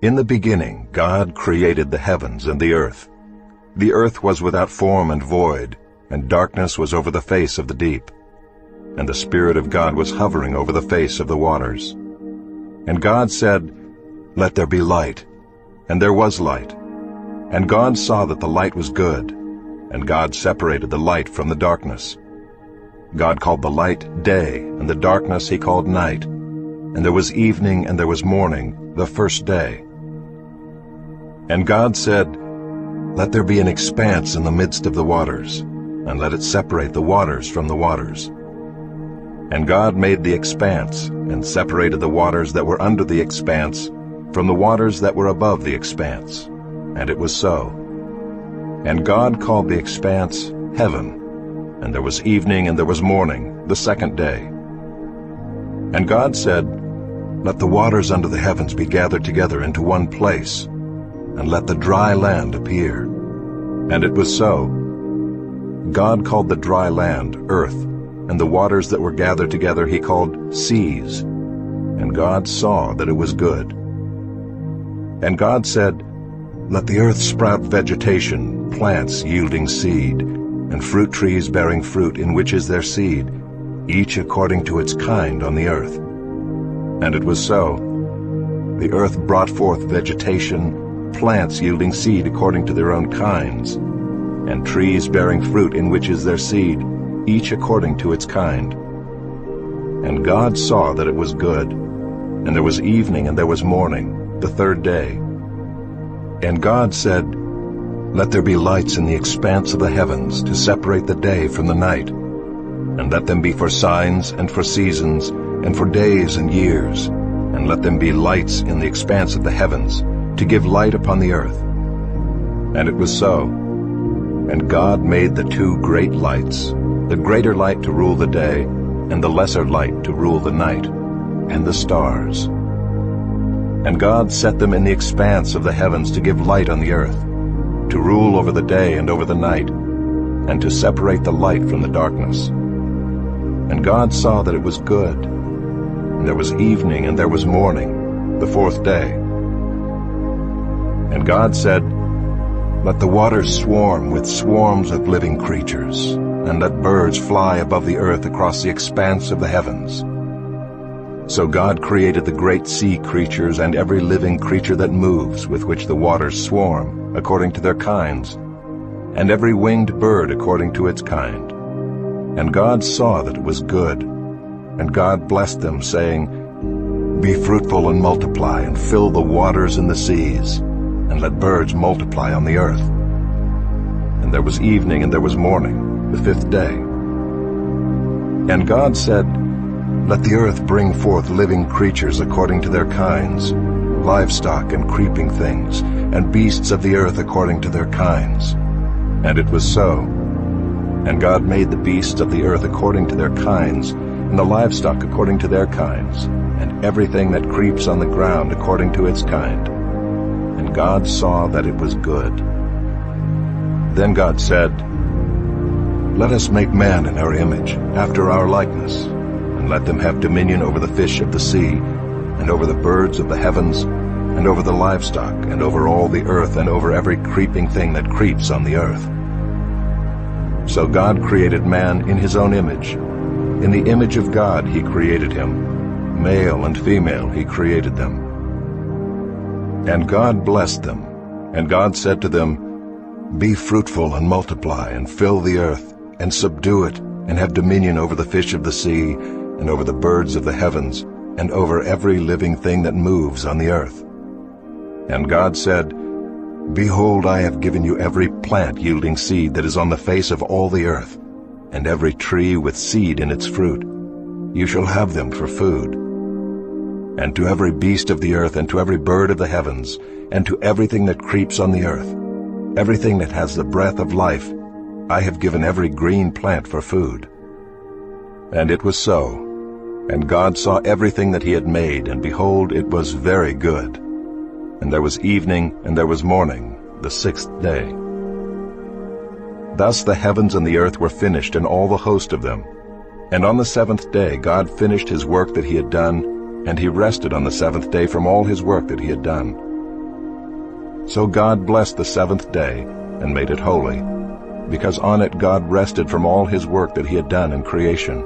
In the beginning God created the heavens and the earth. The earth was without form and void, and darkness was over the face of the deep. And the Spirit of God was hovering over the face of the waters. And God said, "Let there be light." And there was light. And God saw that the light was good. And God separated the light from the darkness. God called the light day, and the darkness he called night. And there was evening and there was morning, the first day. And God said, "Let there be an expanse in the midst of the waters, and let it separate the waters from the waters." And God made the expanse, and separated the waters that were under the expanse from the waters that were above the expanse. And it was so. And God called the expanse heaven. And there was evening and there was morning, the second day. And God said, "Let the waters under the heavens be gathered together into one place, and let the dry land appear." And it was so. God called the dry land earth, and the waters that were gathered together he called seas. And God saw that it was good. And God said, "Let the earth sprout vegetation, plants yielding seed, and fruit trees bearing fruit in which is their seed, each according to its kind on the earth." And it was so. The earth brought forth vegetation, plants yielding seed according to their own kinds, and trees bearing fruit in which is their seed, each according to its kind. And God saw that it was good. And there was evening and there was morning, the third day. And God said, "Let there be lights in the expanse of the heavens to separate the day from the night, and let them be for signs and for seasons and for days and years, and let them be lights in the expanse of the heavens to give light upon the earth." And it was so. And God made the two great lights, the greater light to rule the day, and the lesser light to rule the night, and the stars. And God set them in the expanse of the heavens to give light on the earth, to rule over the day and over the night, and to separate the light from the darkness. And God saw that it was good. And there was evening and there was morning, the fourth day. And God said, "Let the waters swarm with swarms of living creatures, and let birds fly above the earth across the expanse of the heavens." So God created the great sea creatures and every living creature that moves, with which the waters swarm, according to their kinds, and every winged bird according to its kind. And God saw that it was good. And God blessed them, saying, "Be fruitful and multiply, and fill the waters and the seas, and let birds multiply on the earth." And there was evening and there was morning, the fifth day. And God said, "Let the earth bring forth living creatures according to their kinds, livestock and creeping things, and beasts of the earth according to their kinds." And it was so. And God made the beasts of the earth according to their kinds, and the livestock according to their kinds, and everything that creeps on the ground according to its kind. And God saw that it was good. Then God said, "Let us make man in our image, after our likeness, and let them have dominion over the fish of the sea, and over the birds of the heavens, and over the livestock, and over all the earth, and over every creeping thing that creeps on the earth." So God created man in his own image. In the image of God he created him. Male and female he created them. And God blessed them. And God said to them, "Be fruitful and multiply, and fill the earth, and subdue it, and have dominion over the fish of the sea, and over the birds of the heavens, and over every living thing that moves on the earth." And God said, "Behold, I have given you every plant yielding seed that is on the face of all the earth, and every tree with seed in its fruit. You shall have them for food. And to every beast of the earth, and to every bird of the heavens, and to everything that creeps on the earth, everything that has the breath of life, I have given every green plant for food." And it was so. And God saw everything that he had made, and behold, it was very good. And there was evening and there was morning, the sixth day. Thus the heavens and the earth were finished, and all the host of them. And on the seventh day God finished his work that he had done, and he rested on the seventh day from all his work that he had done. So God blessed the seventh day and made it holy, because on it God rested from all his work that he had done in creation.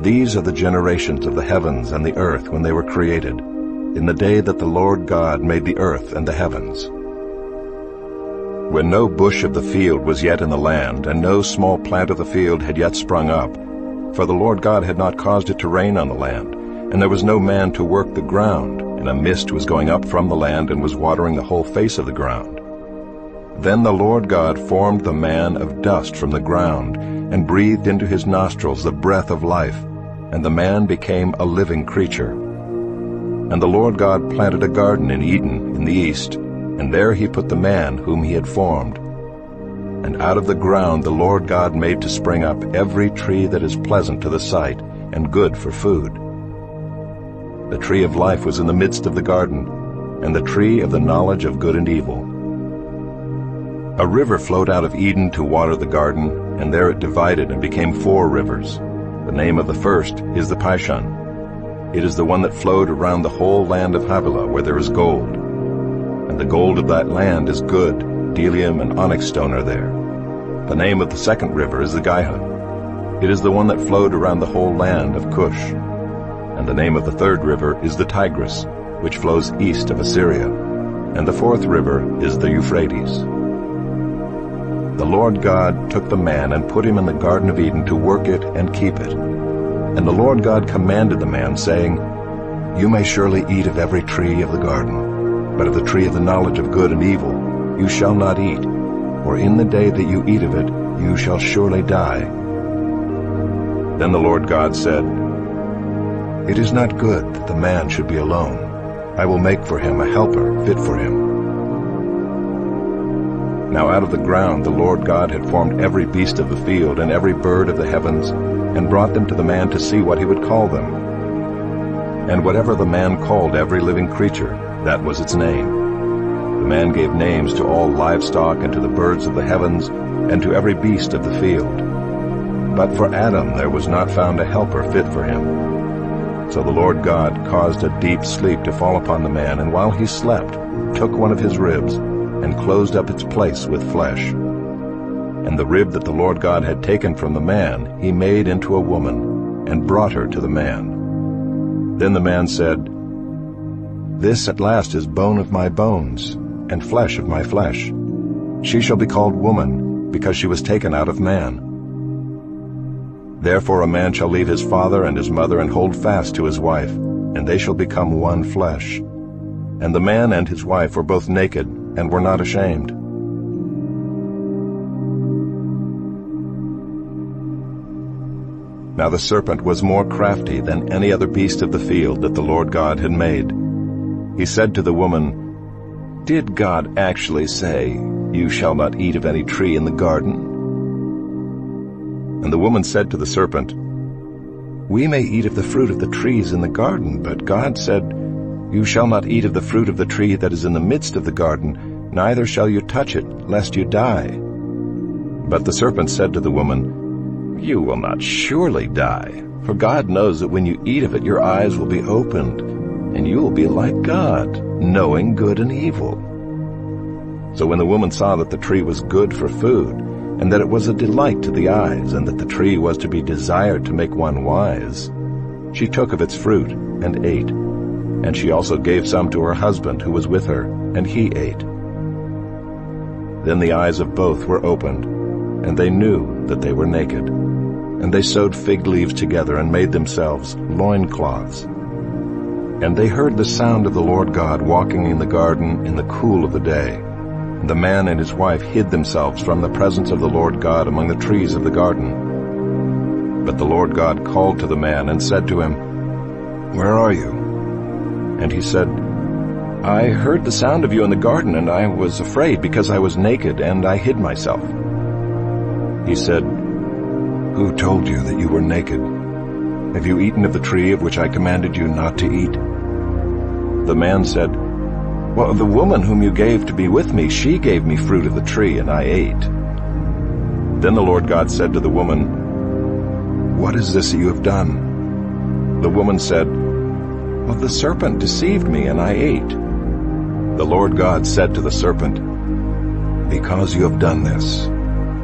These are the generations of the heavens and the earth when they were created, in the day that the Lord God made the earth and the heavens. When no bush of the field was yet in the land, and no small plant of the field had yet sprung up, for the Lord God had not caused it to rain on the land, and there was no man to work the ground, and a mist was going up from the land and was watering the whole face of the ground. Then the Lord God formed the man of dust from the ground, and breathed into his nostrils the breath of life, and the man became a living creature. And the Lord God planted a garden in Eden in the east, and there he put the man whom he had formed. And out of the ground the Lord God made to spring up every tree that is pleasant to the sight, and good for food. The tree of life was in the midst of the garden, and the tree of the knowledge of good and evil. A river flowed out of Eden to water the garden, and there it divided and became 4 rivers. The name of the first is the Pishon. It is the one that flowed around the whole land of Havilah, where there is gold. And the gold of that land is good, bdellium and onyx stone are there. The name of the second river is the Gihon. It is the one that flowed around the whole land of Cush. And the name of the third river is the Tigris, which flows east of Assyria. And the fourth river is the Euphrates. The Lord God took the man and put him in the Garden of Eden to work it and keep it. And the Lord God commanded the man, saying, You may surely eat of every tree of the garden, but of the tree of the knowledge of good and evil you shall not eat, for in the day that you eat of it you shall surely die. Then the Lord God said, It is not good that the man should be alone. I will make for him a helper fit for him. Now out of the ground the Lord God had formed every beast of the field and every bird of the heavens, and brought them to the man to see what he would call them. And whatever the man called every living creature, that was its name. The man gave names to all livestock and to the birds of the heavens and to every beast of the field. But for Adam there was not found a helper fit for him. So the Lord God caused a deep sleep to fall upon the man, and while he slept, took one of his ribs and closed up its place with flesh. And the rib that the Lord God had taken from the man he made into a woman, and brought her to the man. Then the man said, This at last is bone of my bones, and flesh of my flesh. She shall be called woman, because she was taken out of man. Therefore a man shall leave his father and his mother, and hold fast to his wife, and they shall become one flesh. And the man and his wife were both naked, and were not ashamed. Now the serpent was more crafty than any other beast of the field that the Lord God had made. He said to the woman, Did God actually say, You shall not eat of any tree in the garden? And the woman said to the serpent, We may eat of the fruit of the trees in the garden, but God said, You shall not eat of the fruit of the tree that is in the midst of the garden, neither shall you touch it, lest you die. But the serpent said to the woman, You will not surely die, for God knows that when you eat of it your eyes will be opened, and you will be like God, knowing good and evil. So when the woman saw that the tree was good for food, and that it was a delight to the eyes, and that the tree was to be desired to make one wise, she took of its fruit and ate. And she also gave some to her husband who was with her, and he ate. Then the eyes of both were opened, and they knew that they were naked. And they sewed fig leaves together and made themselves loincloths. And they heard the sound of the Lord God walking in the garden in the cool of the day. And the man and his wife hid themselves from the presence of the Lord God among the trees of the garden. But the Lord God called to the man and said to him, Where are you? And he said, I heard the sound of you in the garden, and I was afraid because I was naked, and I hid myself. He said, Who told you that you were naked? Have you eaten of the tree of which I commanded you not to eat? The man said, Well, the woman whom you gave to be with me, she gave me fruit of the tree, and I ate. Then the Lord God said to the woman, What is this that you have done? The woman said, Well, the serpent deceived me, and I ate. The Lord God said to the serpent, "Because you have done this,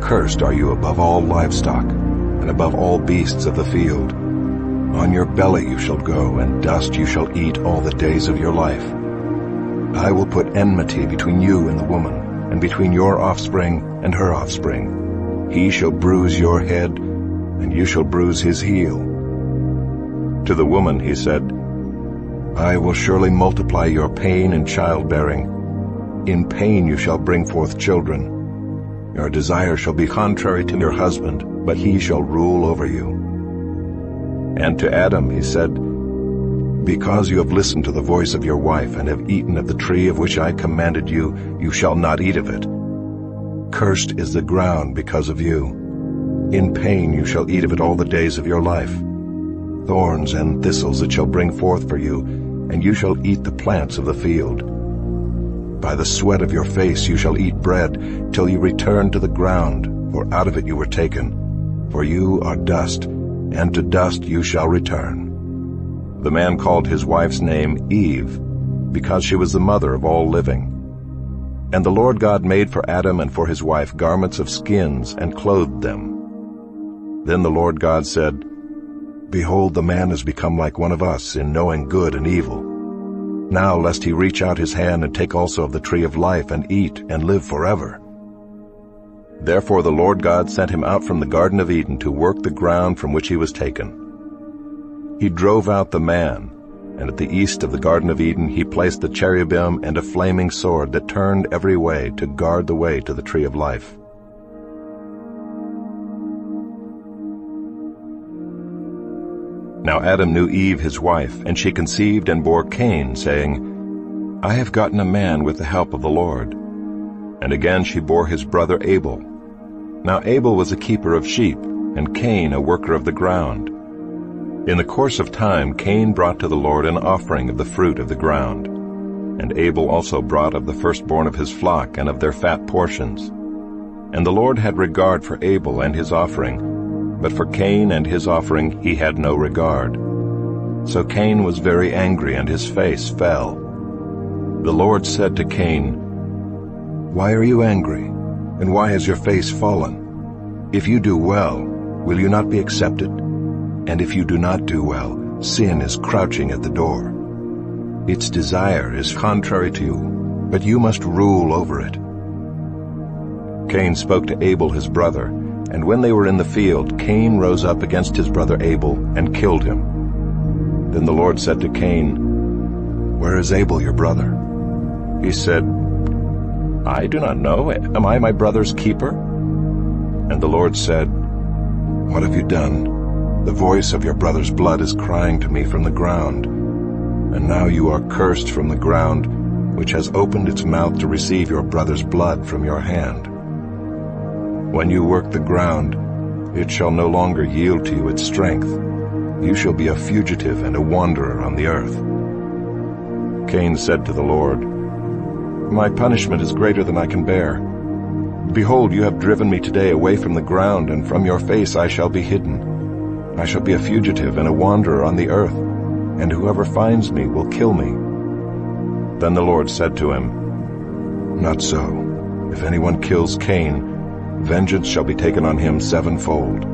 cursed are you above all livestock, and above all beasts of the field. On your belly you shall go, and dust you shall eat all the days of your life. I will put enmity between you and the woman, and between your offspring and her offspring. He shall bruise your head, and you shall bruise his heel." To the woman he said, "I will surely multiply your pain in childbearing. In pain you shall bring forth children. Your desire shall be contrary to your husband, but he shall rule over you." And to Adam he said, "Because you have listened to the voice of your wife, and have eaten of the tree of which I commanded you, you shall not eat of it. Cursed is the ground because of you. In pain you shall eat of it all the days of your life. Thorns and thistles it shall bring forth for you, and you shall eat the plants of the field. By the sweat of your face you shall eat bread, till you return to the ground, for out of it you were taken. For you are dust, and to dust you shall return." The man called his wife's name Eve, because she was the mother of all living. And the Lord God made for Adam and for his wife garments of skins, and clothed them. Then the Lord God said, "Behold, the man has become like one of us in knowing good and evil. Now lest he reach out his hand and take also of the tree of life, and eat, and live forever." Therefore the Lord God sent him out from the Garden of Eden to work the ground from which he was taken. He drove out the man, and at the east of the Garden of Eden he placed the cherubim and a flaming sword that turned every way to guard the way to the tree of life. Now Adam knew Eve his wife, and she conceived and bore Cain, saying, "I have gotten a man with the help of the Lord." And again she bore his brother Abel. Now Abel was a keeper of sheep, and Cain a worker of the ground. In the course of time Cain brought to the Lord an offering of the fruit of the ground. And Abel also brought of the firstborn of his flock and of their fat portions. And the Lord had regard for Abel and his offering, but for Cain and his offering he had no regard. So Cain was very angry, and his face fell. The Lord said to Cain, "Why are you angry, and why has your face fallen? If you do well, will you not be accepted? And if you do not do well, sin is crouching at the door. Its desire is contrary to you, but you must rule over it." Cain spoke to Abel his brother, and when they were in the field, Cain rose up against his brother Abel and killed him. Then the Lord said to Cain, "Where is Abel your brother?" He said, "I do not know. Am I my brother's keeper?" And the Lord said, "What have you done? The voice of your brother's blood is crying to me from the ground. And now you are cursed from the ground, which has opened its mouth to receive your brother's blood from your hand. When you work the ground, it shall no longer yield to you its strength. You shall be a fugitive and a wanderer on the earth." Cain said to the Lord, "My punishment is greater than I can bear. Behold, you have driven me today away from the ground, and from your face I shall be hidden. I shall be a fugitive and a wanderer on the earth, and whoever finds me will kill me." Then the Lord said to him, "Not so. If anyone kills Cain, vengeance shall be taken on him sevenfold."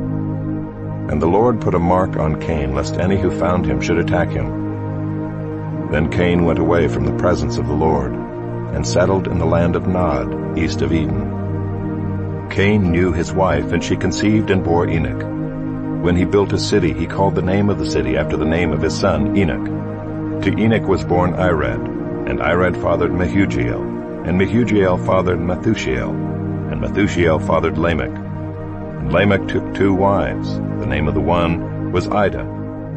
And the Lord put a mark on Cain, lest any who found him should attack him. Then Cain went away from the presence of the Lord, and settled in the land of Nod, east of Eden. Cain knew his wife, and she conceived and bore Enoch. When he built a city, he called the name of the city after the name of his son Enoch. To Enoch was born Irad, and Irad fathered Mehujael, and Mehujael fathered Methushael, and Methushael fathered Lamech. And Lamech took 2 wives. The name of the one was Ida,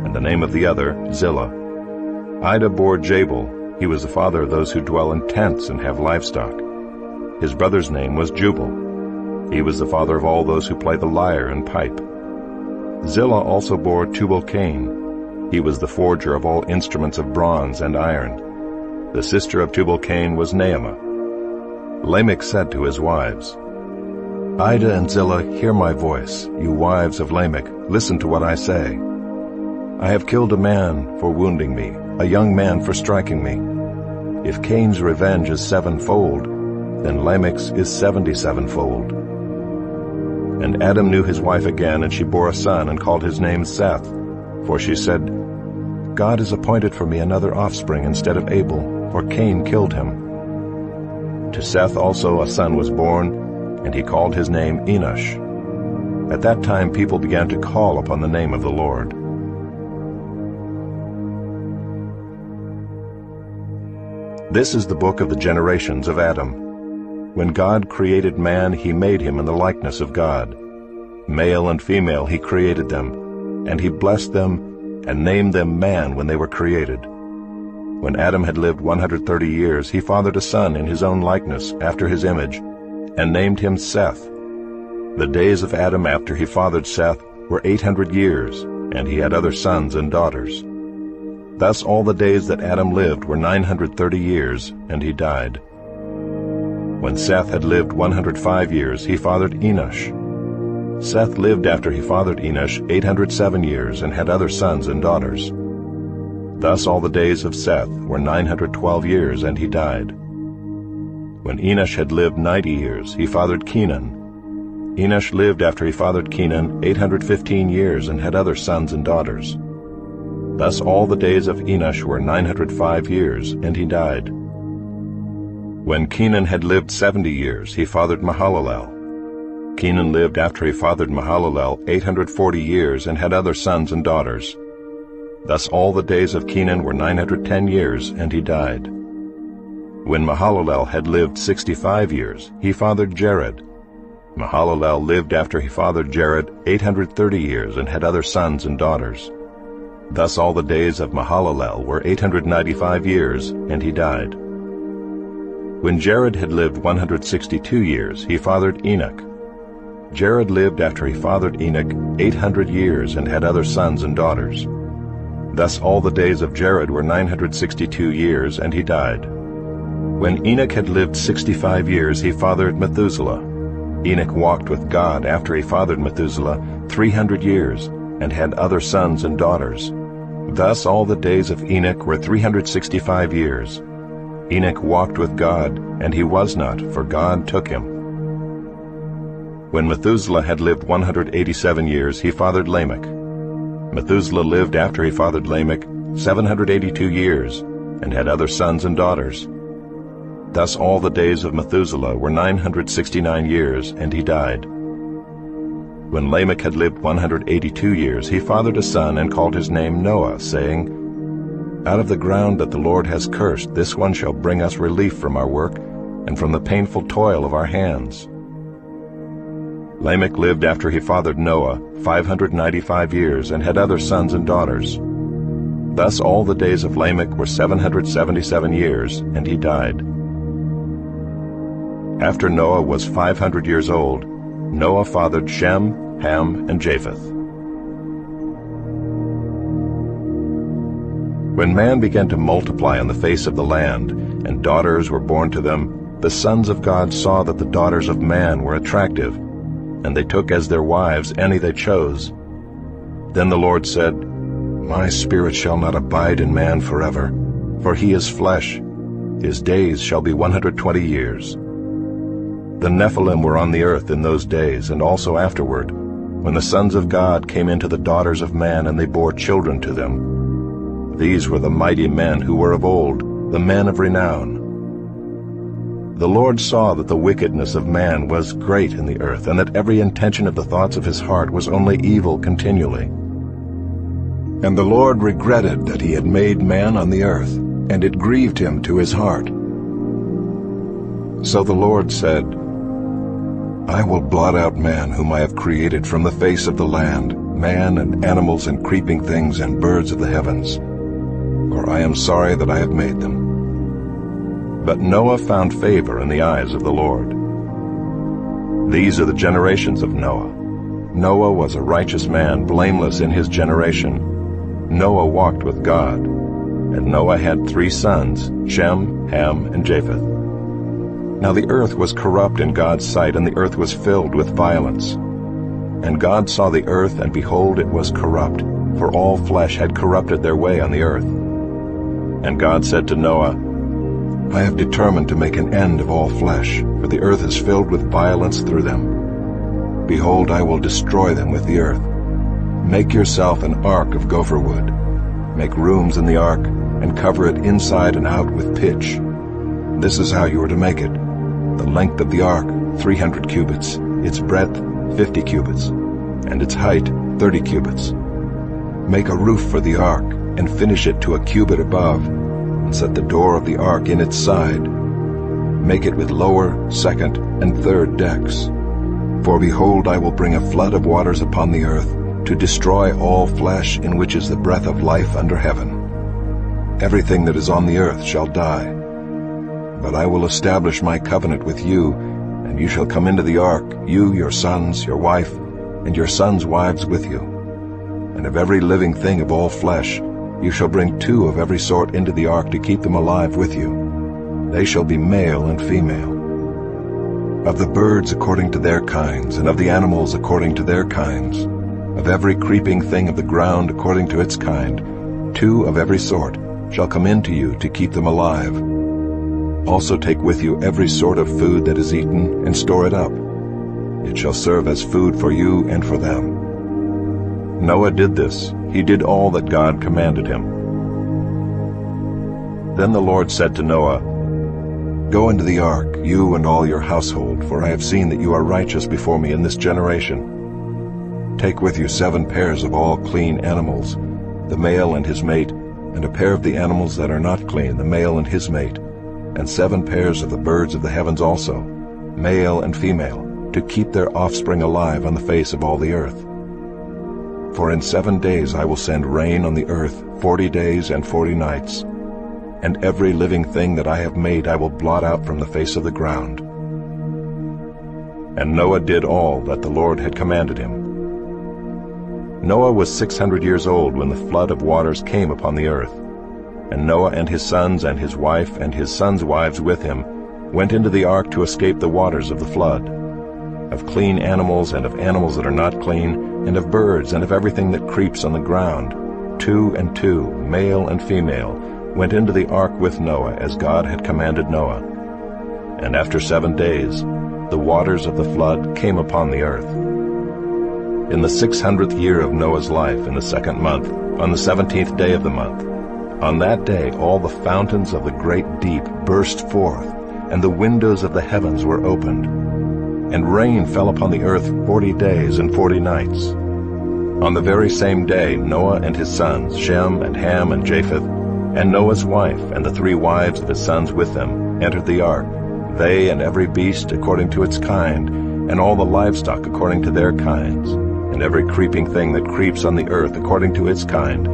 and the name of the other Zillah. Ida bore Jabal. He was the father of those who dwell in tents and have livestock. His brother's name was Jubal. He was the father of all those who play the lyre and pipe. Zillah also bore Tubal-Cain. He was the forger of all instruments of bronze and iron. The sister of Tubal-Cain was Naamah. Lamech said to his wives, "Ida and Zillah, hear my voice. You wives of Lamech, listen to what I say. I have killed a man for wounding me, a young man for striking me. If Cain's revenge is sevenfold, then Lamech's is 77-fold. And Adam knew his wife again, and she bore a son, and called his name Seth. For she said, God has appointed for me another offspring instead of Abel, for Cain killed him. To Seth also a son was born, and he called his name Enosh. At that time people began to call upon the name of the Lord. This is the book of the generations of Adam. When God created man, he made him in the likeness of God. Male and female he created them, and he blessed them and named them man when they were created. When Adam had lived 130 years, he fathered a son in his own likeness, after his image, and named him Seth. The days of Adam after he fathered Seth were 800 years, and he had other sons and daughters. Thus all the days that Adam lived were 930 years, and he died. When Seth had lived 105 years, he fathered Enosh. Seth lived after he fathered Enosh 807 years, and had other sons and daughters. Thus all the days of Seth were 912 years, and he died. When Enosh had lived 90 years, he fathered Kenan. Enosh lived after he fathered Kenan 815 years, and had other sons and daughters. Thus all the days of Enosh were 905 years, and he died. When Kenan had lived 70 years, he fathered Mahalalel. Kenan lived after he fathered Mahalalel 840 years, and had other sons and daughters. Thus all the days of Kenan were 910 years, and he died. When Mahalalel had lived 65 years, he fathered Jared. Mahalalel lived after he fathered Jared 830 years, and had other sons and daughters. Thus all the days of Mahalalel were 895 years, and he died. When Jared had lived 162 years, he fathered Enoch. Jared lived after he fathered Enoch 800 years, and had other sons and daughters. Thus all the days of Jared were 962 years, and he died. When Enoch had lived 65 years, he fathered Methuselah. Enoch walked with God after he fathered Methuselah 300 years, and had other sons and daughters. Thus all the days of Enoch were 365 years. Enoch walked with God, and he was not, for God took him. When Methuselah had lived 187 years, he fathered Lamech. Methuselah lived after he fathered Lamech 782 years, and had other sons and daughters. Thus all the days of Methuselah were 969 years, and he died. When Lamech had lived 182 years, he fathered a son, and called his name Noah, saying, Out of the ground that the Lord has cursed, this one shall bring us relief from our work, and from the painful toil of our hands. Lamech lived after he fathered Noah 595 years, and had other sons and daughters. Thus all the days of Lamech were 777 years, and he died. After Noah was 500 years old, Noah fathered Shem, Ham, and Japheth. When man began to multiply on the face of the land, and daughters were born to them, the sons of God saw that the daughters of man were attractive, and they took as their wives any they chose. Then the Lord said, My spirit shall not abide in man forever, for he is flesh. His days shall be 120 years. The Nephilim were on the earth in those days, and also afterward, when the sons of God came into the daughters of man, and they bore children to them. These were the mighty men who were of old, the men of renown. The Lord saw that the wickedness of man was great in the earth, and that every intention of the thoughts of his heart was only evil continually. And the Lord regretted that he had made man on the earth, and it grieved him to his heart. So the Lord said, I will blot out man whom I have created from the face of the land, man and animals and creeping things and birds of the heavens, for I am sorry that I have made them. But Noah found favor in the eyes of the Lord. These are the generations of Noah. Noah was a righteous man, blameless in his generation. Noah walked with God. And Noah had 3 sons, Shem, Ham, and Japheth. Now the earth was corrupt in God's sight, and the earth was filled with violence. And God saw the earth, and behold, it was corrupt, for all flesh had corrupted their way on the earth. And God said to Noah, I have determined to make an end of all flesh, for the earth is filled with violence through them. Behold, I will destroy them with the earth. Make yourself an ark of gopher wood. Make rooms in the ark, and cover it inside and out with pitch. This is how you are to make it. The length of the ark, 300 cubits, its breadth, 50 cubits, and its height, 30 cubits. Make a roof for the ark, and finish it to a cubit above, and set the door of the ark in its side. Make it with lower, second, and third decks. For behold, I will bring a flood of waters upon the earth, to destroy all flesh in which is the breath of life under heaven. Everything that is on the earth shall die. But I will establish my covenant with you, and you shall come into the ark, you, your sons, your wife, and your sons' wives with you. And of every living thing of all flesh, you shall bring 2 of every sort into the ark to keep them alive with you. They shall be male and female. Of the birds according to their kinds, and of the animals according to their kinds, of every creeping thing of the ground according to its kind, 2 of every sort shall come into you to keep them alive. Also take with you every sort of food that is eaten, and store it up. It shall serve as food for you and for them. Noah did this. He did all that God commanded him. Then the Lord said to Noah, Go into the ark, you and all your household, for I have seen that you are righteous before me in this generation. Take with you 7 pairs of all clean animals, the male and his mate, and a pair of the animals that are not clean, the male and his mate, and 7 pairs of the birds of the heavens also, male and female, to keep their offspring alive on the face of all the earth. For in 7 days I will send rain on the earth 40 days and 40 nights, and every living thing that I have made I will blot out from the face of the ground. And Noah did all that the Lord had commanded him. Noah was 600 years old when the flood of waters came upon the earth. And Noah and his sons and his wife and his sons' wives with him went into the ark to escape the waters of the flood. Of clean animals and of animals that are not clean, and of birds and of everything that creeps on the ground, 2 and 2, male and female, went into the ark with Noah as God had commanded Noah. And after 7 days, the waters of the flood came upon the earth. In the 600th year of Noah's life, in the 2nd month, on the 17th day of the month, on that day all the fountains of the great deep burst forth, and the windows of the heavens were opened. And rain fell upon the earth 40 days and 40 nights. On the very same day Noah and his sons, Shem and Ham and Japheth, and Noah's wife and the 3 wives of his sons with them, entered the ark, they and every beast according to its kind, and all the livestock according to their kinds, and every creeping thing that creeps on the earth according to its kind,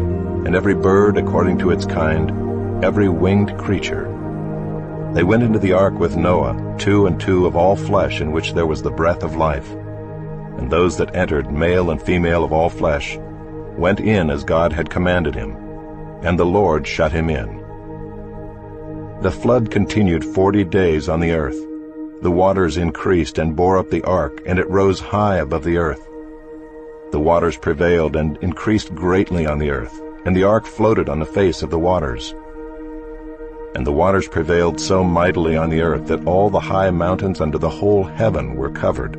and every bird according to its kind, every winged creature. They went into the ark with Noah, 2 and 2 of all flesh in which there was the breath of life. And those that entered, male and female of all flesh, went in as God had commanded him, and the Lord shut him in. The flood continued 40 days on the earth. The waters increased and bore up the ark, and it rose high above the earth. The waters prevailed and increased greatly on the earth, and the ark floated on the face of the waters. And the waters prevailed so mightily on the earth that all the high mountains under the whole heaven were covered.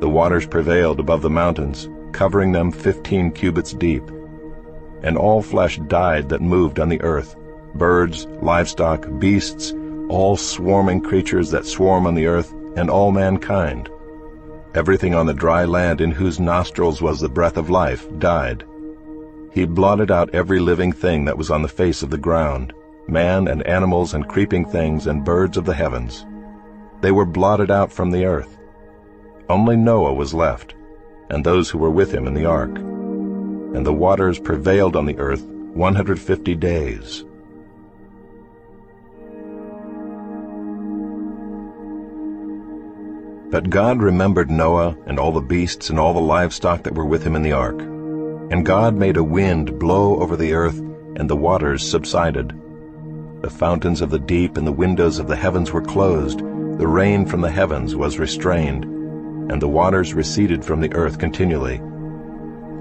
The waters prevailed above the mountains, covering them 15 cubits deep. And all flesh died that moved on the earth, birds, livestock, beasts, all swarming creatures that swarm on the earth, and all mankind. Everything on the dry land in whose nostrils was the breath of life died. He blotted out every living thing that was on the face of the ground, man and animals and creeping things and birds of the heavens. They were blotted out from the earth. Only Noah was left, and those who were with him in the ark. And the waters prevailed on the earth 150 days. But God remembered Noah and all the beasts and all the livestock that were with him in the ark. And God made a wind blow over the earth, and the waters subsided. The fountains of the deep and the windows of the heavens were closed. The rain from the heavens was restrained, and the waters receded from the earth continually.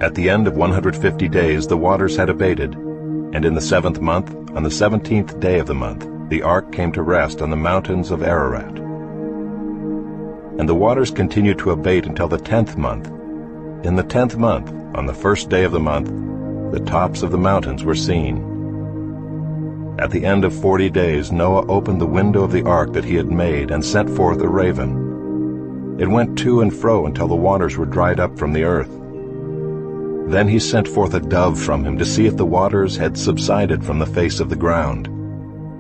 At the end of 150 days the waters had abated, and in the 7th month, on the 17th day of the month, the ark came to rest on the mountains of Ararat. And the waters continued to abate until the 10th month. In the 10th month, on the first day of the month, the tops of the mountains were seen. At the end of 40 days Noah opened the window of the ark that he had made and sent forth a raven. It went to and fro until the waters were dried up from the earth. Then he sent forth a dove from him to see if the waters had subsided from the face of the ground.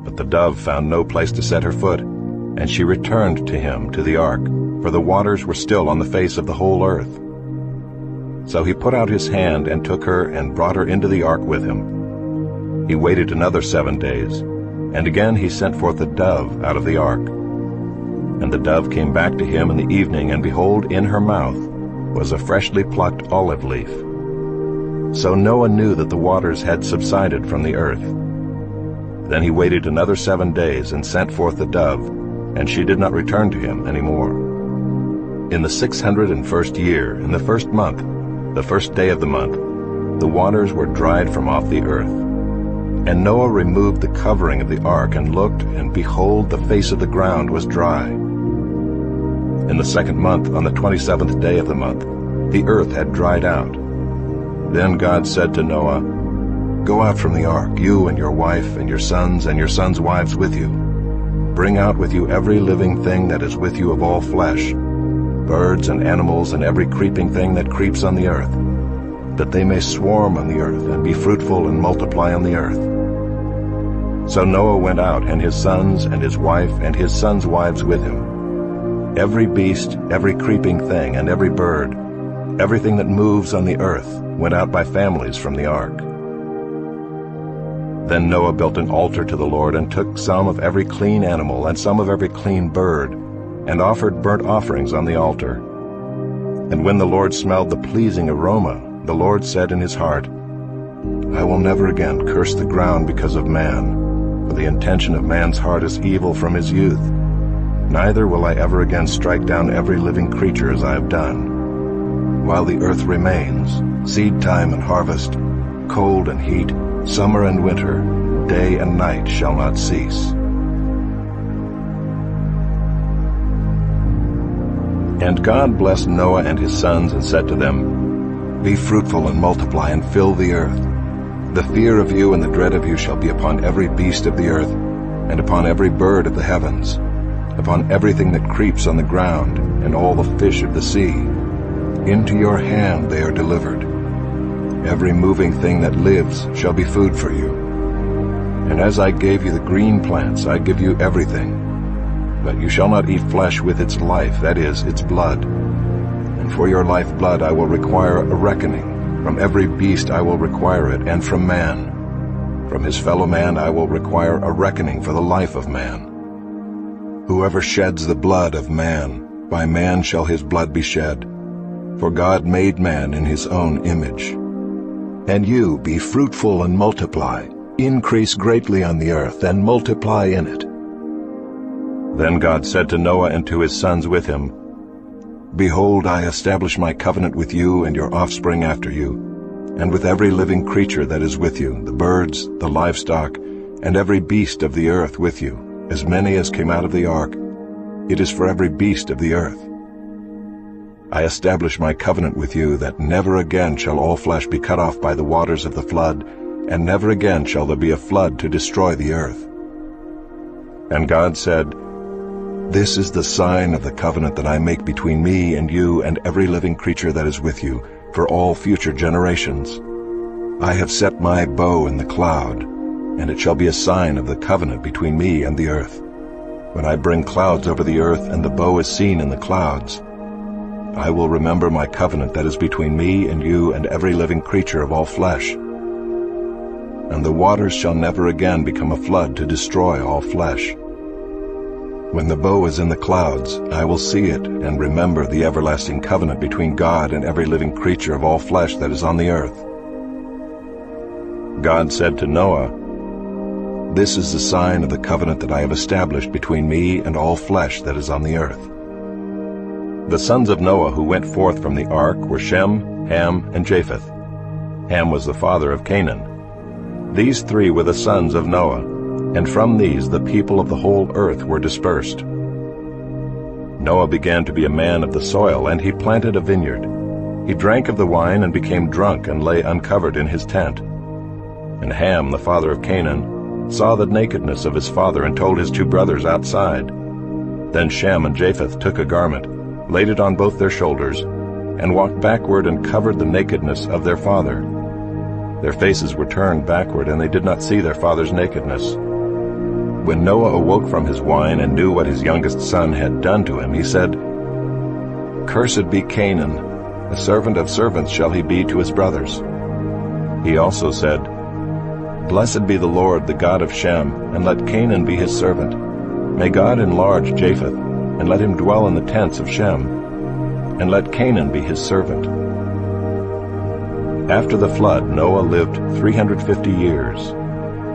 But the dove found no place to set her foot, and she returned to him to the ark, for the waters were still on the face of the whole earth. So he put out his hand and took her and brought her into the ark with him. He waited another 7 days, and again he sent forth a dove out of the ark. And the dove came back to him in the evening, and behold, in her mouth was a freshly plucked olive leaf. So Noah knew that the waters had subsided from the earth. Then he waited another 7 days and sent forth the dove, and she did not return to him any more. In the 601st year, in the 1st month, the 1st day of the month, the waters were dried from off the earth. And Noah removed the covering of the ark and looked, and behold, the face of the ground was dry. In the 2nd month, on the 27th day of the month, the earth had dried out. Then God said to Noah, "Go out from the ark, you and your wife and your sons' wives with you. Bring out with you every living thing that is with you of all flesh, birds and animals and every creeping thing that creeps on the earth, that they may swarm on the earth and be fruitful and multiply on the earth." So Noah went out, and his sons and his wife and his sons' wives with him. Every beast, every creeping thing, and every bird, everything that moves on the earth, went out by families from the ark. Then Noah built an altar to the Lord, and took some of every clean animal and some of every clean bird, and offered burnt offerings on the altar. And when the Lord smelled the pleasing aroma, the Lord said in his heart, "I will never again curse the ground because of man, for the intention of man's heart is evil from his youth. Neither will I ever again strike down every living creature as I have done. While the earth remains, seed time and harvest, cold and heat, summer and winter, day and night shall not cease." And God blessed Noah and his sons and said to them, "Be fruitful and multiply and fill the earth. The fear of you and the dread of you shall be upon every beast of the earth, and upon every bird of the heavens, upon everything that creeps on the ground, and all the fish of the sea. Into your hand they are delivered. Every moving thing that lives shall be food for you. And as I gave you the green plants, I give you everything. But you shall not eat flesh with its life, that is, its blood. And for your lifeblood I will require a reckoning. From every beast I will require it, and from man. From his fellow man I will require a reckoning for the life of man. Whoever sheds the blood of man, by man shall his blood be shed. For God made man in his own image. And you be fruitful and multiply, increase greatly on the earth, and multiply in it." Then God said to Noah and to his sons with him, "Behold, I establish my covenant with you and your offspring after you, and with every living creature that is with you, the birds, the livestock, and every beast of the earth with you, as many as came out of the ark. It is for every beast of the earth. I establish my covenant with you that never again shall all flesh be cut off by the waters of the flood, and never again shall there be a flood to destroy the earth." And God said, "This is the sign of the covenant that I make between me and you and every living creature that is with you, for all future generations. I have set my bow in the cloud, and it shall be a sign of the covenant between me and the earth. When I bring clouds over the earth, and the bow is seen in the clouds, I will remember my covenant that is between me and you and every living creature of all flesh. And the waters shall never again become a flood to destroy all flesh. When the bow is in the clouds, I will see it and remember the everlasting covenant between God and every living creature of all flesh that is on the earth." God said to Noah, "This is the sign of the covenant that I have established between me and all flesh that is on the earth." The sons of Noah who went forth from the ark were Shem, Ham, and Japheth. Ham was the father of Canaan. These three were the sons of Noah, and from these the people of the whole earth were dispersed. Noah began to be a man of the soil, and he planted a vineyard. He drank of the wine and became drunk and lay uncovered in his tent. And Ham, the father of Canaan, saw the nakedness of his father and told his two brothers outside. Then Shem and Japheth took a garment, laid it on both their shoulders, and walked backward and covered the nakedness of their father. Their faces were turned backward, and they did not see their father's nakedness. When Noah awoke from his wine and knew what his youngest son had done to him, he said, "Cursed be Canaan, a servant of servants shall he be to his brothers." He also said, "Blessed be the Lord, the God of Shem, and let Canaan be his servant. May God enlarge Japheth, and let him dwell in the tents of Shem, and let Canaan be his servant." After the flood, Noah lived 350 years.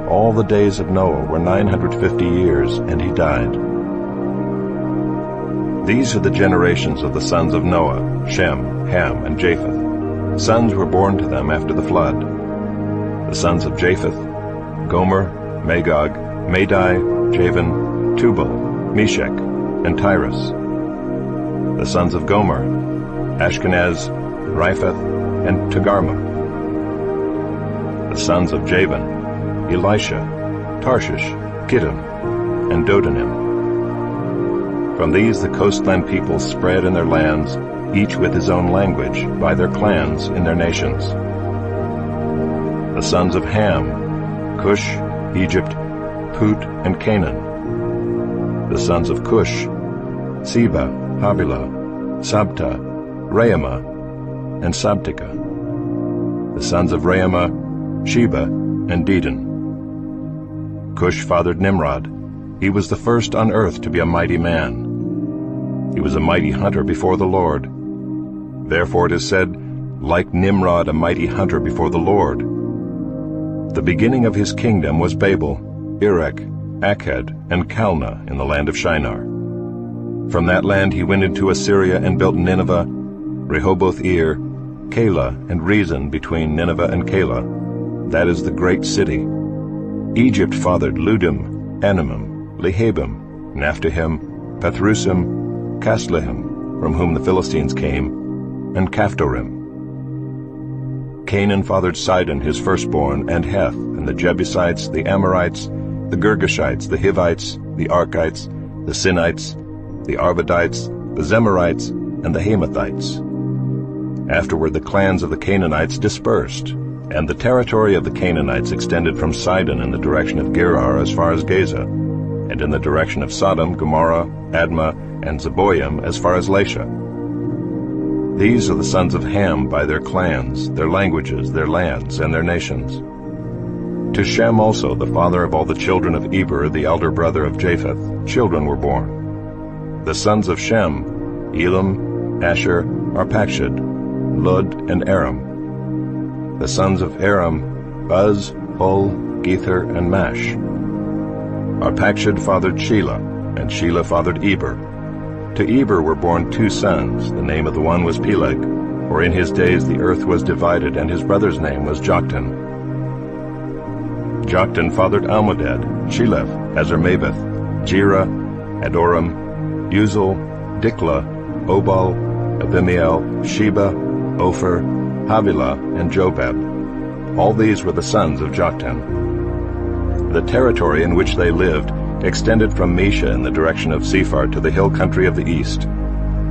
All the days of Noah were 950 years, and he died. These are the generations of the sons of Noah, Shem, Ham, and Japheth. Sons were born to them after the flood. The sons of Japheth: Gomer, Magog, Madai, Javan, Tubal, Meshech, and Tyrus. The sons of Gomer: Ashkenaz, Riphath, and Togarmah. The sons of Javan: Elisha, Tarshish, Kittim, and Dodanim. From these the coastland peoples spread in their lands, each with his own language, by their clans in their nations. The sons of Ham: Cush, Egypt, Put, and Canaan. The sons of Cush: Seba, Havilah, Sabta, Raamah, and Sabteka. The sons of Raamah: Sheba and Dedan. Cush fathered Nimrod. He was the first on earth to be a mighty man. He was a mighty hunter before the Lord. Therefore it is said, like Nimrod, a mighty hunter before the Lord. The beginning of his kingdom was Babel, Erech, Akkad, and Calneh in the land of Shinar. From that land he went into Assyria and built Nineveh, Rehoboth-ir, Calah, and Rezin between Nineveh and Calah. That is the great city. Egypt fathered Ludim, Anamim, Lehabim, Naphtuhim, Pathrusim, Casluhim, from whom the Philistines came, and Caphtorim. Canaan fathered Sidon his firstborn, and Heth, and the Jebusites, the Amorites, the Girgashites, the Hivites, the Arkites, the Sinites, the Arvadites, the Zemarites, and the Hamathites. Afterward the clans of the Canaanites dispersed, and the territory of the Canaanites extended from Sidon in the direction of Gerar as far as Gaza, and in the direction of Sodom, Gomorrah, Admah, and Zeboim as far as Lasha. These are the sons of Ham by their clans, their languages, their lands, and their nations. To Shem also, the father of all the children of Eber, the elder brother of Japheth, children were born. The sons of Shem: Elam, Asher, Arpachshad, Lud, and Aram. The sons of Aram: Buz, Hul, Gether, and Mash. Arpachshad fathered Shelah, and Shelah fathered Eber. To Eber were born two sons. The name of the one was Peleg, for in his days the earth was divided, and his brother's name was Joktan. Joktan fathered Almodad, Sheleph, Azarmaveth, Jerah, Adoram, Uzal, Diklah, Obal, Abimael, Sheba, Ophir, Havilah, and Jobab. All these were the sons of Joktan. The territory in which they lived extended from Mesha in the direction of Sephar to the hill country of the east.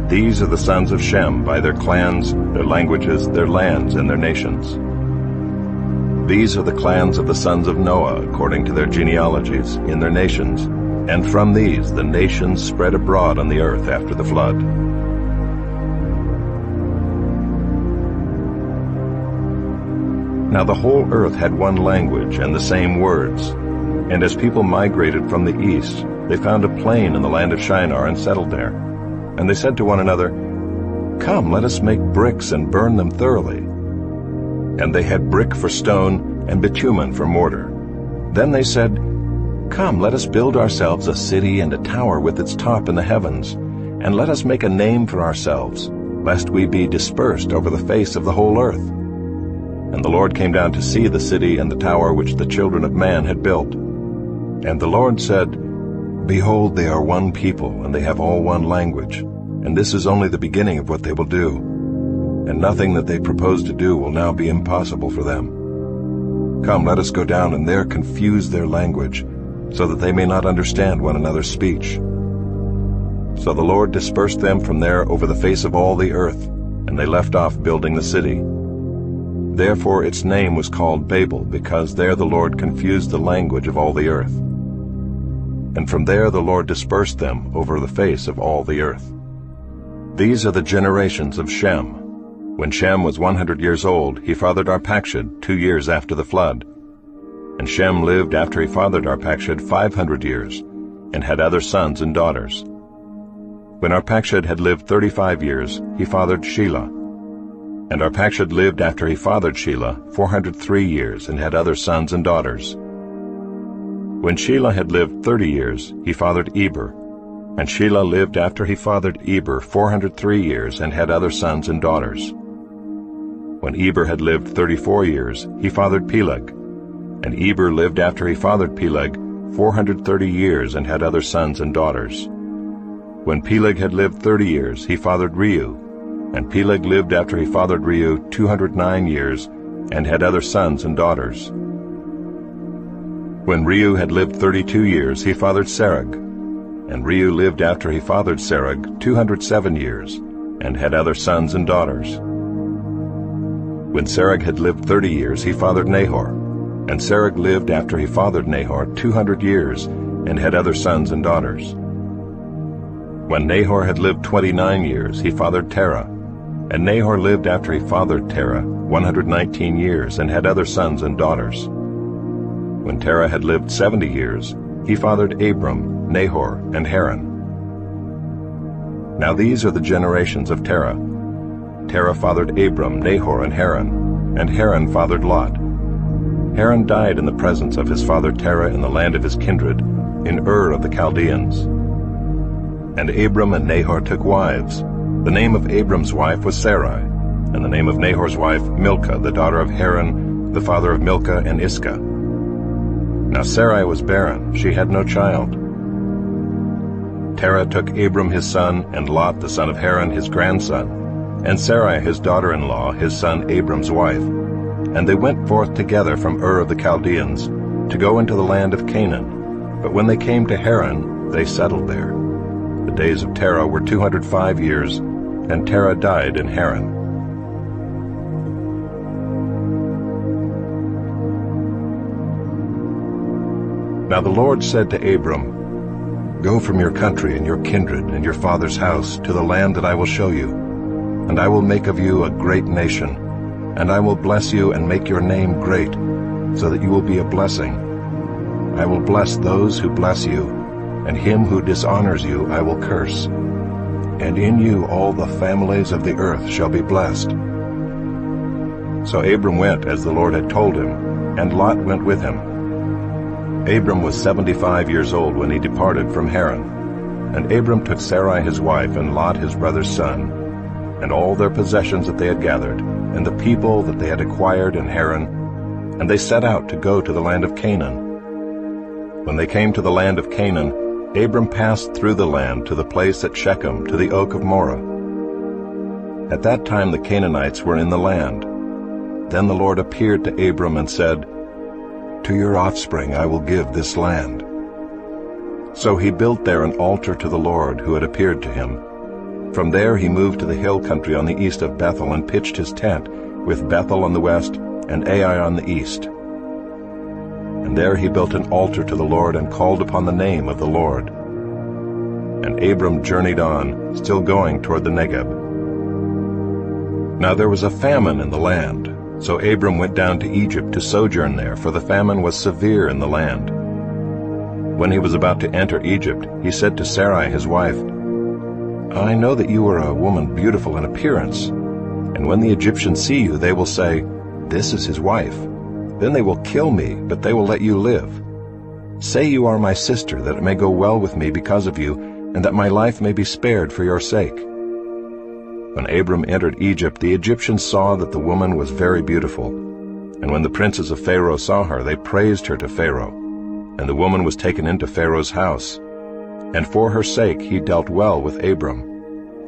These are the sons of Shem by their clans, their languages, their lands, and their nations. These are the clans of the sons of Noah according to their genealogies, in their nations, and from these the nations spread abroad on the earth after the flood. Now the whole earth had one language and the same words. And as people migrated from the east, they found a plain in the land of Shinar and settled there. And they said to one another, "Come, let us make bricks and burn them thoroughly." And they had brick for stone and bitumen for mortar. Then they said, "Come, let us build ourselves a city and a tower with its top in the heavens, and let us make a name for ourselves, lest we be dispersed over the face of the whole earth." And the Lord came down to see the city and the tower which the children of man had built. And the Lord said, Behold, they are one people, and they have all one language, and this is only the beginning of what they will do. And nothing that they propose to do will now be impossible for them. Come, let us go down and there confuse their language, so that they may not understand one another's speech. So the Lord dispersed them from there over the face of all the earth, and they left off building the city. Therefore its name was called Babel, because there the Lord confused the language of all the earth. And from there the Lord dispersed them over the face of all the earth. These are the generations of Shem. When Shem was 100 years old, he fathered Arpachshad 2 years after the flood. And Shem lived after he fathered Arpachshad 500 years, and had other sons and daughters. When Arpachshad had lived 35 years, he fathered Shelah. And Arpachshad lived after he fathered Shelah 403 years, and had other sons and daughters. When Shelah had lived 30 years, he fathered Eber. And Shelah lived after he fathered Eber 403 years, and had other sons and daughters. When Eber had lived 34 years, he fathered Peleg. And Eber lived after he fathered Peleg 430 years, and had other sons and daughters. When Peleg had lived 30 years, he fathered Reu. And Peleg lived after he fathered Reu 209 years, and had other sons and daughters. When Reu had lived 32 years, he fathered Serug. And Reu lived after he fathered Serug 207 years, and had other sons and daughters. When Serug had lived 30 years, he fathered Nahor. And Serug lived after he fathered Nahor 200 years, and had other sons and daughters. When Nahor had lived 29 years, he fathered Terah. And Nahor lived after he fathered Terah 119 years, and had other sons and daughters. When Terah had lived 70 years, he fathered Abram, Nahor, and Haran. Now these are the generations of Terah. Terah fathered Abram, Nahor, and Haran fathered Lot. Haran died in the presence of his father Terah in the land of his kindred, in Ur of the Chaldeans. And Abram and Nahor took wives. The name of Abram's wife was Sarai, and the name of Nahor's wife Milcah, the daughter of Haran, the father of Milcah and Iscah. Now Sarai was barren, she had no child. Terah took Abram his son, and Lot the son of Haran his grandson, and Sarai his daughter-in-law, his son Abram's wife. And they went forth together from Ur of the Chaldeans, to go into the land of Canaan. But when they came to Haran, they settled there. The days of Terah were 205 years, and Terah died in Haran. Now the Lord said to Abram, Go from your country and your kindred and your father's house to the land that I will show you, and I will make of you a great nation, and I will bless you and make your name great, so that you will be a blessing. I will bless those who bless you, and him who dishonors you I will curse. And in you all the families of the earth shall be blessed. So Abram went as the Lord had told him, and Lot went with him. Abram was 75 years old when he departed from Haran. And Abram took Sarai his wife, and Lot his brother's son, and all their possessions that they had gathered, and the people that they had acquired in Haran, and they set out to go to the land of Canaan. When they came to the land of Canaan, Abram passed through the land to the place at Shechem, to the oak of Moreh. At that time the Canaanites were in the land. Then the Lord appeared to Abram and said, To your offspring I will give this land. So he built there an altar to the Lord who had appeared to him. From there he moved to the hill country on the east of Bethel, and pitched his tent, with Bethel on the west and Ai on the east. And there he built an altar to the Lord, and called upon the name of the Lord. And Abram journeyed on, still going toward the Negeb. Now there was a famine in the land, so Abram went down to Egypt to sojourn there, for the famine was severe in the land. When he was about to enter Egypt, he said to Sarai his wife, I know that you are a woman beautiful in appearance, and when the Egyptians see you, they will say, This is his wife. Then they will kill me, but they will let you live. Say you are my sister, that it may go well with me because of you, and that my life may be spared for your sake. When Abram entered Egypt, the Egyptians saw that the woman was very beautiful. And when the princes of Pharaoh saw her, they praised her to Pharaoh. and the woman was taken into Pharaoh's house. And for her sake he dealt well with Abram.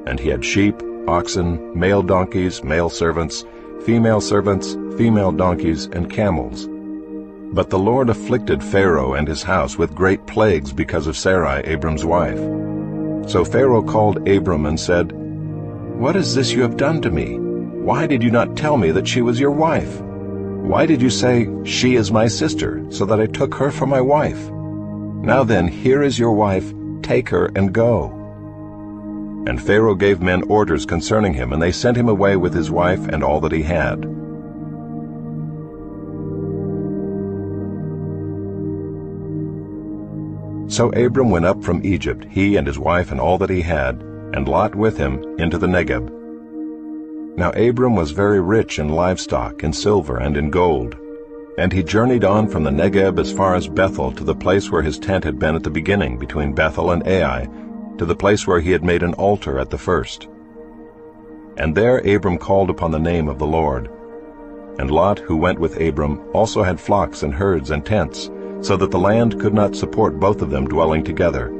And he had sheep, oxen, male donkeys, male servants, female donkeys, and camels. But the Lord afflicted Pharaoh and his house with great plagues because of Sarai, Abram's wife. So Pharaoh called Abram and said, "What is this you have done to me? Why did you not tell me that she was your wife? Why did you say, 'She is my sister,' so that I took her for my wife? Now then, here is your wife, take her and go." And Pharaoh gave men orders concerning him, and they sent him away with his wife and all that he had. So Abram went up from Egypt, he and his wife and all that he had, and Lot with him, into the Negeb. Now Abram was very rich in livestock, in silver, and in gold. And he journeyed on from the Negeb as far as Bethel, to the place where his tent had been at the beginning, between Bethel and Ai, to the place where he had made an altar at the first. And there Abram called upon the name of the Lord. And Lot, who went with Abram, also had flocks and herds and tents, so that the land could not support both of them dwelling together,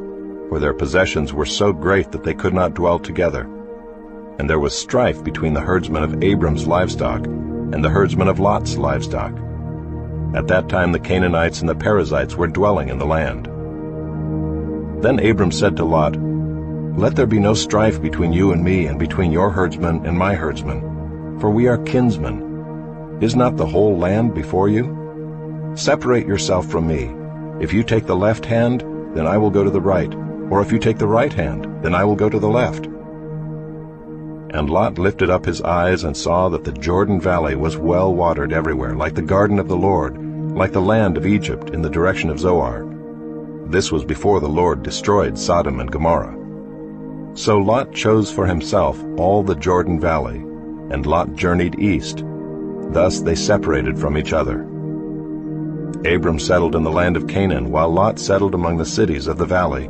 for their possessions were so great that they could not dwell together. And there was strife between the herdsmen of Abram's livestock and the herdsmen of Lot's livestock. At that time the Canaanites and the Perizzites were dwelling in the land. Then Abram said to Lot, "Let there be no strife between you and me, and between your herdsmen and my herdsmen, for we are kinsmen. Is not the whole land before you? Separate yourself from me. If you take the left hand, then I will go to the right, or if you take the right hand, then I will go to the left." And Lot lifted up his eyes and saw that the Jordan Valley was well watered everywhere, like the garden of the Lord, like the land of Egypt in the direction of Zoar. This was before the Lord destroyed Sodom and Gomorrah. So Lot chose for himself all the Jordan Valley, and Lot journeyed east. Thus they separated from each other. Abram settled in the land of Canaan, while Lot settled among the cities of the valley,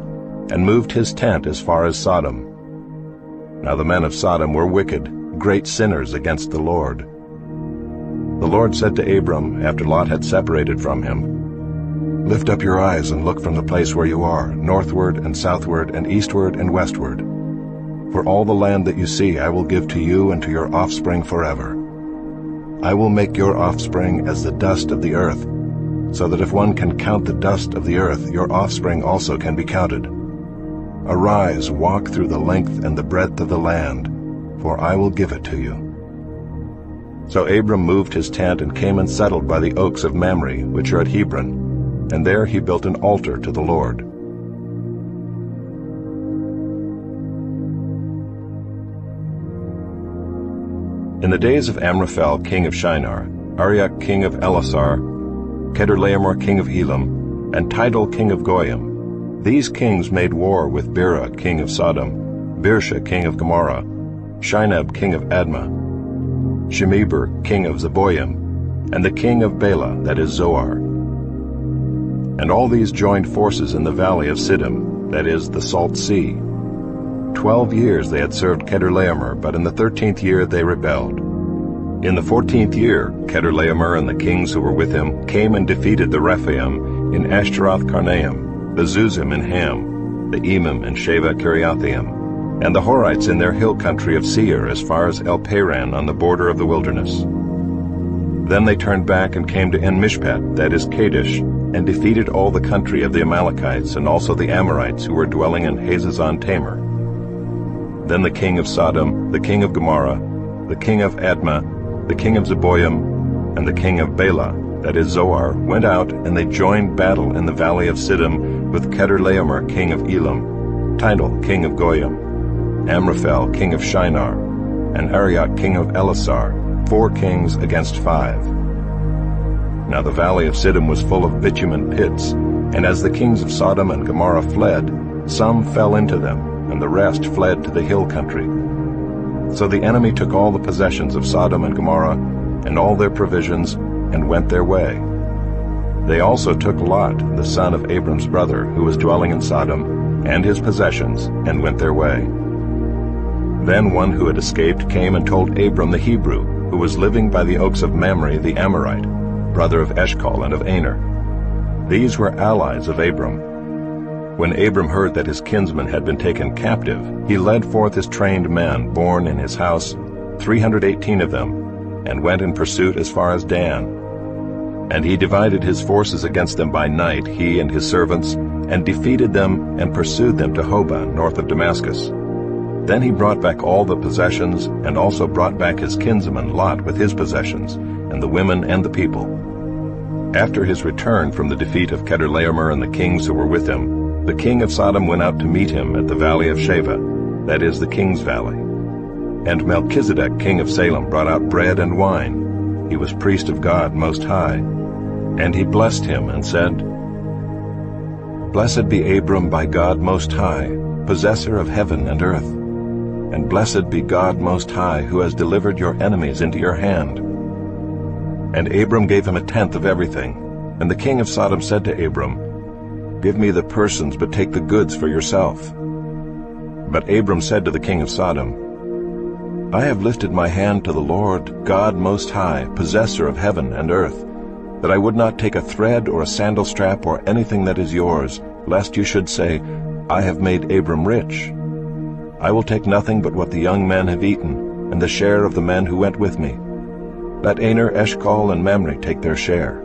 and moved his tent as far as Sodom. Now the men of Sodom were wicked, great sinners against the Lord. The Lord said to Abram, after Lot had separated from him, "Lift up your eyes and look from the place where you are, northward and southward and eastward and westward. For all the land that you see I will give to you and to your offspring forever. I will make your offspring as the dust of the earth, so that if one can count the dust of the earth, your offspring also can be counted. Arise, walk through the length and the breadth of the land, for I will give it to you." So Abram moved his tent and came and settled by the oaks of Mamre, which are at Hebron, and there he built an altar to the Lord. In the days of Amraphel king of Shinar, Arioch king of Elasar, Chedorlaomer king of Elam, and Tidal king of Goyim, these kings made war with Bera king of Sodom, Birsha king of Gomorrah, Shinab king of Admah, Shemeber king of Zeboim, and the king of Bela, that is Zoar. And all these joined forces in the valley of Siddim, that is, the Salt Sea. 12 years they had served Chedorlaomer, but in the 13th year they rebelled. In the 14th year, Chedorlaomer and the kings who were with him came and defeated the Rephaim in Ashtaroth-Karnaim, the Zuzim in Ham, the Emim in Sheva-Kiriathaim, and the Horites in their hill country of Seir as far as El-Paran on the border of the wilderness. Then they turned back and came to En-Mishpat, that is Kadesh, and defeated all the country of the Amalekites and also the Amorites who were dwelling in Hazazon-Tamar. Then the king of Sodom, the king of Gomorrah, the king of Admah, the king of Zeboim, and the king of Bela, that is Zoar, went out, and they joined battle in the valley of Siddim with Chedorlaomer king of Elam, Tidal king of Goyim, Amraphel king of Shinar, and Arioch king of Elasar, 4 kings against 5. Now the valley of Siddim was full of bitumen pits, and as the kings of Sodom and Gomorrah fled, some fell into them, and the rest fled to the hill country. So the enemy took all the possessions of Sodom and Gomorrah, and all their provisions, and went their way. They also took Lot, the son of Abram's brother, who was dwelling in Sodom, and his possessions, and went their way. Then one who had escaped came and told Abram the Hebrew, who was living by the oaks of Mamre the Amorite, brother of Eshcol and of Aner. These were allies of Abram. When Abram heard that his kinsmen had been taken captive, he led forth his trained men born in his house, 318 of them, and went in pursuit as far as Dan. And he divided his forces against them by night, he and his servants, and defeated them and pursued them to Hobah, north of Damascus. Then he brought back all the possessions, and also brought back his kinsman Lot with his possessions, and the women and the people. After his return from the defeat of Chedorlaomer and the kings who were with him, the king of Sodom went out to meet him at the valley of Shaveh, that is, the king's valley. And Melchizedek, king of Salem, brought out bread and wine. He was priest of God Most High. And he blessed him and said, Blessed be Abram by God Most High, possessor of heaven and earth. And blessed be God Most High, who has delivered your enemies into your hand. And Abram gave him a tenth of everything. And the king of Sodom said to Abram, Give me the persons, but take the goods for yourself. But Abram said to the king of Sodom, I have lifted my hand to the Lord, God Most High, possessor of heaven and earth, that I would not take a thread or a sandal strap or anything that is yours, lest you should say, I have made Abram rich. I will take nothing but what the young men have eaten, and the share of the men who went with me. Let Aner, Eshcol, and Mamre take their share.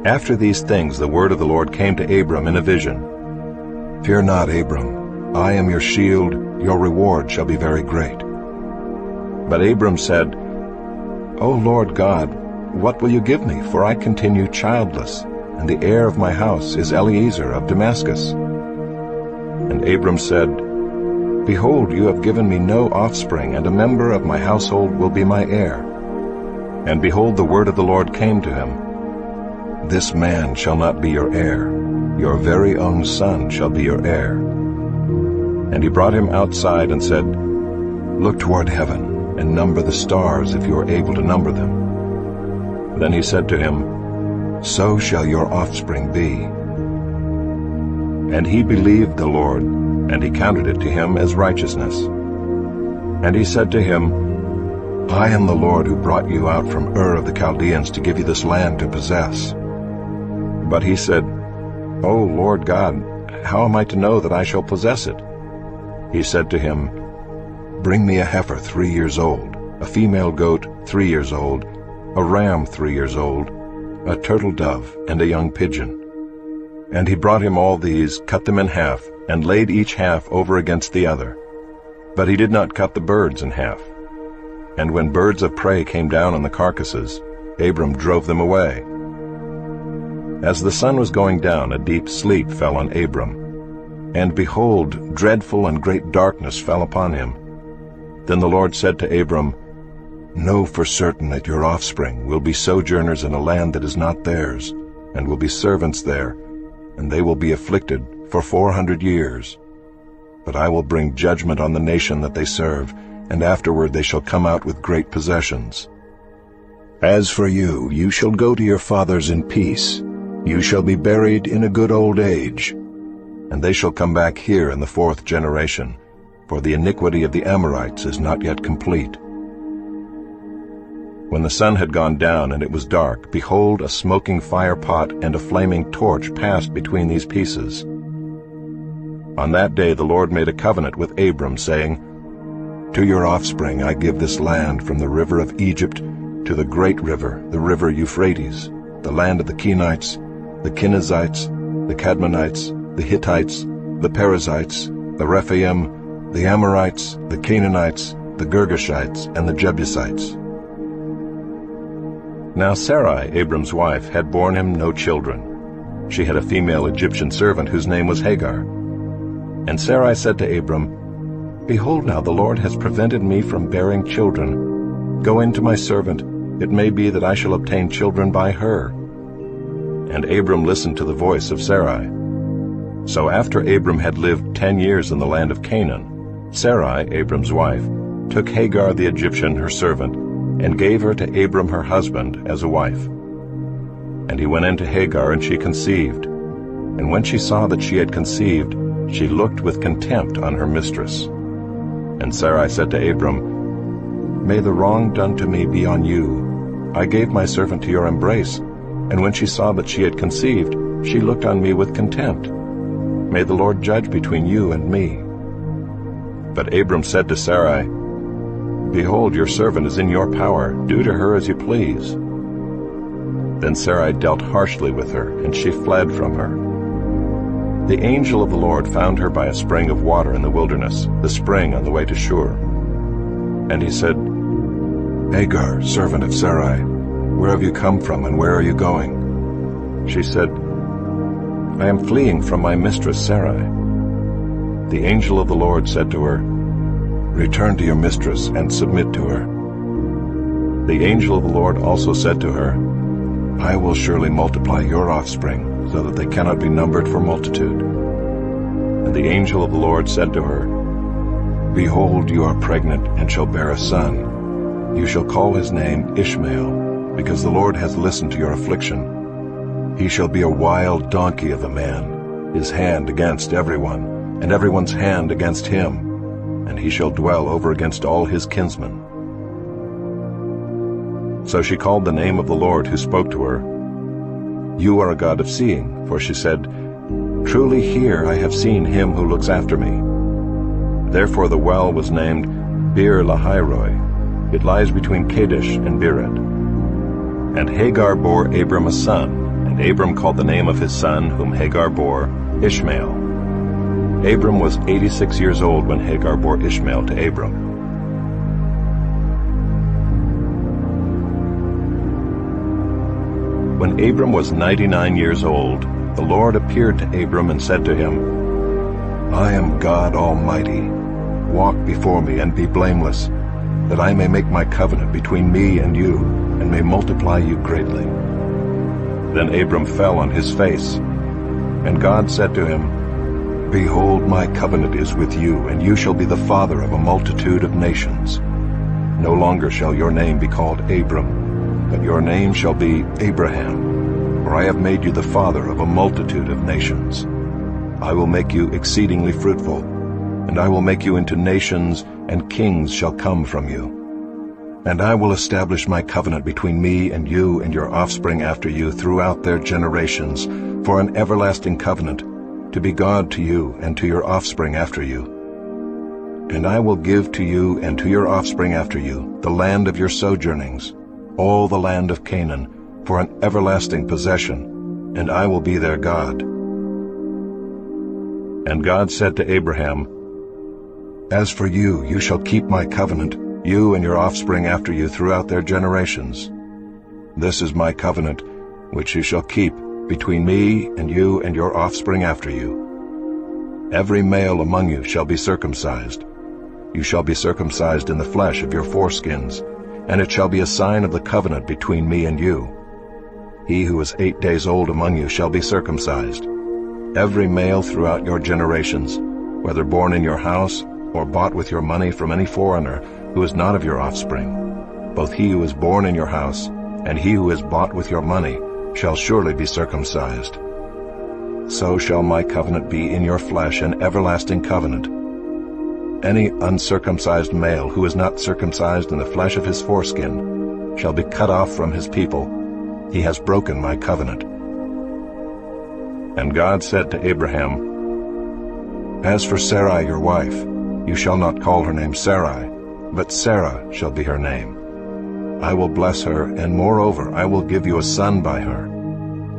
After these things the word of the Lord came to Abram in a vision. Fear not, Abram. I am your shield. Your reward shall be very great. But Abram said, O Lord God, what will you give me? For I continue childless, and the heir of my house is Eliezer of Damascus. And Abram said, Behold, you have given me no offspring, and a member of my household will be my heir. And behold, the word of the Lord came to him, This man shall not be your heir. Your very own son shall be your heir. And he brought him outside and said, Look toward heaven, and number the stars, if you are able to number them. Then he said to him, So shall your offspring be. And he believed the Lord, and he counted it to him as righteousness. And he said to him, I am the Lord who brought you out from Ur of the Chaldeans to give you this land to possess. But he said, O Lord God, how am I to know that I shall possess it? He said to him, Bring me a heifer 3 years old, a female goat 3 years old, a ram 3 years old, a turtle dove, and a young pigeon. And he brought him all these, cut them in half, and laid each half over against the other. But he did not cut the birds in half. And when birds of prey came down on the carcasses, Abram drove them away. As the sun was going down, a deep sleep fell on Abram. And behold, dreadful and great darkness fell upon him. Then the Lord said to Abram, Know for certain that your offspring will be sojourners in a land that is not theirs, and will be servants there, and they will be afflicted for 400 years. But I will bring judgment on the nation that they serve, and afterward they shall come out with great possessions. As for you, you shall go to your fathers in peace. You shall be buried in a good old age. And they shall come back here in the 4th generation, for the iniquity of the Amorites is not yet complete. When the sun had gone down and it was dark, behold, a smoking fire pot and a flaming torch passed between these pieces. On that day the Lord made a covenant with Abram, saying, To your offspring I give this land from the river of Egypt to the great river, the river Euphrates, the land of the Kenites, the Kenizzites, the Cadmonites, the Hittites, the Perizzites, the Rephaim, the Amorites, the Canaanites, the Girgashites, and the Jebusites. Now Sarai, Abram's wife, had borne him no children. She had a female Egyptian servant whose name was Hagar. And Sarai said to Abram, Behold, now the Lord has prevented me from bearing children. Go in to my servant. It may be that I shall obtain children by her. And Abram listened to the voice of Sarai. So after Abram had lived 10 years in the land of Canaan, Sarai, Abram's wife, took Hagar the Egyptian, her servant, and gave her to Abram her husband as a wife. And he went in to Hagar, and she conceived. And when she saw that she had conceived, she looked with contempt on her mistress. And Sarai said to Abram, May the wrong done to me be on you. I gave my servant to your embrace, and when she saw that she had conceived, she looked on me with contempt. May the Lord judge between you and me." But Abram said to Sarai, "Behold, your servant is in your power. Do to her as you please." Then Sarai dealt harshly with her, and she fled from her. The angel of the Lord found her by a spring of water in the wilderness, the spring on the way to Shur. And he said, "Hagar, servant of Sarai, where have you come from, and where are you going?" She said, "I am fleeing from my mistress Sarai." The angel of the Lord said to her, "Return to your mistress and submit to her." The angel of the Lord also said to her, "I will surely multiply your offspring, so that they cannot be numbered for multitude." And the angel of the Lord said to her, "Behold, you are pregnant and shall bear a son. You shall call his name Ishmael, because the Lord has listened to your affliction. He shall be a wild donkey of a man, his hand against everyone, and everyone's hand against him, and he shall dwell over against all his kinsmen." So she called the name of the Lord who spoke to her, "You are a God of seeing," for she said, "Truly here I have seen him who looks after me." Therefore the well was named Bir-lahai-roi. It lies between Kadesh and Bered. And Hagar bore Abram a son, and Abram called the name of his son, whom Hagar bore, Ishmael. Abram was 86 years old when Hagar bore Ishmael to Abram. When Abram was 99 years old, the Lord appeared to Abram and said to him, "I am God Almighty. Walk before me and be blameless, that I may make my covenant between me and you, and may multiply you greatly." Then Abram fell on his face, and God said to him, "Behold, my covenant is with you, and you shall be the father of a multitude of nations. No longer shall your name be called Abram, but your name shall be Abraham, for I have made you the father of a multitude of nations. I will make you exceedingly fruitful, and I will make you into nations, and kings shall come from you. And I will establish my covenant between me and you and your offspring after you throughout their generations, for an everlasting covenant, to be God to you and to your offspring after you. And I will give to you and to your offspring after you the land of your sojournings, all the land of Canaan, for an everlasting possession, and I will be their God." And God said to Abraham, "As for you, you shall keep my covenant, you and your offspring after you throughout their generations. This is my covenant, which you shall keep between me and you and your offspring after you. Every male among you shall be circumcised. You shall be circumcised in the flesh of your foreskins, and it shall be a sign of the covenant between me and you. He who is 8 days old among you shall be circumcised. Every male throughout your generations, whether born in your house or bought with your money from any foreigner who is not of your offspring, both he who is born in your house and he who is bought with your money shall surely be circumcised. So shall my covenant be in your flesh, an everlasting covenant. Any uncircumcised male who is not circumcised in the flesh of his foreskin shall be cut off from his people. He has broken my covenant." And God said to Abraham, "As for Sarai your wife, you shall not call her name Sarai, but Sarah shall be her name. I will bless her, and moreover I will give you a son by her.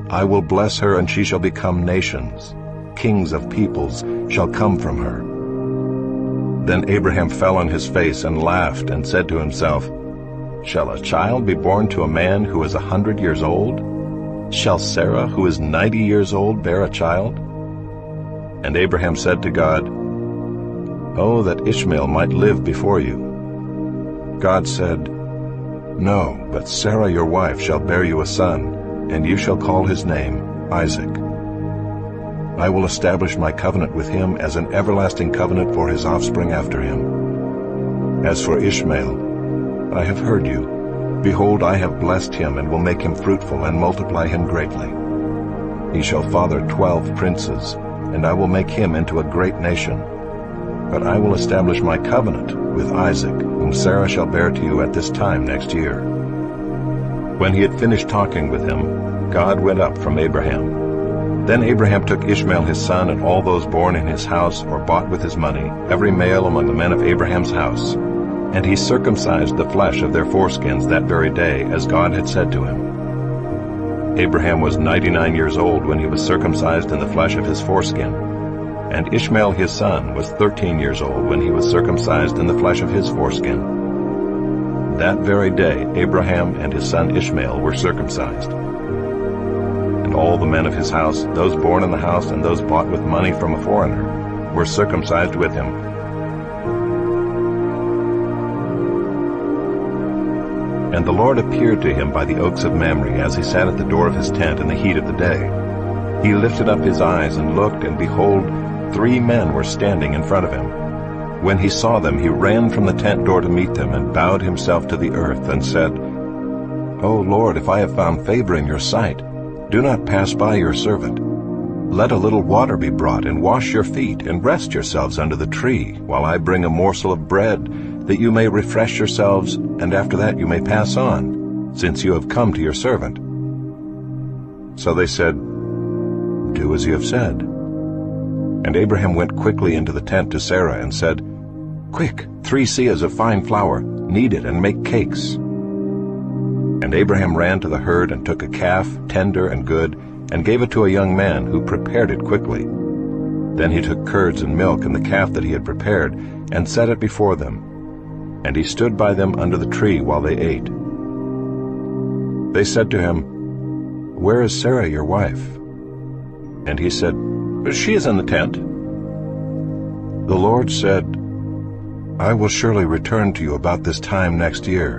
I will bless her, and she shall become nations. Kings of peoples shall come from her." Then Abraham fell on his face and laughed, and said to himself, "Shall a child be born to a man who is 100 years old? Shall Sarah, who is 90 years old, bear a child?" And Abraham said to God, "Oh, that Ishmael might live before you." God said, "No, but Sarah your wife shall bear you a son, and you shall call his name Isaac. I will establish my covenant with him as an everlasting covenant for his offspring after him. As for Ishmael, I have heard you. Behold, I have blessed him, and will make him fruitful and multiply him greatly. He shall father 12 princes, and I will make him into a great nation. But I will establish my covenant with Isaac, whom Sarah shall bear to you at this time next year." When he had finished talking with him, God went up from Abraham. Then Abraham took Ishmael his son and all those born in his house or bought with his money, every male among the men of Abraham's house, and he circumcised the flesh of their foreskins that very day, as God had said to him. Abraham was 99 years old when he was circumcised in the flesh of his foreskin, and Ishmael his son was 13 years old when he was circumcised in the flesh of his foreskin. That very day Abraham and his son Ishmael were circumcised. And all the men of his house, those born in the house and those bought with money from a foreigner, were circumcised with him. And the Lord appeared to him by the oaks of Mamre as he sat at the door of his tent in the heat of the day. He lifted up his eyes and looked, and behold, 3 men were standing in front of him. When he saw them, he ran from the tent door to meet them and bowed himself to the earth and said, O Lord, if I have found favor in your sight, do not pass by your servant. Let a little water be brought, and wash your feet, and rest yourselves under the tree, while I bring a morsel of bread, that you may refresh yourselves, and after that you may pass on, since you have come to your servant. So they said, Do as you have said. And Abraham went quickly into the tent to Sarah and said, Quick, 3 seahs of fine flour, knead it and make cakes. And Abraham ran to the herd and took a calf, tender and good, and gave it to a young man, who prepared it quickly. Then he took curds and milk and the calf that he had prepared, and set it before them. And he stood by them under the tree while they ate. They said to him, Where is Sarah your wife? And he said, She is in the tent. The Lord said, I will surely return to you about this time next year,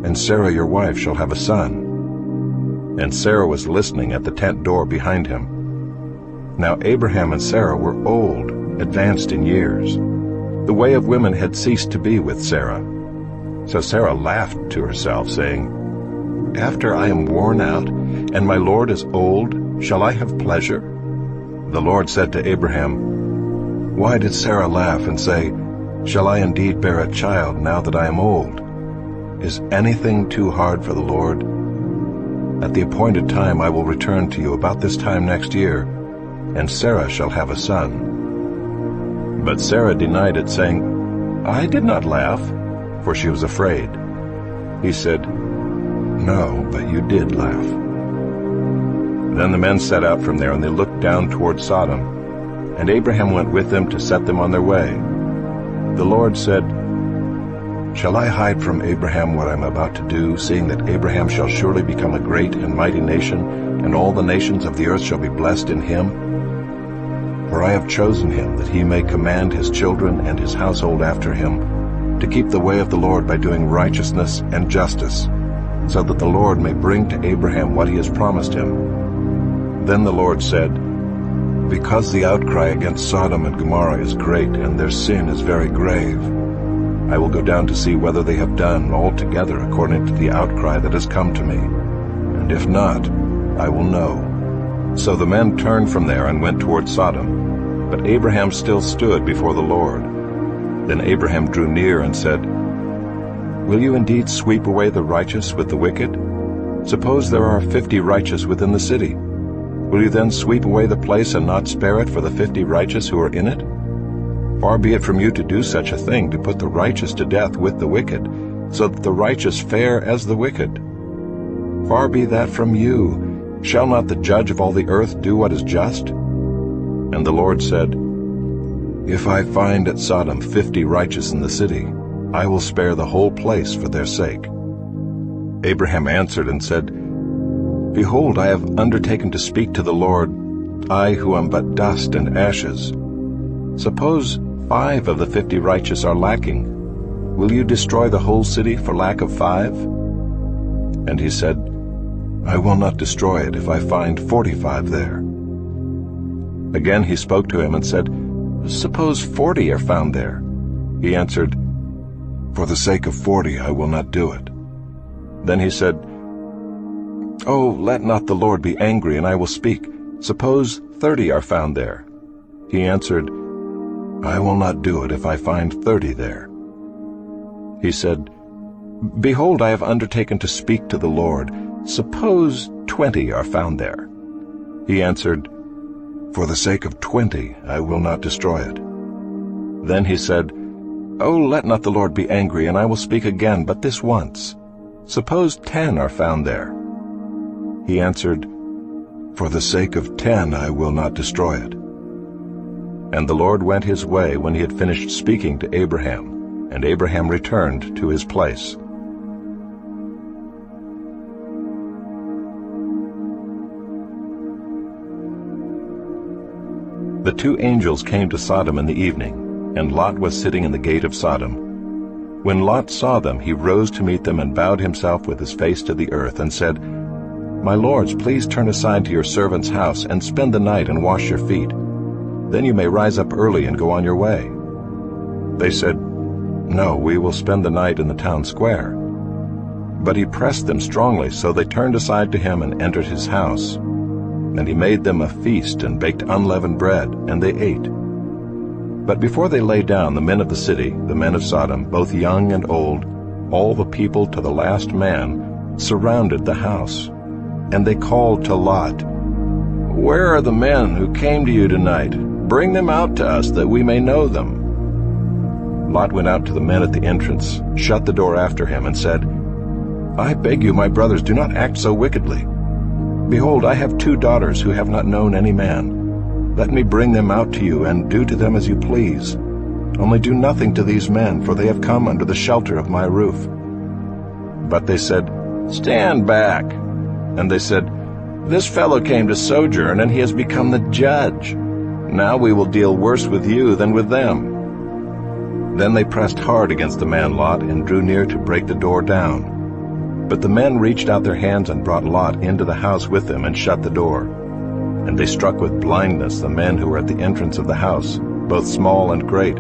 and Sarah your wife shall have a son. And Sarah was listening at the tent door behind him. Now Abraham and Sarah were old, advanced in years. The way of women had ceased to be with Sarah. So Sarah laughed to herself, saying, After I am worn out, and my Lord is old, shall I have pleasure? The Lord said to Abraham, Why did Sarah laugh and say, Shall I indeed bear a child now that I am old? Is anything too hard for the Lord? At the appointed time I will return to you about this time next year, and Sarah shall have a son. But Sarah denied it, saying, I did not laugh, for she was afraid. He said, No, but you did laugh. Then the men set out from there, and they looked down toward Sodom, and Abraham went with them to set them on their way. The Lord said, Shall I hide from Abraham what I am about to do, seeing that Abraham shall surely become a great and mighty nation, and all the nations of the earth shall be blessed in him? For I have chosen him, that he may command his children and his household after him, to keep the way of the Lord by doing righteousness and justice, so that the Lord may bring to Abraham what he has promised him. Then the Lord said, Because the outcry against Sodom and Gomorrah is great, and their sin is very grave, I will go down to see whether they have done altogether according to the outcry that has come to me. And if not, I will know. So the men turned from there and went toward Sodom. But Abraham still stood before the Lord. Then Abraham drew near and said, Will you indeed sweep away the righteous with the wicked? Suppose there are 50 righteous within the city. Will you then sweep away the place and not spare it for the 50 righteous who are in it? Far be it from you to do such a thing, to put the righteous to death with the wicked, so that the righteous fare as the wicked. Far be that from you. Shall not the judge of all the earth do what is just? And the Lord said, If I find at Sodom 50 righteous in the city, I will spare the whole place for their sake. Abraham answered and said, Behold, I have undertaken to speak to the Lord, I who am but dust and ashes. Suppose 5 of the 50 righteous are lacking. Will you destroy the whole city for lack of 5? And he said, I will not destroy it if I find 45 there. Again he spoke to him and said, Suppose 40 are found there. He answered, For the sake of 40 I will not do it. Then he said, Oh, let not the Lord be angry, and I will speak. Suppose 30 are found there. He answered, I will not do it if I find 30 there. He said, Behold, I have undertaken to speak to the Lord. "Suppose 20 are found there." He answered, "For the sake of 20 I will not destroy it." Then he said, "Oh, let not the Lord be angry, and I will speak again, but this once. Suppose 10 are found there." He answered, "For the sake of 10 I will not destroy it." And the Lord went his way when he had finished speaking to Abraham, and Abraham returned to his place. The two angels came to Sodom in the evening, and Lot was sitting in the gate of Sodom. When Lot saw them, he rose to meet them and bowed himself with his face to the earth and said, "My lords, please turn aside to your servant's house and spend the night and wash your feet. Then you may rise up early and go on your way." They said, "No, we will spend the night in the town square." But he pressed them strongly, so they turned aside to him and entered his house. And he made them a feast and baked unleavened bread, and they ate. But before they lay down, the men of the city, the men of Sodom, both young and old, all the people to the last man, surrounded the house. And they called to Lot, "Where are the men who came to you tonight? Bring them out to us, that we may know them." Lot went out to the men at the entrance, shut the door after him, and said, "I beg you, my brothers, do not act so wickedly. Behold, I have 2 daughters who have not known any man. Let me bring them out to you, and do to them as you please. Only do nothing to these men, for they have come under the shelter of my roof." But they said, "Stand back." And they said, "This fellow came to sojourn, and he has become the judge. Now we will deal worse with you than with them." Then they pressed hard against the man Lot and drew near to break the door down. But the men reached out their hands and brought Lot into the house with them and shut the door. And they struck with blindness the men who were at the entrance of the house, both small and great,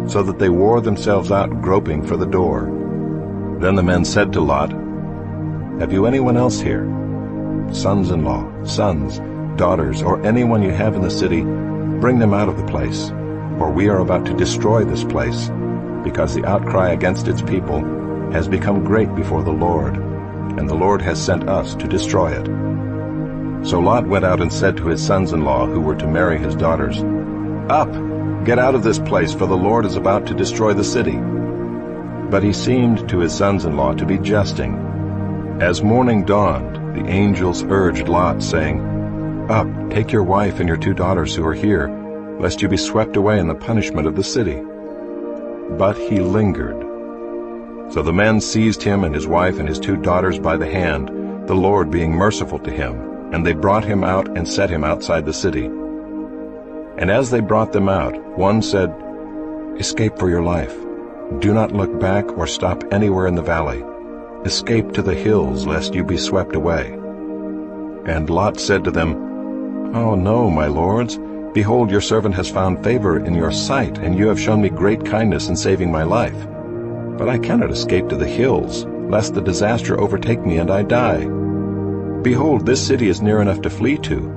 so that they wore themselves out groping for the door. Then the men said to Lot, "Have you anyone else here? Sons-in-law, sons, daughters, or anyone you have in the city, bring them out of the place, for we are about to destroy this place, because the outcry against its people has become great before the Lord, and the Lord has sent us to destroy it." So Lot went out and said to his sons-in-law who were to marry his daughters, "Up, get out of this place, for the Lord is about to destroy the city." But he seemed to his sons-in-law to be jesting. As morning dawned, the angels urged Lot, saying, "Up, take your wife and your 2 daughters who are here, lest you be swept away in the punishment of the city." But he lingered. So the men seized him and his wife and his 2 daughters by the hand, the Lord being merciful to him, and they brought him out and set him outside the city. And as they brought them out, one said, "Escape for your life. Do not look back or stop anywhere in the valley. Escape to the hills, lest you be swept away." And Lot said to them, "Oh no, my lords. Behold, your servant has found favor in your sight, and you have shown me great kindness in saving my life. But I cannot escape to the hills, lest the disaster overtake me and I die. Behold, this city is near enough to flee to,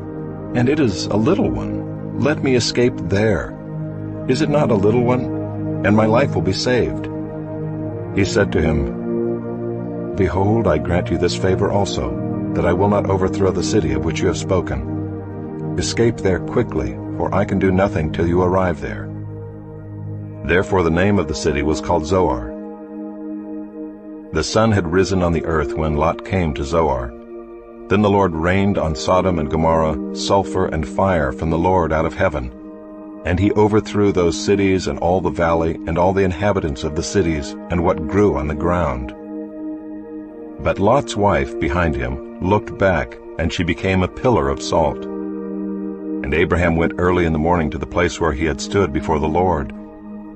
and it is a little one. Let me escape there. Is it not a little one? And my life will be saved." He said to him, "Behold, I grant you this favor also, that I will not overthrow the city of which you have spoken. Escape there quickly, for I can do nothing till you arrive there." Therefore the name of the city was called Zoar. The sun had risen on the earth when Lot came to Zoar. Then the Lord rained on Sodom and Gomorrah sulfur and fire from the Lord out of heaven. And he overthrew those cities and all the valley and all the inhabitants of the cities and what grew on the ground. But Lot's wife behind him looked back, and she became a pillar of salt. And Abraham went early in the morning to the place where he had stood before the Lord.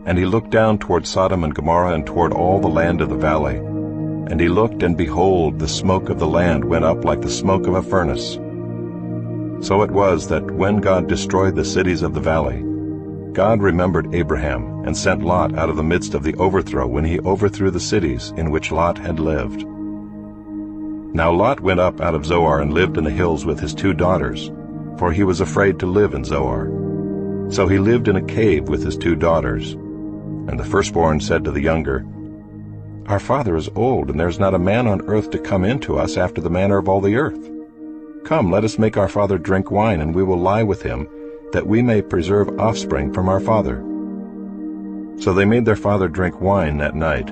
And he looked down toward Sodom and Gomorrah and toward all the land of the valley. And he looked, and behold, the smoke of the land went up like the smoke of a furnace. So it was that when God destroyed the cities of the valley, God remembered Abraham and sent Lot out of the midst of the overthrow when he overthrew the cities in which Lot had lived. Now Lot went up out of Zoar and lived in the hills with his 2 daughters, for he was afraid to live in Zoar. So he lived in a cave with his 2 daughters. And the firstborn said to the younger, "Our father is old, and there is not a man on earth to come in to us after the manner of all the earth. Come, let us make our father drink wine, and we will lie with him, that we may preserve offspring from our father." So they made their father drink wine that night.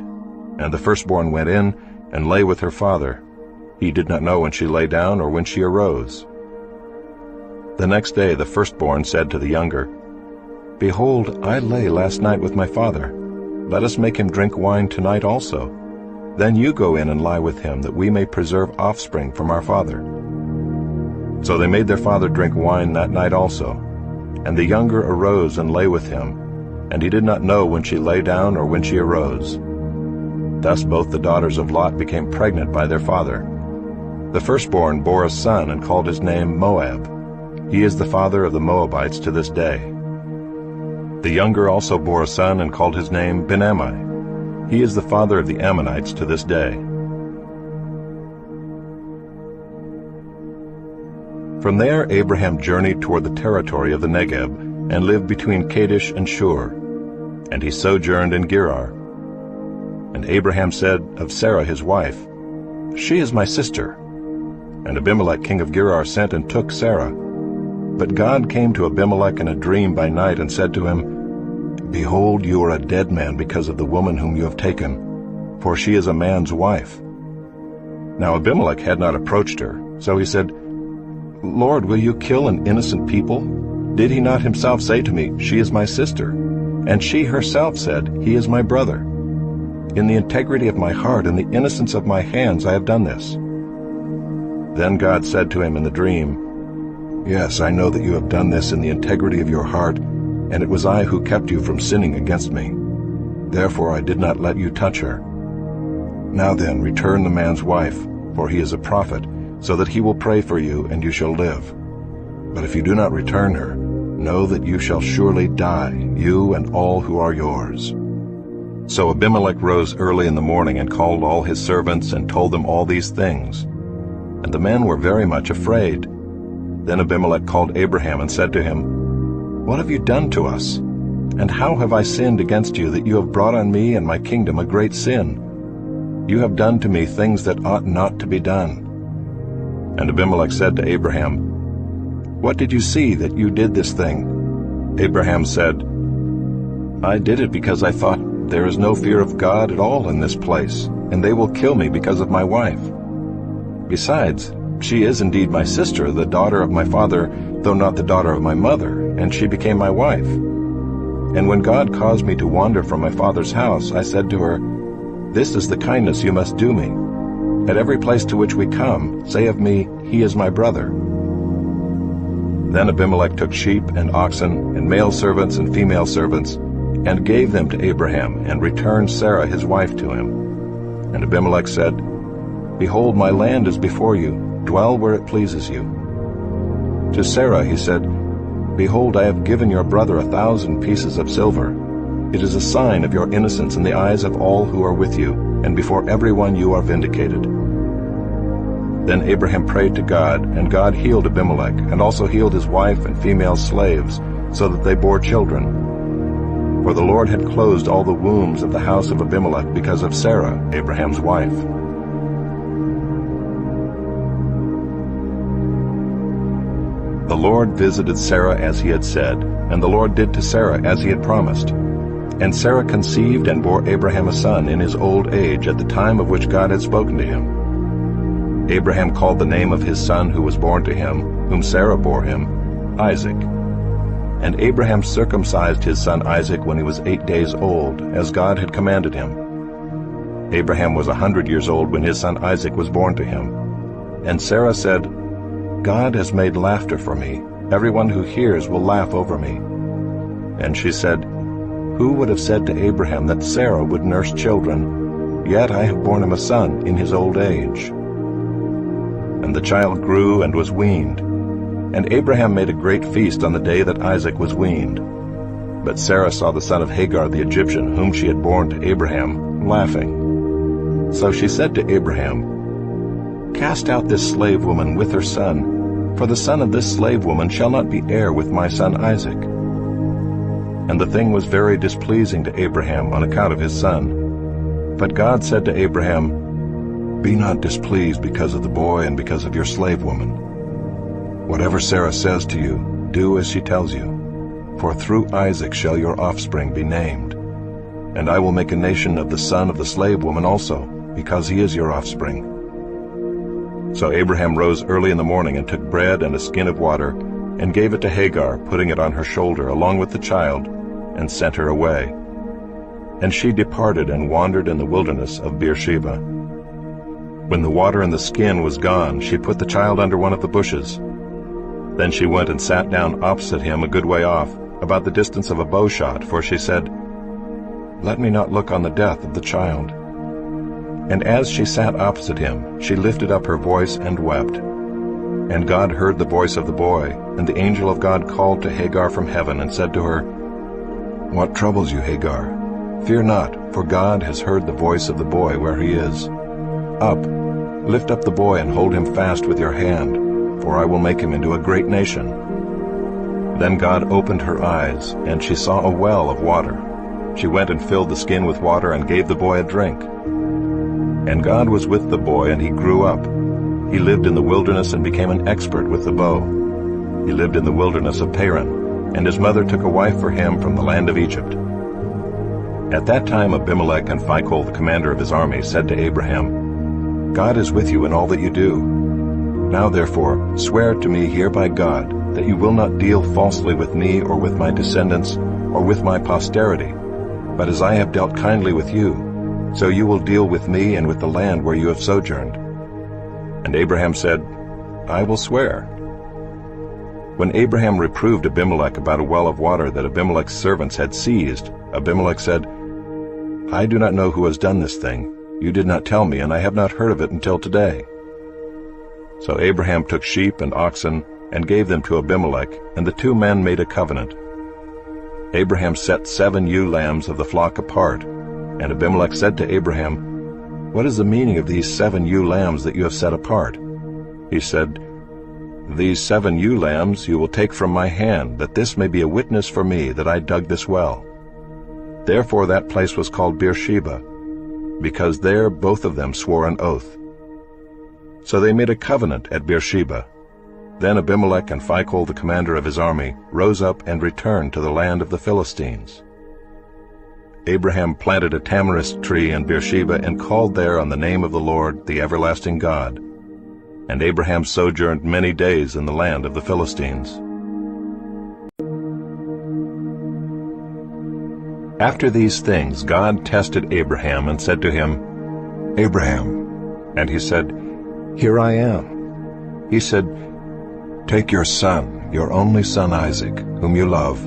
And the firstborn went in and lay with her father. He did not know when she lay down or when she arose. The next day the firstborn said to the younger, "Behold, I lay last night with my father. Let us make him drink wine tonight also. Then you go in and lie with him, that we may preserve offspring from our father." So they made their father drink wine that night also. And the younger arose and lay with him, and he did not know when she lay down or when she arose. Thus both the daughters of Lot became pregnant by their father. The firstborn bore a son and called his name Moab. He is the father of the Moabites to this day. The younger also bore a son and called his name Ben-ammi. He is the father of the Ammonites to this day. From there Abraham journeyed toward the territory of the Negeb, and lived between Kadesh and Shur. And he sojourned in Gerar. And Abraham said of Sarah his wife, "She is my sister." And Abimelech king of Gerar sent and took Sarah. But God came to Abimelech in a dream by night and said to him, "Behold, you are a dead man because of the woman whom you have taken, for she is a man's wife." Now Abimelech had not approached her, so he said, "Lord, will you kill an innocent people? Did he not himself say to me, 'She is my sister'? And she herself said, 'He is my brother.' In the integrity of my heart and the innocence of my hands I have done this." Then God said to him in the dream, "Yes, I know that you have done this in the integrity of your heart, and it was I who kept you from sinning against me. Therefore I did not let you touch her. Now then, return the man's wife, for he is a prophet, so that he will pray for you, and you shall live. But if you do not return her, know that you shall surely die, you and all who are yours." So Abimelech rose early in the morning and called all his servants and told them all these things. And the men were very much afraid. Then Abimelech called Abraham and said to him, "What have you done to us? And how have I sinned against you, that you have brought on me and my kingdom a great sin? You have done to me things that ought not to be done." And Abimelech said to Abraham, "What did you see that you did this thing?" Abraham said, "I did it because I thought, there is no fear of God at all in this place, and they will kill me because of my wife. Besides, she is indeed my sister, the daughter of my father, though not the daughter of my mother, and she became my wife. And when God caused me to wander from my father's house, I said to her, 'This is the kindness you must do me. At every place to which we come, say of me, He is my brother.'" Then Abimelech took sheep and oxen and male servants and female servants, and gave them to Abraham, and returned Sarah his wife to him. And Abimelech said, "Behold, my land is before you. Dwell where it pleases you." To Sarah he said, "Behold, I have given your brother 1,000 pieces of silver. It is a sign of your innocence in the eyes of all who are with you, and before everyone you are vindicated." Then Abraham prayed to God, and God healed Abimelech, and also healed his wife and female slaves, so that they bore children. For the Lord had closed all the wombs of the house of Abimelech because of Sarah, Abraham's wife. The Lord visited Sarah as he had said, and the Lord did to Sarah as he had promised. And Sarah conceived and bore Abraham a son in his old age at the time of which God had spoken to him. Abraham called the name of his son who was born to him, whom Sarah bore him, Isaac. And Abraham circumcised his son Isaac when he was 8 days old, as God had commanded him. Abraham was 100 years old when his son Isaac was born to him. And Sarah said, "God has made laughter for me. Everyone who hears will laugh over me." And she said, "Who would have said to Abraham that Sarah would nurse children? Yet I have borne him a son in his old age." And the child grew and was weaned. And Abraham made a great feast on the day that Isaac was weaned. But Sarah saw the son of Hagar the Egyptian, whom she had borne to Abraham, laughing. So she said to Abraham, "Cast out this slave woman with her son, for the son of this slave woman shall not be heir with my son Isaac." And the thing was very displeasing to Abraham on account of his son. But God said to Abraham, "Be not displeased because of the boy and because of your slave woman. Whatever Sarah says to you, do as she tells you. For through Isaac shall your offspring be named. And I will make a nation of the son of the slave woman also, because he is your offspring." So Abraham rose early in the morning and took bread and a skin of water, and gave it to Hagar, putting it on her shoulder along with the child, and sent her away. And she departed and wandered in the wilderness of Beersheba. When the water in the skin was gone, she put the child under one of the bushes. Then she went and sat down opposite him a good way off, about the distance of a bow shot, for she said, "Let me not look on the death of the child." And as she sat opposite him, she lifted up her voice and wept. And God heard the voice of the boy, and the angel of God called to Hagar from heaven and said to her, "What troubles you, Hagar? Fear not, for God has heard the voice of the boy where he is. Up, lift up the boy and hold him fast with your hand, for I will make him into a great nation." Then God opened her eyes, and she saw a well of water. She went and filled the skin with water and gave the boy a drink. And God was with the boy, and he grew up. He lived in the wilderness and became an expert with the bow. He lived in the wilderness of Paran, and his mother took a wife for him from the land of Egypt. At that time Abimelech and Phicol, the commander of his army, said to Abraham, "God is with you in all that you do. Now therefore swear to me here by God that you will not deal falsely with me or with my descendants or with my posterity, but as I have dealt kindly with you, so you will deal with me and with the land where you have sojourned." And Abraham said, "I will swear." When Abraham reproved Abimelech about a well of water that Abimelech's servants had seized, Abimelech said, "I do not know who has done this thing. You did not tell me, and I have not heard of it until today." So Abraham took sheep and oxen and gave them to Abimelech, and the two men made a covenant. Abraham set 7 ewe lambs of the flock apart, and Abimelech said to Abraham, "What is the meaning of these 7 ewe lambs that you have set apart?" He said, "These 7 ewe lambs you will take from my hand, that this may be a witness for me that I dug this well." Therefore that place was called Beersheba, because there both of them swore an oath. So they made a covenant at Beersheba. Then Abimelech and Phicol, the commander of his army, rose up and returned to the land of the Philistines. Abraham planted a tamarisk tree in Beersheba and called there on the name of the Lord, the everlasting God. And Abraham sojourned many days in the land of the Philistines. After these things God tested Abraham and said to him, "Abraham." And he said, "Here I am." He said, "Take your son, your only son Isaac, whom you love,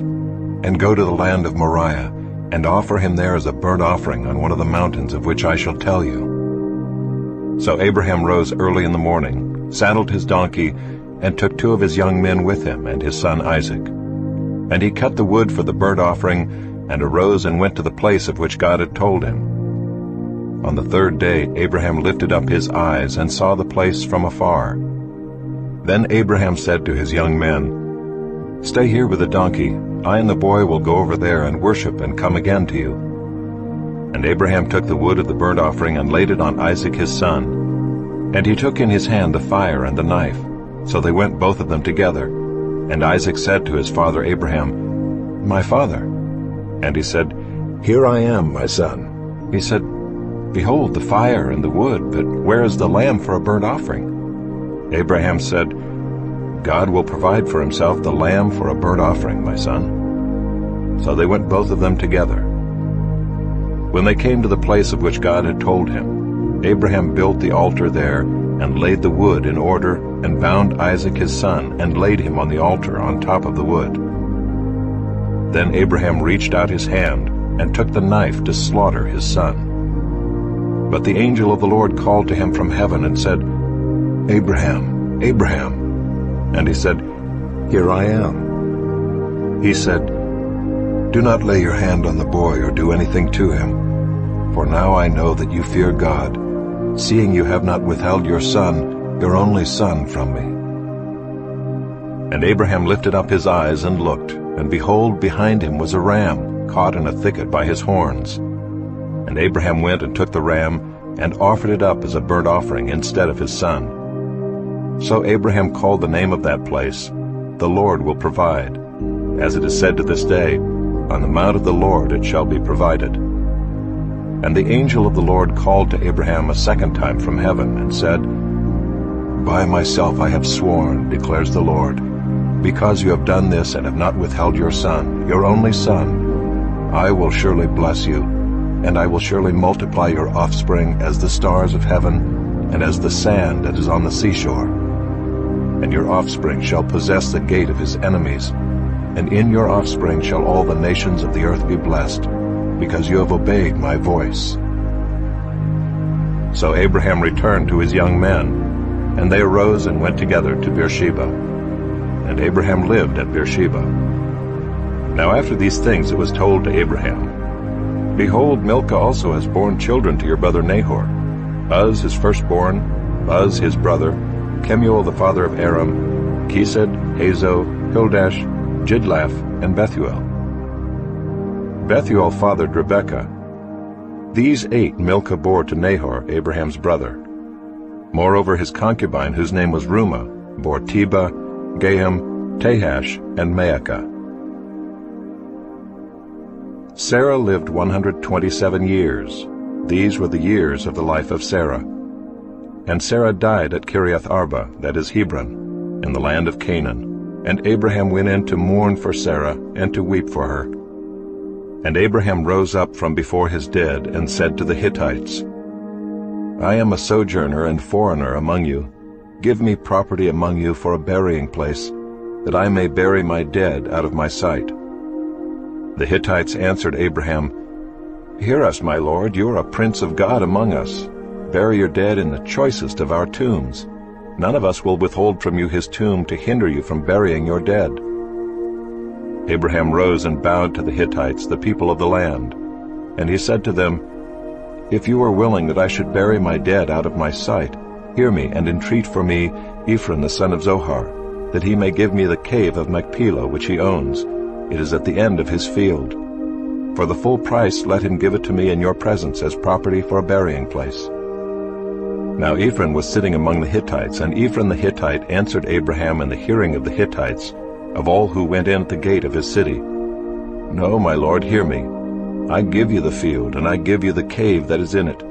and go to the land of Moriah, and offer him there as a burnt offering on one of the mountains of which I shall tell you." So Abraham rose early in the morning, saddled his donkey, and took 2 of his young men with him and his son Isaac. And he cut the wood for the burnt offering, and arose and went to the place of which God had told him. On the 3rd day Abraham lifted up his eyes and saw the place from afar. Then Abraham said to his young men, "Stay here with the donkey. I and the boy will go over there and worship and come again to you." And Abraham took the wood of the burnt offering and laid it on Isaac his son. And he took in his hand the fire and the knife. So they went both of them together. And Isaac said to his father Abraham, "My father." And he said, "Here I am, my son." He said, "Behold the fire and the wood, but where is the lamb for a burnt offering?" Abraham said, "God will provide for himself the lamb for a burnt offering, my son." So they went both of them together. When they came to the place of which God had told him, Abraham built the altar there, and laid the wood in order, and bound Isaac his son, and laid him on the altar on top of the wood. Then Abraham reached out his hand, and took the knife to slaughter his son. But the angel of the Lord called to him from heaven and said, "Abraham, Abraham." And he said, "Here I am." He said, "Do not lay your hand on the boy or do anything to him, for now I know that you fear God, seeing you have not withheld your son, your only son, from me." And Abraham lifted up his eyes and looked, and behold, behind him was a ram, caught in a thicket by his horns. And Abraham went and took the ram and offered it up as a burnt offering instead of his son. So Abraham called the name of that place, "The Lord will provide." As it is said to this day, "On the mount of the Lord it shall be provided." And the angel of the Lord called to Abraham a second time from heaven and said, "By myself I have sworn, declares the Lord, because you have done this and have not withheld your son, your only son, I will surely bless you, and I will surely multiply your offspring as the stars of heaven and as the sand that is on the seashore. And your offspring shall possess the gate of his enemies, and in your offspring shall all the nations of the earth be blessed, because you have obeyed my voice." So Abraham returned to his young men, and they arose and went together to Beersheba. And Abraham lived at Beersheba. Now after these things it was told to Abraham, "Behold, Milcah also has borne children to your brother Nahor, Uz his firstborn, Buz his brother, Kemuel the father of Aram, Kesed, Hazo, Hildash, Jidlaph, and Bethuel. Bethuel fathered Rebekah. These 8 Milcah bore to Nahor, Abraham's brother. Moreover his concubine, whose name was Reumah, bore Tebah, Gaham, Tahash, and Maacah. Sarah lived 127 years. These were the years of the life of Sarah. And Sarah died at Kiriath Arba, that is Hebron, in the land of Canaan. And Abraham went in to mourn for Sarah and to weep for her. And Abraham rose up from before his dead and said to the Hittites, "I am a sojourner and foreigner among you. Give me property among you for a burying place, that I may bury my dead out of my sight." The Hittites answered Abraham, "Hear us, my lord, you are a prince of God among us. Bury your dead in the choicest of our tombs. None of us will withhold from you his tomb to hinder you from burying your dead." Abraham rose and bowed to the Hittites, the people of the land. And he said to them, "If you are willing that I should bury my dead out of my sight, hear me and entreat for me Ephron the son of Zohar, that he may give me the cave of Machpelah which he owns. It is at the end of his field. For the full price let him give it to me in your presence as property for a burying place." Now Ephron was sitting among the Hittites, and Ephron the Hittite answered Abraham in the hearing of the Hittites, of all who went in at the gate of his city, "No, my lord, hear me. I give you the field, and I give you the cave that is in it.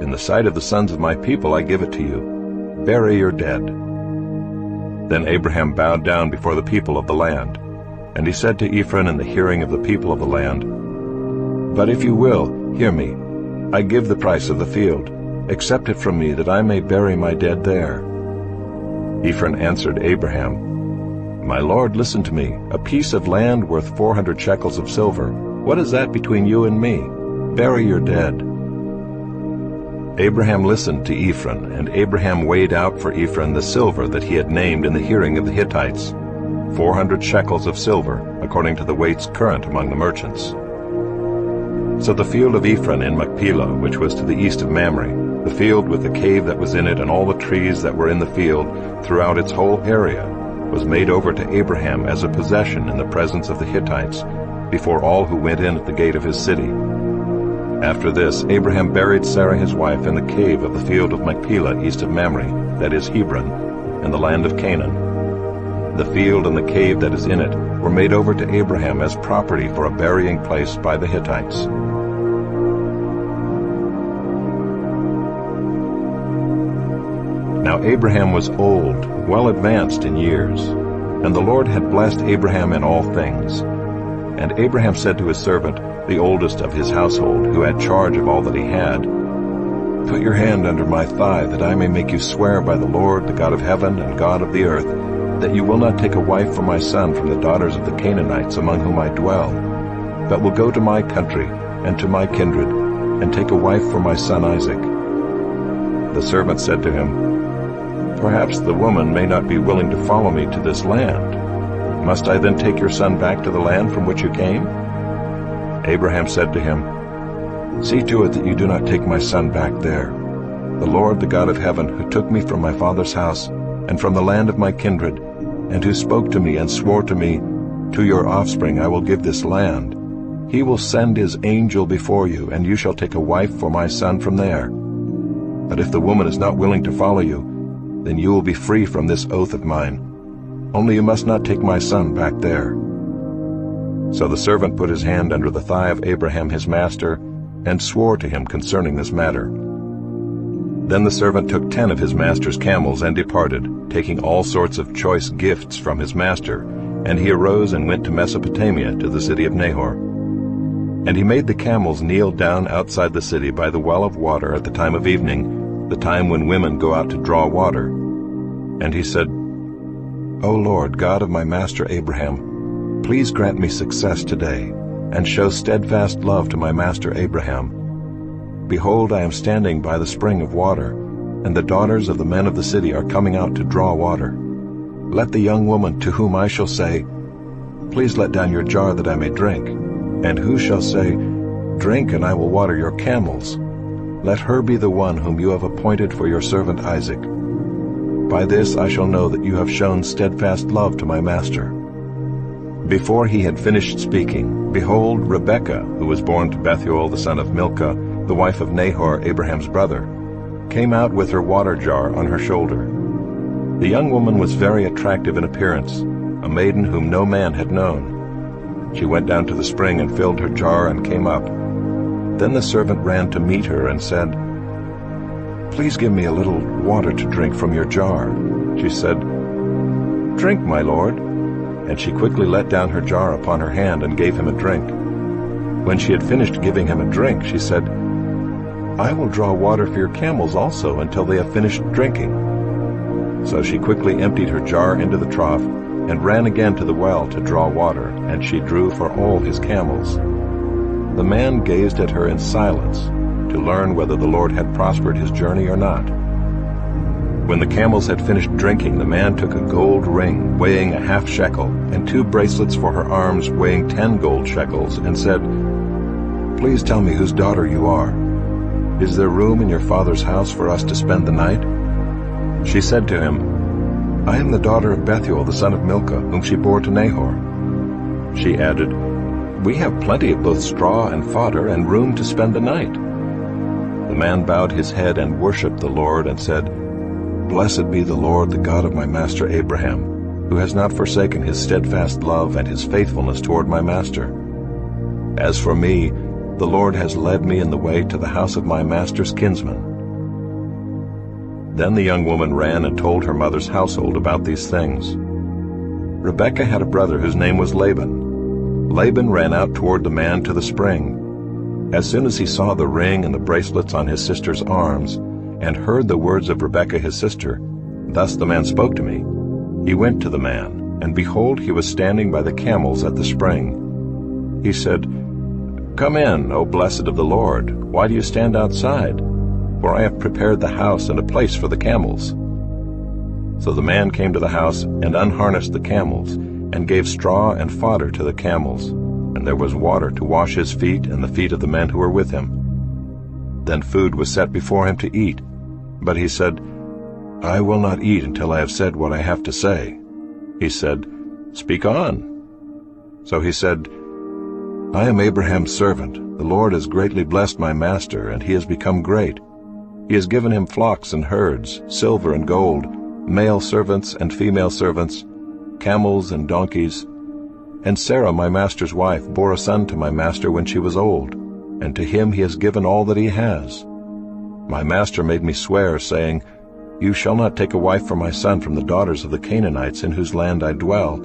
In the sight of the sons of my people I give it to you. Bury your dead." Then Abraham bowed down before the people of the land. And he said to Ephron in the hearing of the people of the land, "But if you will, hear me. I give the price of the field. Accept it from me, that I may bury my dead there." Ephron answered Abraham, "My lord, listen to me. A piece of land worth 400 shekels of silver. What is that between you and me? Bury your dead." Abraham listened to Ephron, and Abraham weighed out for Ephron the silver that he had named in the hearing of the Hittites, 400 shekels of silver, according to the weights current among the merchants. So the field of Ephron in Machpelah, which was to the east of Mamre, the field with the cave that was in it and all the trees that were in the field throughout its whole area, was made over to Abraham as a possession in the presence of the Hittites, before all who went in at the gate of his city. After this, Abraham buried Sarah his wife in the cave of the field of Machpelah east of Mamre, that is Hebron, in the land of Canaan. The field and the cave that is in it were made over to Abraham as property for a burying place by the Hittites. Now Abraham was old, well advanced in years, and the Lord had blessed Abraham in all things. And Abraham said to his servant, the oldest of his household, who had charge of all that he had, "Put your hand under my thigh, that I may make you swear by the Lord, the God of heaven and God of the earth, that you will not take a wife for my son from the daughters of the Canaanites among whom I dwell, but will go to my country and to my kindred, and take a wife for my son Isaac." The servant said to him, "Perhaps the woman may not be willing to follow me to this land. Must I then take your son back to the land from which you came?" Abraham said to him, "See to it that you do not take my son back there. The Lord, the God of heaven, who took me from my father's house and from the land of my kindred, and who spoke to me and swore to me, 'To your offspring I will give this land,' He will send his angel before you, and you shall take a wife for my son from there. But if the woman is not willing to follow you, then you will be free from this oath of mine. Only you must not take my son back there." So the servant put his hand under the thigh of Abraham his master, and swore to him concerning this matter. Then the servant took 10 of his master's camels and departed, taking all sorts of choice gifts from his master, and he arose and went to Mesopotamia, to the city of Nahor. And he made the camels kneel down outside the city by the well of water at the time of evening, the time when women go out to draw water. And he said, "O Lord, God of my master Abraham, please grant me success today, and show steadfast love to my master Abraham. Behold, I am standing by the spring of water, and the daughters of the men of the city are coming out to draw water. Let the young woman to whom I shall say, 'Please let down your jar that I may drink,' and who shall say, 'Drink, and I will water your camels,' let her be the one whom you have appointed for your servant Isaac. By this I shall know that you have shown steadfast love to my master." Before he had finished speaking, behold, Rebekah, who was born to Bethuel the son of Milcah, the wife of Nahor, Abraham's brother, came out with her water jar on her shoulder. The young woman was very attractive in appearance, a maiden whom no man had known. She went down to the spring and filled her jar and came up. Then the servant ran to meet her and said, "Please give me a little water to drink from your jar." She said, "Drink, my lord." And she quickly let down her jar upon her hand and gave him a drink. When she had finished giving him a drink, she said, "I will draw water for your camels also until they have finished drinking." So she quickly emptied her jar into the trough and ran again to the well to draw water, and she drew for all his camels. The man gazed at her in silence to learn whether the Lord had prospered his journey or not. When the camels had finished drinking, the man took a gold ring weighing 1/2 shekel and 2 bracelets for her arms weighing 10 gold shekels, and said, "Please tell me whose daughter you are. Is there room in your father's house for us to spend the night?" She said to him, "I am the daughter of Bethuel the son of Milcah, whom she bore to Nahor." She added, "We have plenty of both straw and fodder and room to spend the night." The man bowed his head and worshipped the Lord and said, "Blessed be the Lord, the God of my master Abraham, who has not forsaken his steadfast love and his faithfulness toward my master. As for me, the Lord has led me in the way to the house of my master's kinsman." Then the young woman ran and told her mother's household about these things. Rebekah had a brother whose name was Laban. Laban ran out toward the man to the spring. As soon as he saw the ring and the bracelets on his sister's arms, and heard the words of Rebekah his sister, "Thus the man spoke to me," he went to the man, and behold, he was standing by the camels at the spring. He said, "Come in, O blessed of the Lord. Why do you stand outside? For I have prepared the house and a place for the camels." So the man came to the house and unharnessed the camels, and gave straw and fodder to the camels, and there was water to wash his feet and the feet of the men who were with him. Then food was set before him to eat, but he said, "I will not eat until I have said what I have to say." He said, "Speak on." So he said, "I am Abraham's servant. The Lord has greatly blessed my master, and he has become great. He has given him flocks and herds, silver and gold, male servants and female servants, camels and donkeys. And Sarah, my master's wife, bore a son to my master when she was old, and to him he has given all that he has. My master made me swear, saying, 'You shall not take a wife for my son from the daughters of the Canaanites in whose land I dwell,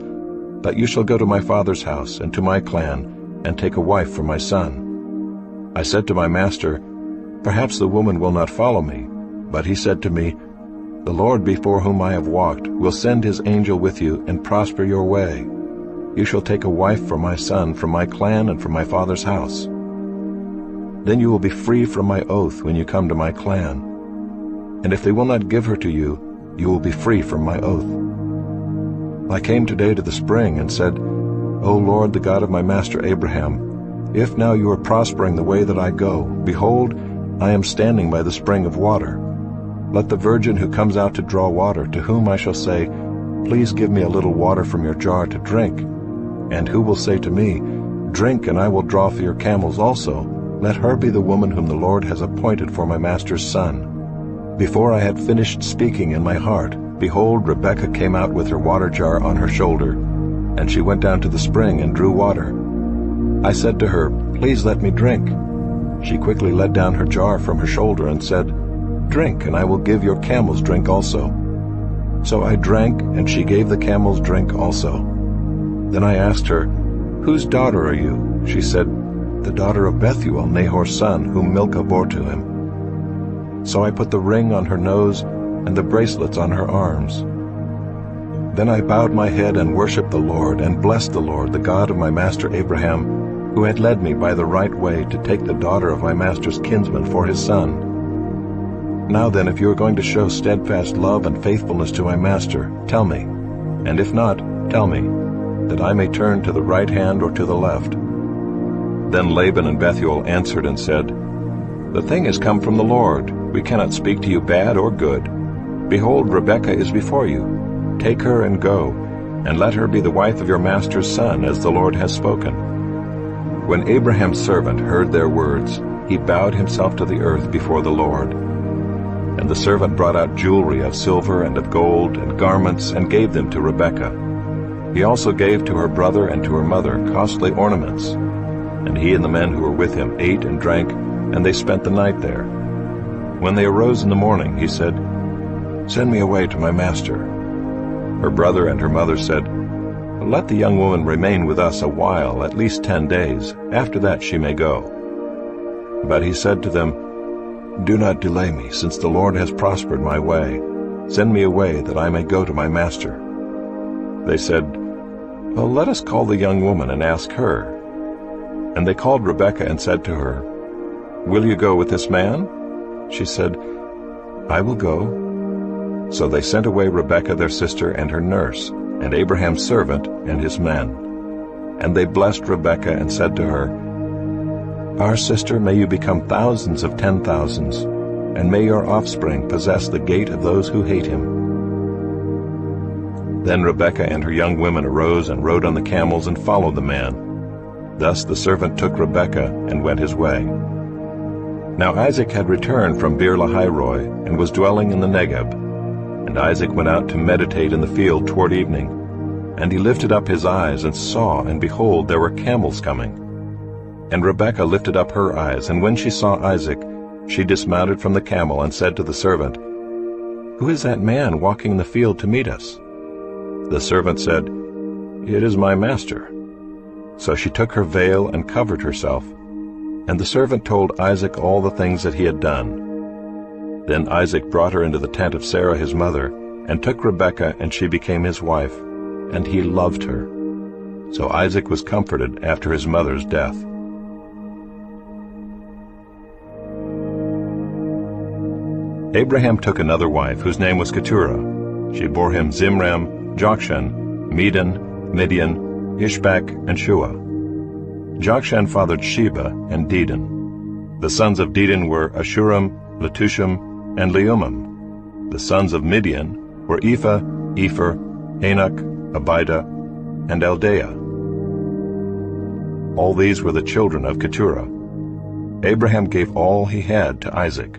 but you shall go to my father's house and to my clan, and take a wife for my son.' I said to my master, 'Perhaps the woman will not follow me.' But he said to me, 'The Lord before whom I have walked will send his angel with you and prosper your way. You shall take a wife for my son from my clan and from my father's house. Then you will be free from my oath when you come to my clan. And if they will not give her to you, you will be free from my oath.' I came today to the spring and said, 'O Lord, the God of my master Abraham, if now you are prospering the way that I go, behold, I am standing by the spring of water. Let the virgin who comes out to draw water, to whom I shall say, Please give me a little water from your jar to drink, and who will say to me, "Drink, and I will draw for your camels also. Let her be the woman whom the Lord has appointed for my master's son." Before I had finished speaking in my heart, behold, Rebekah came out with her water jar on her shoulder, and she went down to the spring and drew water. I said to her, "Please let me drink." She quickly let down her jar from her shoulder and said, "Drink, and I will give your camels drink also." So I drank, and she gave the camels drink also. Then I asked her, "Whose daughter are you?" She said, "The daughter of Bethuel, Nahor's son, whom Milcah bore to him." So I put the ring on her nose and the bracelets on her arms. Then I bowed my head and worshipped the Lord, and blessed the Lord, the God of my master Abraham, who had led me by the right way to take the daughter of my master's kinsman for his son. Now then, if you are going to show steadfast love and faithfulness to my master, tell me, and if not, tell me, that I may turn to the right hand or to the left." Then Laban and Bethuel answered and said, "The thing has come from the Lord. We cannot speak to you bad or good. Behold, Rebekah is before you. Take her and go, and let her be the wife of your master's son, as the Lord has spoken." When Abraham's servant heard their words, he bowed himself to the earth before the Lord. And the servant brought out jewelry of silver and of gold and garments, and gave them to Rebekah. He also gave to her brother and to her mother costly ornaments. And he and the men who were with him ate and drank, and they spent the night there. When they arose in the morning, he said, "Send me away to my master." Her brother and her mother said, "Let the young woman remain with us a while, at least 10 days. After that she may go." But he said to them, "Do not delay me, since the Lord has prospered my way. Send me away, that I may go to my master." They said, "Well, let us call the young woman and ask her." And they called Rebekah and said to her, "Will you go with this man?" She said, "I will go." So they sent away Rebekah their sister and her nurse, and Abraham's servant and his men. And they blessed Rebekah and said to her, "Our sister, may you become thousands of 10,000s, and may your offspring possess the gate of those who hate him." Then Rebekah and her young women arose and rode on the camels and followed the man. Thus the servant took Rebekah and went his way. Now Isaac had returned from Beer-lahai-roi and was dwelling in the Negeb. And Isaac went out to meditate in the field toward evening. And he lifted up his eyes and saw, and behold, there were camels coming. And Rebekah lifted up her eyes, and when she saw Isaac, she dismounted from the camel and said to the servant, "Who is that man walking in the field to meet us?" The servant said, "It is my master." So she took her veil and covered herself. And the servant told Isaac all the things that he had done. Then Isaac brought her into the tent of Sarah his mother, and took Rebekah, and she became his wife, and he loved her. So Isaac was comforted after his mother's death. Abraham took another wife, whose name was Keturah. She bore him Zimram, Jokshan, Medan, Midian, Ishbak, and Shua. Jokshan fathered Sheba and Dedan. The sons of Dedan were Ashuram, Letushim, and Leumim. The sons of Midian were Ephah, Epher, Enoch, Abida, and Eldaah. All these were the children of Keturah. Abraham gave all he had to Isaac.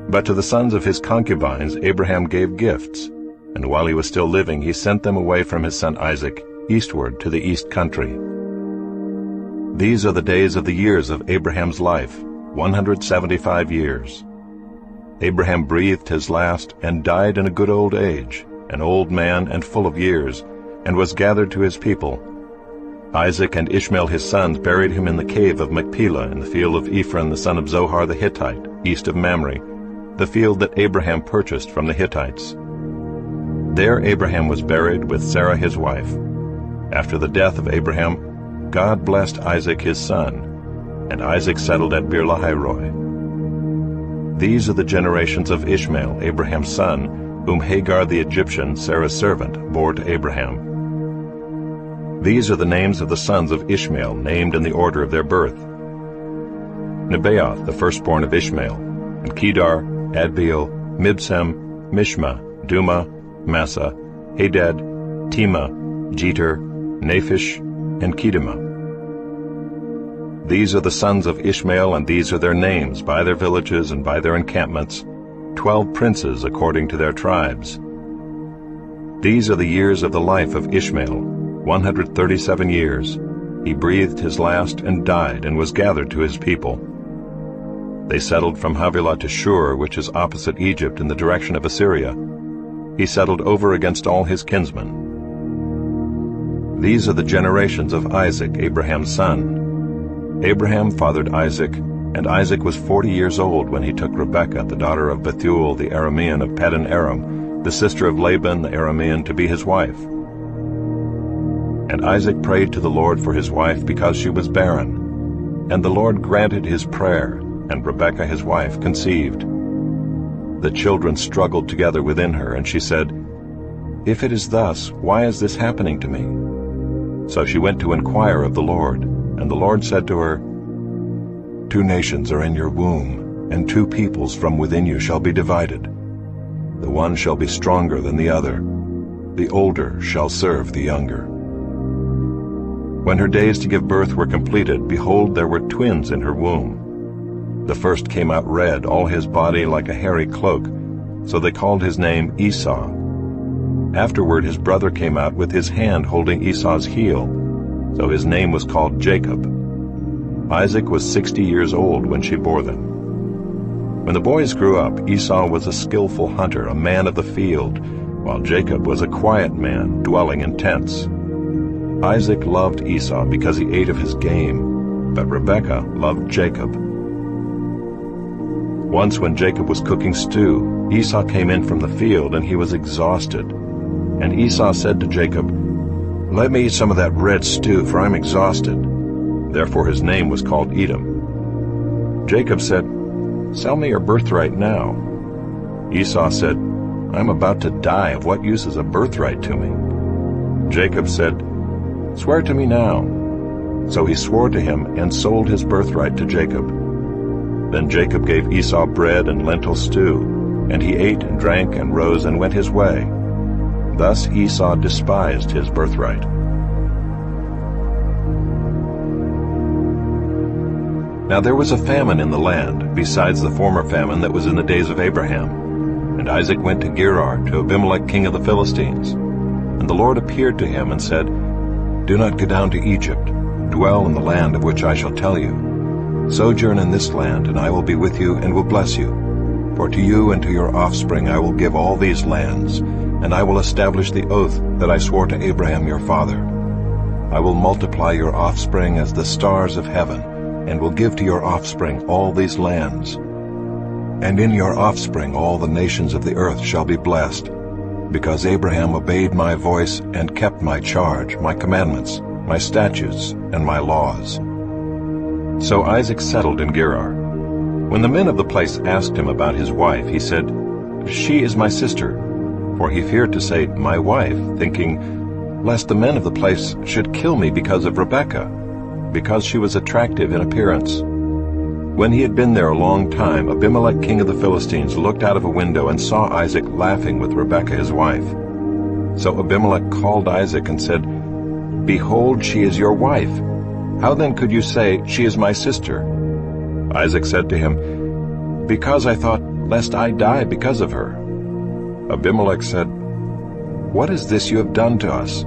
But to the sons of his concubines Abraham gave gifts, and while he was still living he sent them away from his son Isaac eastward to the east country. These are the days of the years of Abraham's life, 175 years. Abraham breathed his last and died in a good old age, an old man and full of years, and was gathered to his people. Isaac and Ishmael his sons buried him in the cave of Machpelah in the field of Ephron the son of Zohar the Hittite, east of Mamre, the field that Abraham purchased from the Hittites. There Abraham was buried with Sarah his wife. After the death of Abraham, God blessed Isaac his son, and Isaac settled at Beer-lahai-roi. These are the generations of Ishmael, Abraham's son, whom Hagar the Egyptian, Sarah's servant, bore to Abraham. These are the names of the sons of Ishmael, named in the order of their birth: Nebaioth, the firstborn of Ishmael, and Kedar, Adbeel, Mibsam, Mishma, Duma, Massa, Hadad, Tema, Jeter, Naphish, and Kedemah. These are the sons of Ishmael, and these are their names, by their villages and by their encampments, 12 princes according to their tribes. These are the years of the life of Ishmael, 137 years. He breathed his last and died, and was gathered to his people. They settled from Havilah to Shur, which is opposite Egypt in the direction of Assyria. He settled over against all his kinsmen. These are the generations of Isaac, Abraham's son. Abraham fathered Isaac, and Isaac was 40 years old when he took Rebekah, the daughter of Bethuel the Aramean of Paddan Aram, the sister of Laban the Aramean, to be his wife. And Isaac prayed to the Lord for his wife because she was barren. And the Lord granted his prayer, and Rebekah his wife conceived. The children struggled together within her, and she said, "If it is thus, why is this happening to me?" So she went to inquire of the Lord, and the Lord said to her, "2 nations are in your womb, and 2 peoples from within you shall be divided. The one shall be stronger than the other. The older shall serve the younger." When her days to give birth were completed, behold, there were twins in her womb. The first came out red, all his body like a hairy cloak, so they called his name Esau. Afterward his brother came out with his hand holding Esau's heel, so his name was called Jacob. Isaac was 60 years old when she bore them. When the boys grew up, Esau was a skillful hunter, a man of the field, while Jacob was a quiet man, dwelling in tents. Isaac loved Esau because he ate of his game, but Rebekah loved Jacob. Once when Jacob was cooking stew, Esau came in from the field, and he was exhausted. And Esau said to Jacob, "Let me eat some of that red stew, for I'm exhausted." Therefore his name was called Edom. Jacob said, "Sell me your birthright now." Esau said, "I'm about to die. Of what use is a birthright to me?" Jacob said, "Swear to me now." So he swore to him and sold his birthright to Jacob. Then Jacob gave Esau bread and lentil stew, and he ate and drank and rose and went his way. Thus Esau despised his birthright. Now there was a famine in the land, besides the former famine that was in the days of Abraham. And Isaac went to Gerar, to Abimelech king of the Philistines. And the Lord appeared to him and said, "Do not go down to Egypt. Dwell in the land of which I shall tell you. Sojourn in this land, and I will be with you and will bless you. For to you and to your offspring I will give all these lands, and I will establish the oath that I swore to Abraham your father. I will multiply your offspring as the stars of heaven, and will give to your offspring all these lands. And in your offspring all the nations of the earth shall be blessed, because Abraham obeyed my voice and kept my charge, my commandments, my statutes, and my laws." So Isaac settled in Gerar. When the men of the place asked him about his wife, he said, "She is my sister," for he feared to say, "my wife," thinking, lest the men of the place should kill me because of Rebekah, because she was attractive in appearance. When he had been there a long time, Abimelech king of the Philistines looked out of a window and saw Isaac laughing with Rebekah his wife. So Abimelech called Isaac and said, "Behold, she is your wife. How then could you say, 'She is my sister'?" Isaac said to him, "Because I thought, lest I die because of her." Abimelech said, "What is this you have done to us?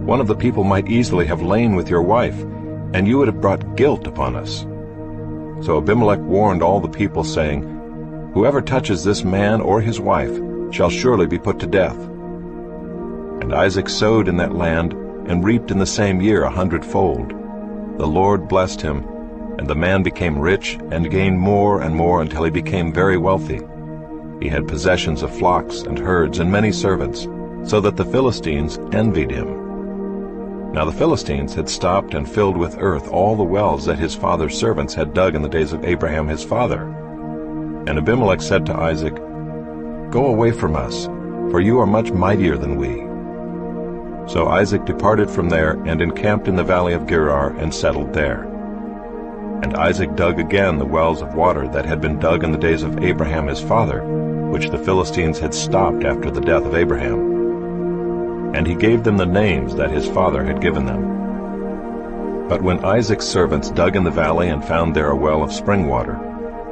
One of the people might easily have lain with your wife, and you would have brought guilt upon us." So Abimelech warned all the people, saying, "Whoever touches this man or his wife shall surely be put to death." And Isaac sowed in that land, and reaped in the same year 100-fold. The Lord blessed him, and the man became rich and gained more and more until he became very wealthy. He had possessions of flocks and herds and many servants, so that the Philistines envied him. Now the Philistines had stopped and filled with earth all the wells that his father's servants had dug in the days of Abraham his father. And Abimelech said to Isaac, "Go away from us, for you are much mightier than we." So Isaac departed from there and encamped in the valley of Gerar and settled there. And Isaac dug again the wells of water that had been dug in the days of Abraham his father, which the Philistines had stopped after the death of Abraham. And he gave them the names that his father had given them. But when Isaac's servants dug in the valley and found there a well of spring water,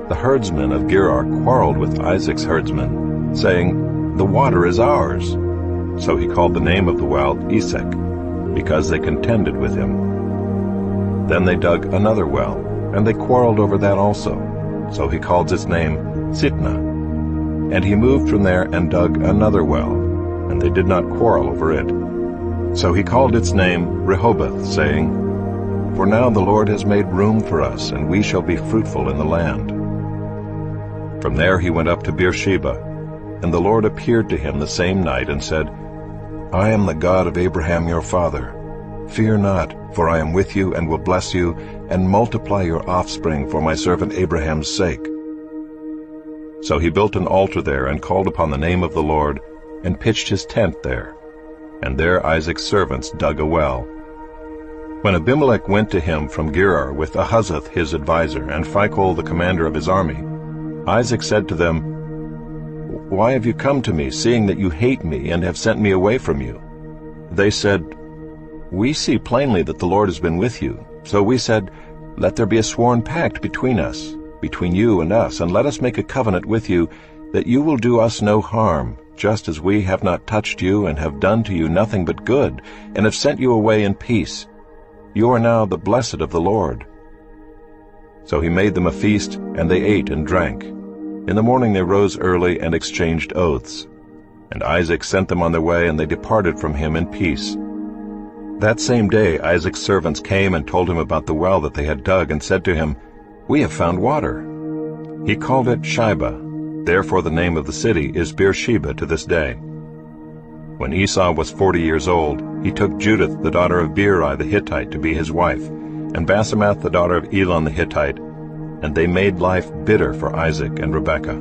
the herdsmen of Gerar quarreled with Isaac's herdsmen, saying, "The water is ours." So he called the name of the well Esek, because they contended with him. Then they dug another well, and they quarreled over that also. So he called its name Sitnah. And he moved from there and dug another well, and they did not quarrel over it. So he called its name Rehoboth, saying, "For now the Lord has made room for us, and we shall be fruitful in the land." From there he went up to Beersheba, and the Lord appeared to him the same night and said, "I am the God of Abraham your father. Fear not, for I am with you and will bless you, and multiply your offspring for my servant Abraham's sake." So he built an altar there and called upon the name of the Lord, and pitched his tent there. And there Isaac's servants dug a well. When Abimelech went to him from Gerar with Ahuzzath his adviser, and Phicol the commander of his army, Isaac said to them, "Why have you come to me, seeing that you hate me and have sent me away from you?" They said, "We see plainly that the Lord has been with you. So we said, Let there be a sworn pact between us, between you and us, and let us make a covenant with you, that you will do us no harm, just as we have not touched you and have done to you nothing but good, and have sent you away in peace. You are now the blessed of the Lord." So he made them a feast, and they ate and drank. In the morning they rose early and exchanged oaths. And Isaac sent them on their way, and they departed from him in peace. That same day Isaac's servants came and told him about the well that they had dug, and said to him, "We have found water." He called it Shibah. Therefore the name of the city is Beersheba to this day. When Esau was 40 years old, he took Judith the daughter of Beeri the Hittite to be his wife, and Basemath the daughter of Elon the Hittite, and they made life bitter for Isaac and Rebekah.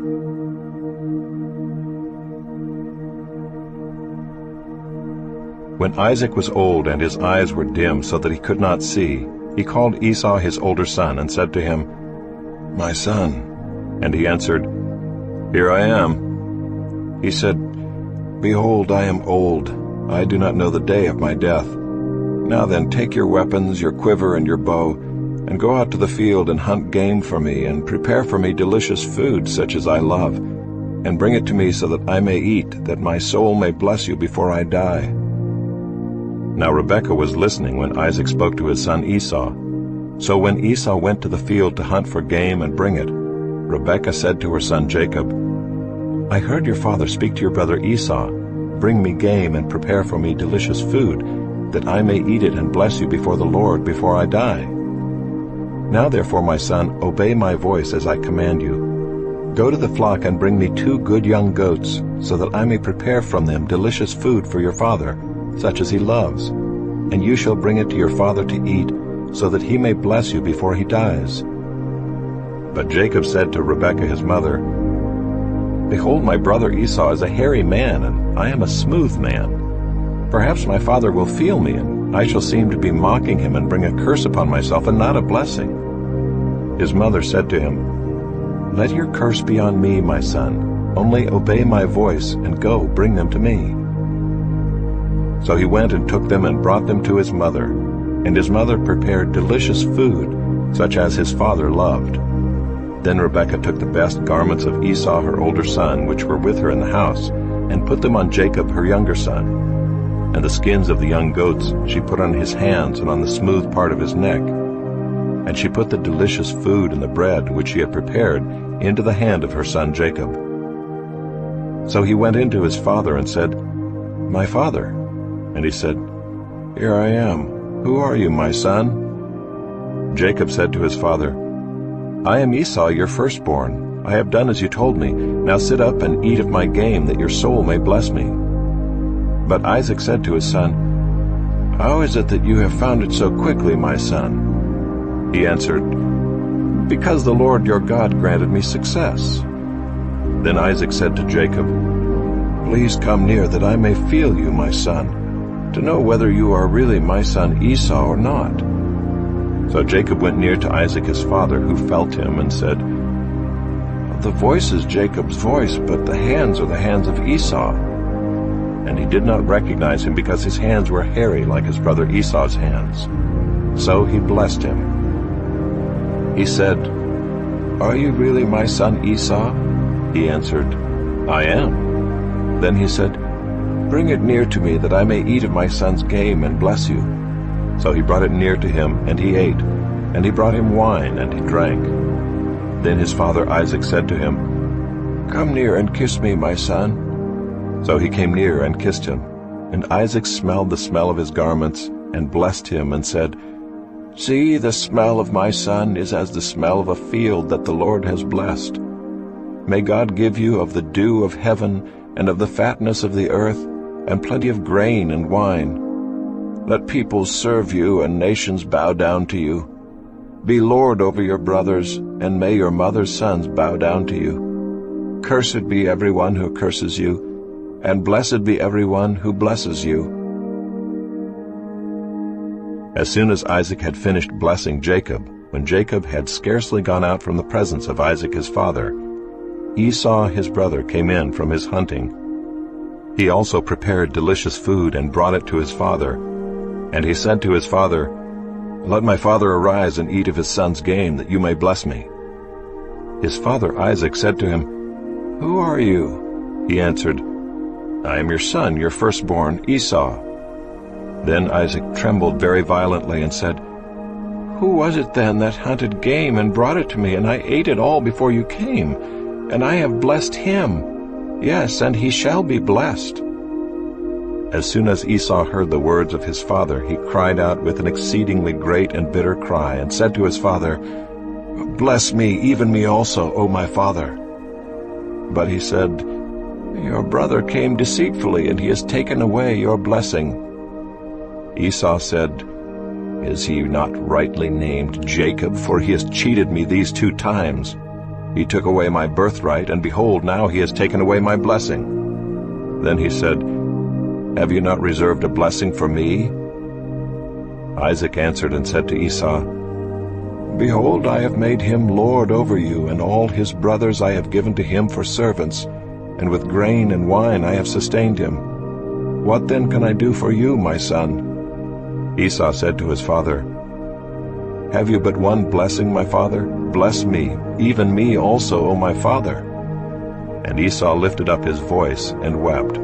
When Isaac was old and his eyes were dim so that he could not see, he called Esau his older son and said to him, "My son." And he answered, "Here I am." He said, "Behold, I am old. I do not know the day of my death. Now then, take your weapons, your quiver, and your bow, and go out to the field and hunt game for me, and prepare for me delicious food such as I love, and bring it to me so that I may eat, that my soul may bless you before I die." Now Rebekah was listening when Isaac spoke to his son Esau. So when Esau went to the field to hunt for game and bring it, Rebekah said to her son Jacob, "I heard your father speak to your brother Esau, 'Bring me game and prepare for me delicious food, that I may eat it and bless you before the Lord before I die.' Now therefore, my son, obey my voice as I command you. Go to the flock and bring me 2 good young goats, so that I may prepare from them delicious food for your father, such as he loves, and you shall bring it to your father to eat, so that he may bless you before he dies." But Jacob said to Rebekah his mother, "Behold, my brother Esau is a hairy man, and I am a smooth man. Perhaps my father will feel me, and I shall seem to be mocking him and bring a curse upon myself and not a blessing." His mother said to him, "Let your curse be on me, my son. Only obey my voice, and go, bring them to me." So he went and took them and brought them to his mother, and his mother prepared delicious food, such as his father loved. Then Rebekah took the best garments of Esau her older son, which were with her in the house, and put them on Jacob her younger son. And the skins of the young goats she put on his hands and on the smooth part of his neck. And she put the delicious food and the bread which she had prepared into the hand of her son Jacob. So he went in to his father and said, "My father." And he said, "Here I am. Who are you, my son?" Jacob said to his father, "I am Esau, your firstborn. I have done as you told me. Now sit up and eat of my game, that your soul may bless me." But Isaac said to his son, "How is it that you have found it so quickly, my son?" He answered, "Because the Lord your God granted me success." Then Isaac said to Jacob, "Please come near, that I may feel you, my son, to know whether you are really my son Esau or not." So Jacob went near to Isaac his father, who felt him, and said, "The voice is Jacob's voice, but the hands are the hands of Esau." And he did not recognize him, because his hands were hairy like his brother Esau's hands. So he blessed him. He said, "Are you really my son Esau?" He answered, "I am." Then he said, "Bring it near to me, that I may eat of my son's game and bless you." So he brought it near to him, and he ate. And he brought him wine, and he drank. Then his father Isaac said to him, "Come near and kiss me, my son." So he came near and kissed him. And Isaac smelled the smell of his garments, and blessed him, and said, "See, the smell of my son is as the smell of a field that the Lord has blessed. May God give you of the dew of heaven, and of the fatness of the earth, and plenty of grain and wine. Let peoples serve you, and nations bow down to you. Be lord over your brothers, and may your mother's sons bow down to you. Cursed be everyone who curses you, and blessed be everyone who blesses you." As soon as Isaac had finished blessing Jacob, when Jacob had scarcely gone out from the presence of Isaac his father, Esau his brother came in from his hunting. He also prepared delicious food and brought it to his father. And he said to his father, "Let my father arise and eat of his son's game, that you may bless me." His father Isaac said to him, "Who are you?" He answered, "I am your son, your firstborn, Esau." Then Isaac trembled very violently and said, "Who was it then that hunted game and brought it to me, and I ate it all before you came? And I have blessed him. Yes, and he shall be blessed." As soon as Esau heard the words of his father, he cried out with an exceedingly great and bitter cry, and said to his father, "Bless me, even me also, O my father." But he said, "Your brother came deceitfully, and he has taken away your blessing." Esau said, "Is he not rightly named Jacob? For he has cheated me these 2 times. He took away my birthright, and behold, now he has taken away my blessing." Then he said, "Have you not reserved a blessing for me?" Isaac answered and said to Esau, "Behold, I have made him lord over you, and all his brothers I have given to him for servants, and with grain and wine I have sustained him. What then can I do for you, my son?" Esau said to his father, "Have you but one blessing, my father? Bless me, even me also, O my father." And Esau lifted up his voice and wept.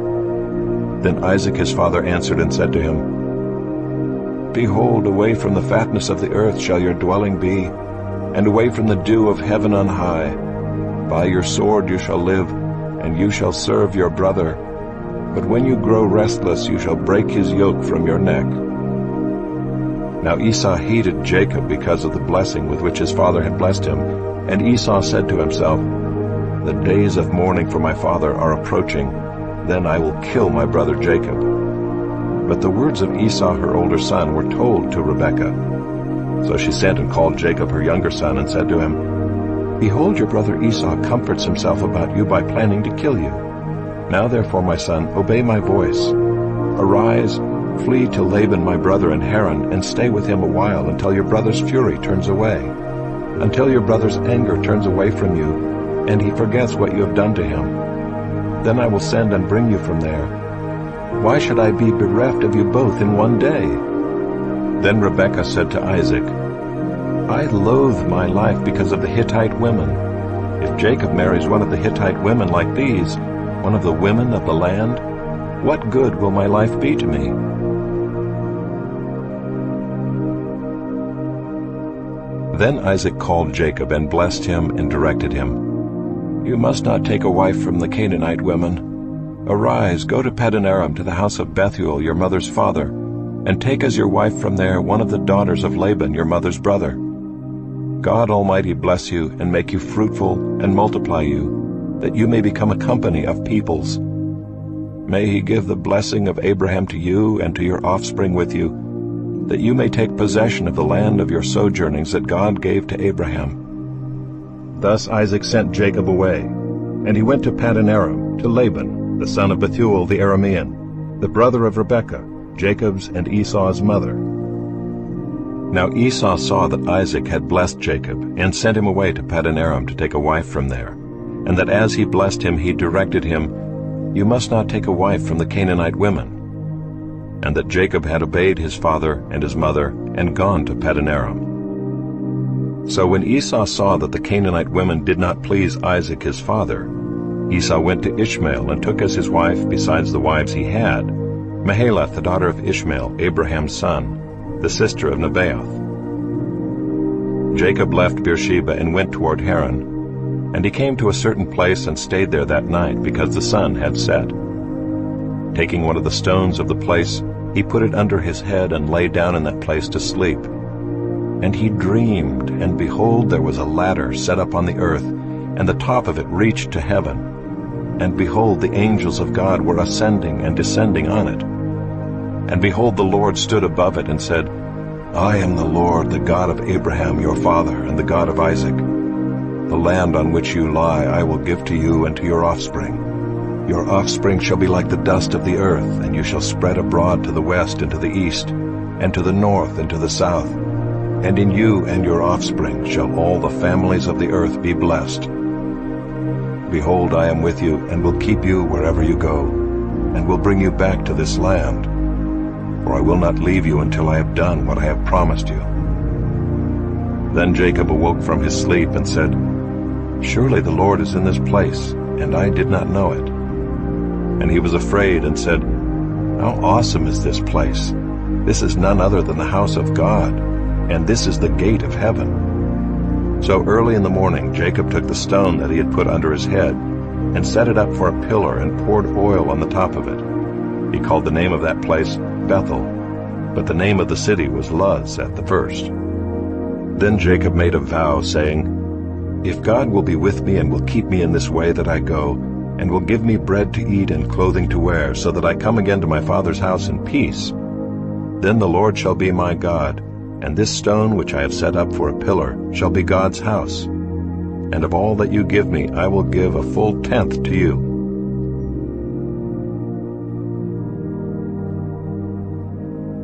Then Isaac his father answered and said to him, "Behold, away from the fatness of the earth shall your dwelling be, and away from the dew of heaven on high. By your sword you shall live, and you shall serve your brother. But when you grow restless, you shall break his yoke from your neck." Now Esau hated Jacob because of the blessing with which his father had blessed him, and Esau said to himself, "The days of mourning for my father are approaching. Then I will kill my brother Jacob." But the words of Esau her older son were told to Rebekah. So she sent and called Jacob her younger son, and said to him, "Behold, your brother Esau comforts himself about you by planning to kill you. Now therefore, my son, obey my voice. Arise, flee to Laban my brother in Haran, and stay with him a while, until your brother's fury turns away, until your brother's anger turns away from you, and he forgets what you have done to him. Then I will send and bring you from there. Why should I be bereft of you both in one day?" Then Rebekah said to Isaac, "I loathe my life because of the Hittite women. If Jacob marries one of the Hittite women like these, one of the women of the land, what good will my life be to me?" Then Isaac called Jacob and blessed him and directed him, "You must not take a wife from the Canaanite women. Arise, go to Paddan-aram, to the house of Bethuel, your mother's father, and take as your wife from there one of the daughters of Laban, your mother's brother. God Almighty bless you, and make you fruitful, and multiply you, that you may become a company of peoples. May he give the blessing of Abraham to you and to your offspring with you, that you may take possession of the land of your sojournings that God gave to Abraham." Thus Isaac sent Jacob away, and he went to Paddan-aram, to Laban, the son of Bethuel the Aramean, the brother of Rebekah, Jacob's and Esau's mother. Now Esau saw that Isaac had blessed Jacob, and sent him away to Paddan-aram to take a wife from there, and that as he blessed him he directed him, "You must not take a wife from the Canaanite women," and that Jacob had obeyed his father and his mother, and gone to Paddan-aram. So when Esau saw that the Canaanite women did not please Isaac his father, Esau went to Ishmael and took as his wife, besides the wives he had, Mahalath the daughter of Ishmael, Abraham's son, the sister of Nebaioth. Jacob left Beersheba and went toward Haran, and he came to a certain place and stayed there that night, because the sun had set. Taking one of the stones of the place, he put it under his head and lay down in that place to sleep. And he dreamed, and behold, there was a ladder set up on the earth, and the top of it reached to heaven. And behold, the angels of God were ascending and descending on it. And behold, the Lord stood above it and said, I am the Lord, the God of Abraham your father, and the God of Isaac. The land on which you lie I will give to you and to your offspring. Your offspring shall be like the dust of the earth, and you shall spread abroad to the west and to the east, and to the north and to the south. And in you and your offspring shall all the families of the earth be blessed. Behold, I am with you, and will keep you wherever you go, and will bring you back to this land. For I will not leave you until I have done what I have promised you. Then Jacob awoke from his sleep and said, Surely the Lord is in this place, and I did not know it. And he was afraid and said, How awesome is this place! This is none other than the house of God, and this is the gate of heaven. So early in the morning Jacob took the stone that he had put under his head, and set it up for a pillar, and poured oil on the top of it. He called the name of that place Bethel, but the name of the city was Luz at the first. Then Jacob made a vow, saying, If God will be with me and will keep me in this way that I go, and will give me bread to eat and clothing to wear, so that I come again to my father's house in peace, then the Lord shall be my God, and this stone which I have set up for a pillar shall be God's house. And of all that you give me I will give a full tenth to you.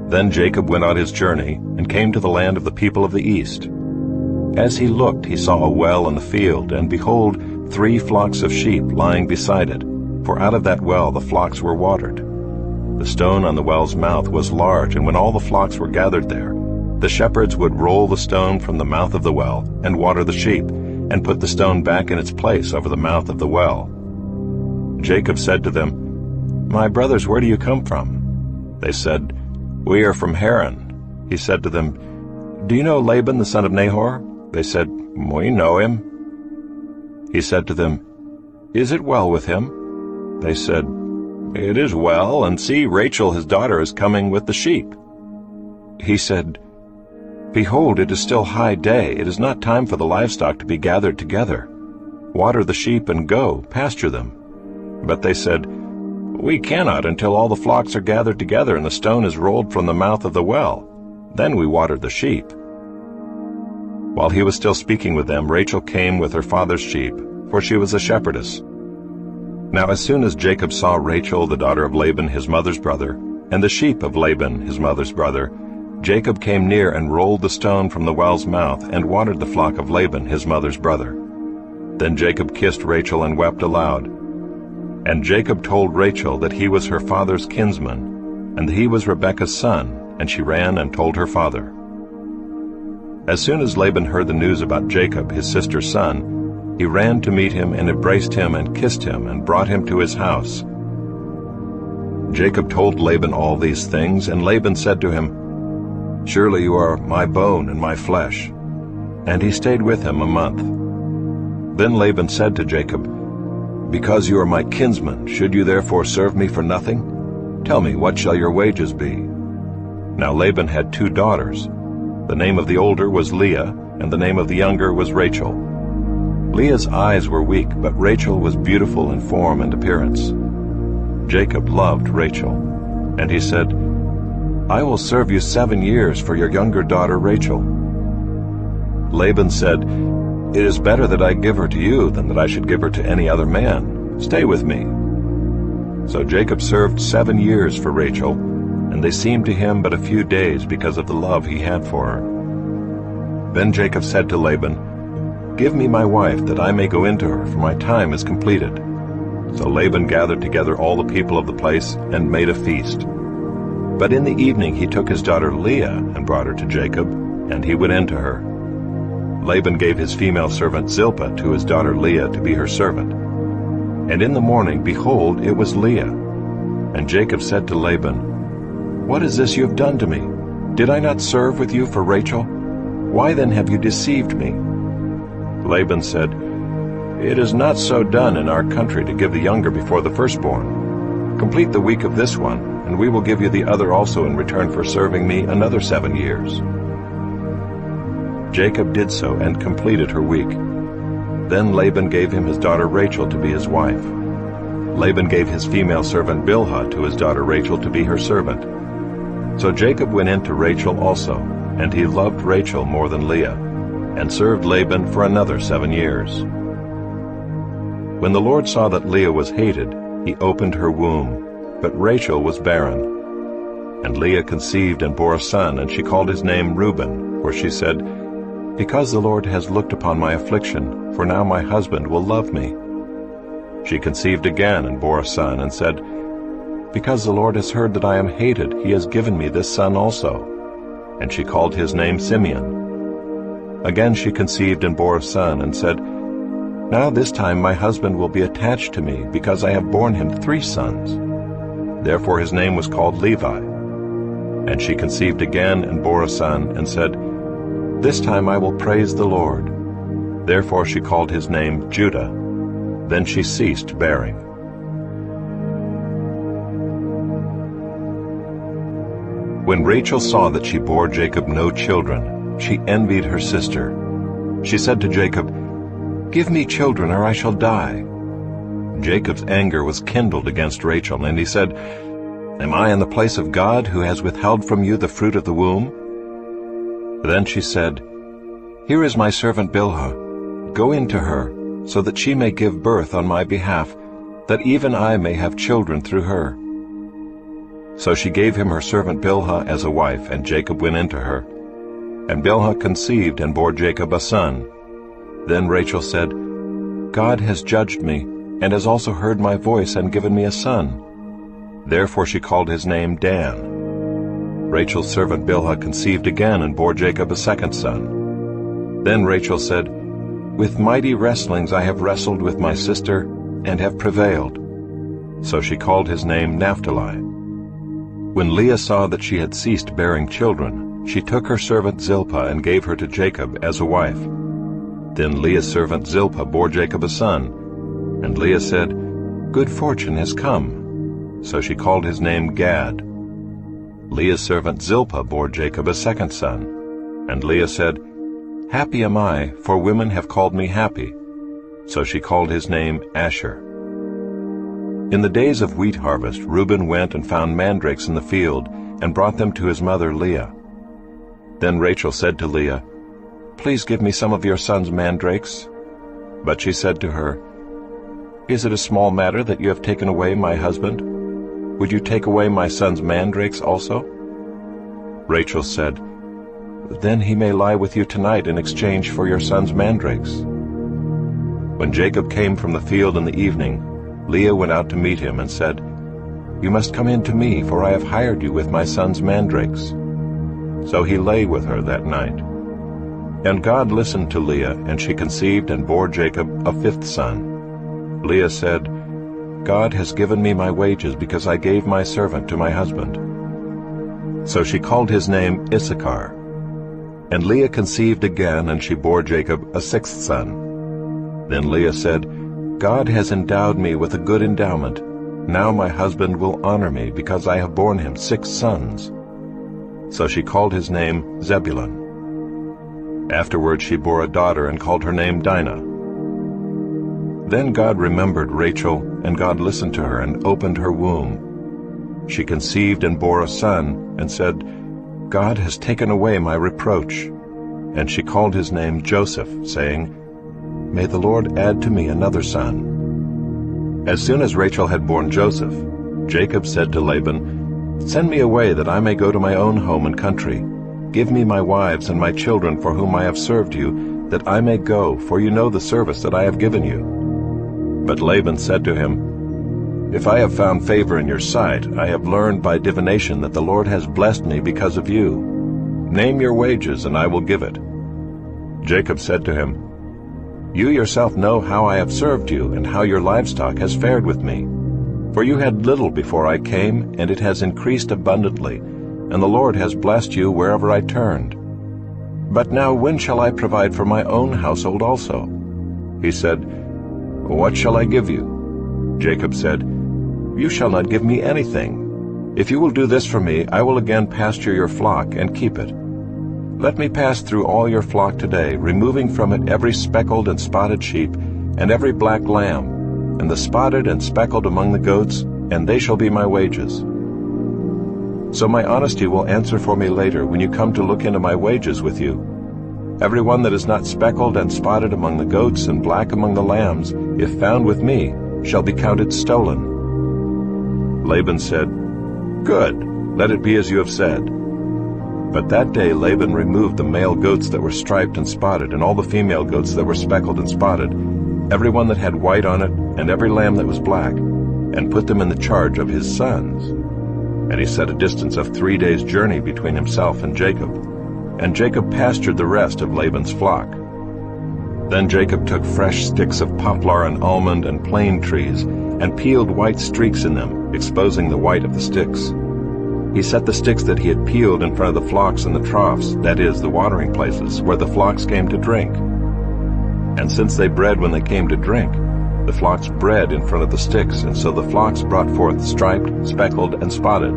Then Jacob went on his journey, and came to the land of the people of the east. As he looked, he saw a well in the field, and behold, 3 flocks of sheep lying beside it, for out of that well the flocks were watered. The stone on the well's mouth was large, and when all the flocks were gathered there, the shepherds would roll the stone from the mouth of the well, and water the sheep, and put the stone back in its place over the mouth of the well. Jacob said to them, My brothers, where do you come from? They said, We are from Haran. He said to them, Do you know Laban the son of Nahor? They said, We know him. He said to them, Is it well with him? They said, It is well, and see, Rachel his daughter is coming with the sheep. He said, Behold, it is still high day. It is not time for the livestock to be gathered together. Water the sheep and go, pasture them. But they said, We cannot until all the flocks are gathered together and the stone is rolled from the mouth of the well. Then we watered the sheep. While he was still speaking with them, Rachel came with her father's sheep, for she was a shepherdess. Now as soon as Jacob saw Rachel, the daughter of Laban his mother's brother, and the sheep of Laban his mother's brother, Jacob came near and rolled the stone from the well's mouth, and watered the flock of Laban his mother's brother. Then Jacob kissed Rachel and wept aloud. And Jacob told Rachel that he was her father's kinsman, and that he was Rebekah's son, and she ran and told her father. As soon as Laban heard the news about Jacob, his sister's son, he ran to meet him and embraced him and kissed him and brought him to his house. Jacob told Laban all these things, and Laban said to him, Surely you are my bone and my flesh. And he stayed with him a month. Then Laban said to Jacob, Because you are my kinsman, should you therefore serve me for nothing? Tell me, what shall your wages be? Now Laban had 2 daughters. The name of the older was Leah, and the name of the younger was Rachel. Leah's eyes were weak, but Rachel was beautiful in form and appearance. Jacob loved Rachel, and he said, I will serve you 7 years for your younger daughter Rachel. Laban said, It is better that I give her to you than that I should give her to any other man. Stay with me. So Jacob served 7 years for Rachel, and they seemed to him but a few days because of the love he had for her. Then Jacob said to Laban, Give me my wife, that I may go into her, for my time is completed. So Laban gathered together all the people of the place and made a feast. But in the evening he took his daughter Leah and brought her to Jacob, and he went in to her. Laban gave his female servant Zilpah to his daughter Leah to be her servant. And in the morning, behold, it was Leah. And Jacob said to Laban, "What is this you have done to me? Did I not serve with you for Rachel? Why then have you deceived me?" Laban said, "It is not so done in our country to give the younger before the firstborn. Complete the week of this one, and we will give you the other also in return for serving me another 7 years." Jacob did so and completed her week. Then Laban gave him his daughter Rachel to be his wife. Laban gave his female servant Bilhah to his daughter Rachel to be her servant. So Jacob went in to Rachel also, and he loved Rachel more than Leah, and served Laban for another 7 years. When the Lord saw that Leah was hated, he opened her womb, but Rachel was barren. And Leah conceived and bore a son, and she called his name Reuben, for she said, "Because the Lord has looked upon my affliction, for now my husband will love me." She conceived again and bore a son, and said, "Because the Lord has heard that I am hated, he has given me this son also." And she called his name Simeon. Again she conceived and bore a son, and said, "Now this time my husband will be attached to me, because I have borne him 3 sons." Therefore his name was called Levi. And she conceived again and bore a son, and said, "This time I will praise the Lord." Therefore she called his name Judah. Then she ceased bearing. When Rachel saw that she bore Jacob no children, she envied her sister. She said to Jacob, "Give me children, or I shall die." Jacob's anger was kindled against Rachel, and he said, "Am I in the place of God, who has withheld from you the fruit of the womb?" Then she said, "Here is my servant Bilhah. Go in to her, so that she may give birth on my behalf, that even I may have children through her." So she gave him her servant Bilhah as a wife, and Jacob went in to her. And Bilhah conceived and bore Jacob a son. Then Rachel said, "God has judged me, and has also heard my voice and given me a son." Therefore she called his name Dan. Rachel's servant Bilhah conceived again and bore Jacob a second son. Then Rachel said, "With mighty wrestlings I have wrestled with my sister, and have prevailed." So she called his name Naphtali. When Leah saw that she had ceased bearing children, she took her servant Zilpah and gave her to Jacob as a wife. Then Leah's servant Zilpah bore Jacob a son, and Leah said, "Good fortune has come." So she called his name Gad. Leah's servant Zilpah bore Jacob a second son, and Leah said, "Happy am I, for women have called me happy." So she called his name Asher. In the days of wheat harvest, Reuben went and found mandrakes in the field, and brought them to his mother Leah. Then Rachel said to Leah, "Please give me some of your son's mandrakes." But she said to her, "Is it a small matter that you have taken away my husband? Would you take away my son's mandrakes also?" Rachel said, "Then he may lie with you tonight in exchange for your son's mandrakes." When Jacob came from the field in the evening, Leah went out to meet him and said, "You must come in to me, for I have hired you with my son's mandrakes." So he lay with her that night. And God listened to Leah, and she conceived and bore Jacob a 5th son. Leah said, "God has given me my wages, because I gave my servant to my husband." So she called his name Issachar. And Leah conceived again, and she bore Jacob a 6th son. Then Leah said, "God has endowed me with a good endowment. Now my husband will honor me, because I have borne him 6 sons." So she called his name Zebulun. Afterward she bore a daughter, and called her name Dinah. Then God remembered Rachel, and God listened to her, and opened her womb. She conceived and bore a son, and said, "God has taken away my reproach." And she called his name Joseph, saying, "May the Lord add to me another son." As soon as Rachel had borne Joseph, Jacob said to Laban, "Send me away, that I may go to my own home and country. Give me my wives and my children for whom I have served you, that I may go, for you know the service that I have given you." But Laban said to him, "If I have found favor in your sight, I have learned by divination that the Lord has blessed me because of you. Name your wages, and I will give it." Jacob said to him, "You yourself know how I have served you, and how your livestock has fared with me. For you had little before I came, and it has increased abundantly, and the Lord has blessed you wherever I turned. But now when shall I provide for my own household also?" He said, "What shall I give you?" Jacob said, "You shall not give me anything. If you will do this for me, I will again pasture your flock and keep it. Let me pass through all your flock today, removing from it every speckled and spotted sheep, and every black lamb, and the spotted and speckled among the goats, and they shall be my wages. So my honesty will answer for me later when you come to look into my wages with you. Every one that is not speckled and spotted among the goats and black among the lambs, if found with me, shall be counted stolen." Laban said, "Good, let it be as you have said." But that day Laban removed the male goats that were striped and spotted, and all the female goats that were speckled and spotted, every one that had white on it, and every lamb that was black, and put them in the charge of his sons. And he set a distance of 3 days' journey between himself and Jacob. And Jacob pastured the rest of Laban's flock. Then Jacob took fresh sticks of poplar and almond and plane trees, and peeled white streaks in them, exposing the white of the sticks. He set the sticks that he had peeled in front of the flocks in the troughs, that is, the watering places, where the flocks came to drink. And since they bred when they came to drink, the flocks bred in front of the sticks, and so the flocks brought forth striped, speckled, and spotted.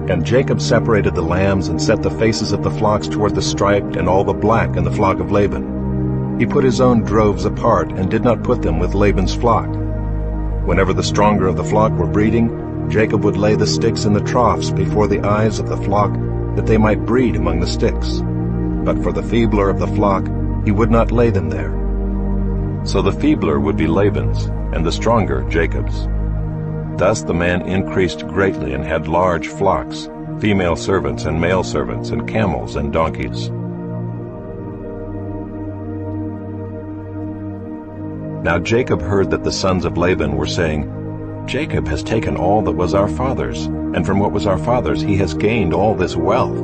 And Jacob separated the lambs and set the faces of the flocks toward the striped and all the black in the flock of Laban. He put his own droves apart and did not put them with Laban's flock. Whenever the stronger of the flock were breeding, Jacob would lay the sticks in the troughs before the eyes of the flock, that they might breed among the sticks. But for the feebler of the flock, he would not lay them there. So the feebler would be Laban's, and the stronger Jacob's. Thus the man increased greatly and had large flocks, female servants and male servants, and camels and donkeys. Now Jacob heard that the sons of Laban were saying, "Jacob has taken all that was our father's, and from what was our father's he has gained all this wealth."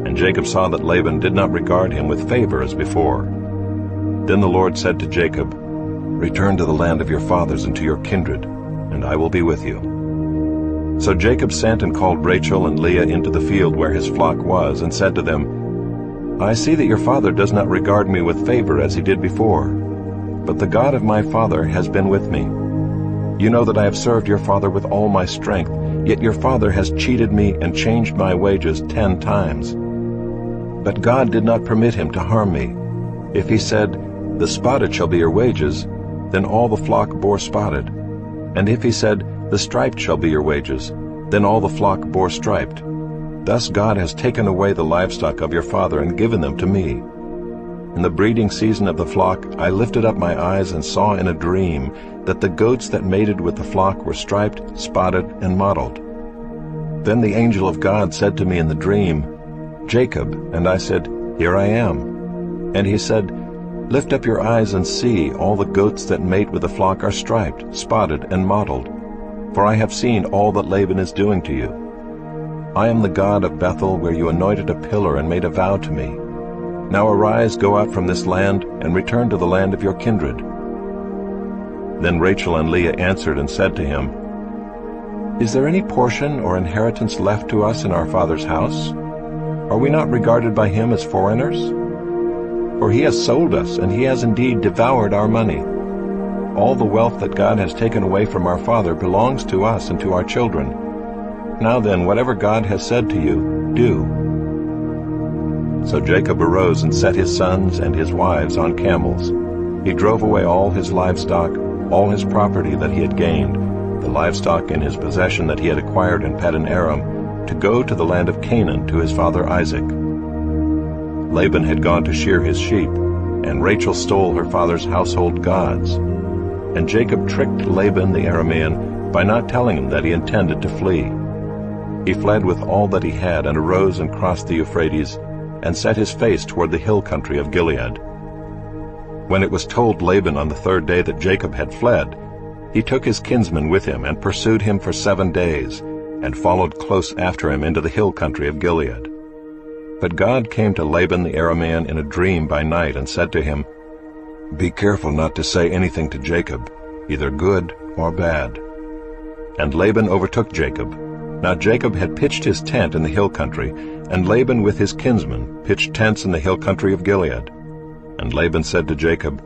And Jacob saw that Laban did not regard him with favor as before. Then the Lord said to Jacob, "Return to the land of your fathers and to your kindred, and I will be with you." So Jacob sent and called Rachel and Leah into the field where his flock was, and said to them, "I see that your father does not regard me with favor as he did before, but the God of my father has been with me. You know that I have served your father with all my strength, yet your father has cheated me and changed my wages 10 times. But God did not permit him to harm me. If he said, 'The spotted shall be your wages,' then all the flock bore spotted. And if he said, 'The striped shall be your wages,' then all the flock bore striped. Thus God has taken away the livestock of your father and given them to me. In the breeding season of the flock I lifted up my eyes and saw in a dream that the goats that mated with the flock were striped, spotted, and mottled. Then the angel of God said to me in the dream, 'Jacob,' and I said, 'Here I am.' And he said, 'Lift up your eyes and see, all the goats that mate with the flock are striped, spotted, and mottled. For I have seen all that Laban is doing to you. I am the God of Bethel, where you anointed a pillar and made a vow to me. Now arise, go out from this land, and return to the land of your kindred.' Then Rachel and Leah answered and said to him, 'Is there any portion or inheritance left to us in our father's house? Are we not regarded by him as foreigners? For he has sold us, and he has indeed devoured our money. All the wealth that God has taken away from our father belongs to us and to our children. Now then, whatever God has said to you, do.' So Jacob arose and set his sons and his wives on camels. He drove away all his livestock, all his property that he had gained, the livestock in his possession that he had acquired in Paddan Aram, to go to the land of Canaan to his father Isaac. Laban had gone to shear his sheep, and Rachel stole her father's household gods. And Jacob tricked Laban the Aramean by not telling him that he intended to flee. He fled with all that he had, and arose and crossed the Euphrates, and set his face toward the hill country of Gilead. When it was told Laban on the 3rd day that Jacob had fled, he took his kinsman with him and pursued him for 7 days, and followed close after him into the hill country of Gilead. But God came to Laban the Aramean in a dream by night and said to him, "Be careful not to say anything to Jacob, either good or bad." And Laban overtook Jacob. Now Jacob had pitched his tent in the hill country, and Laban with his kinsmen pitched tents in the hill country of Gilead. And Laban said to Jacob,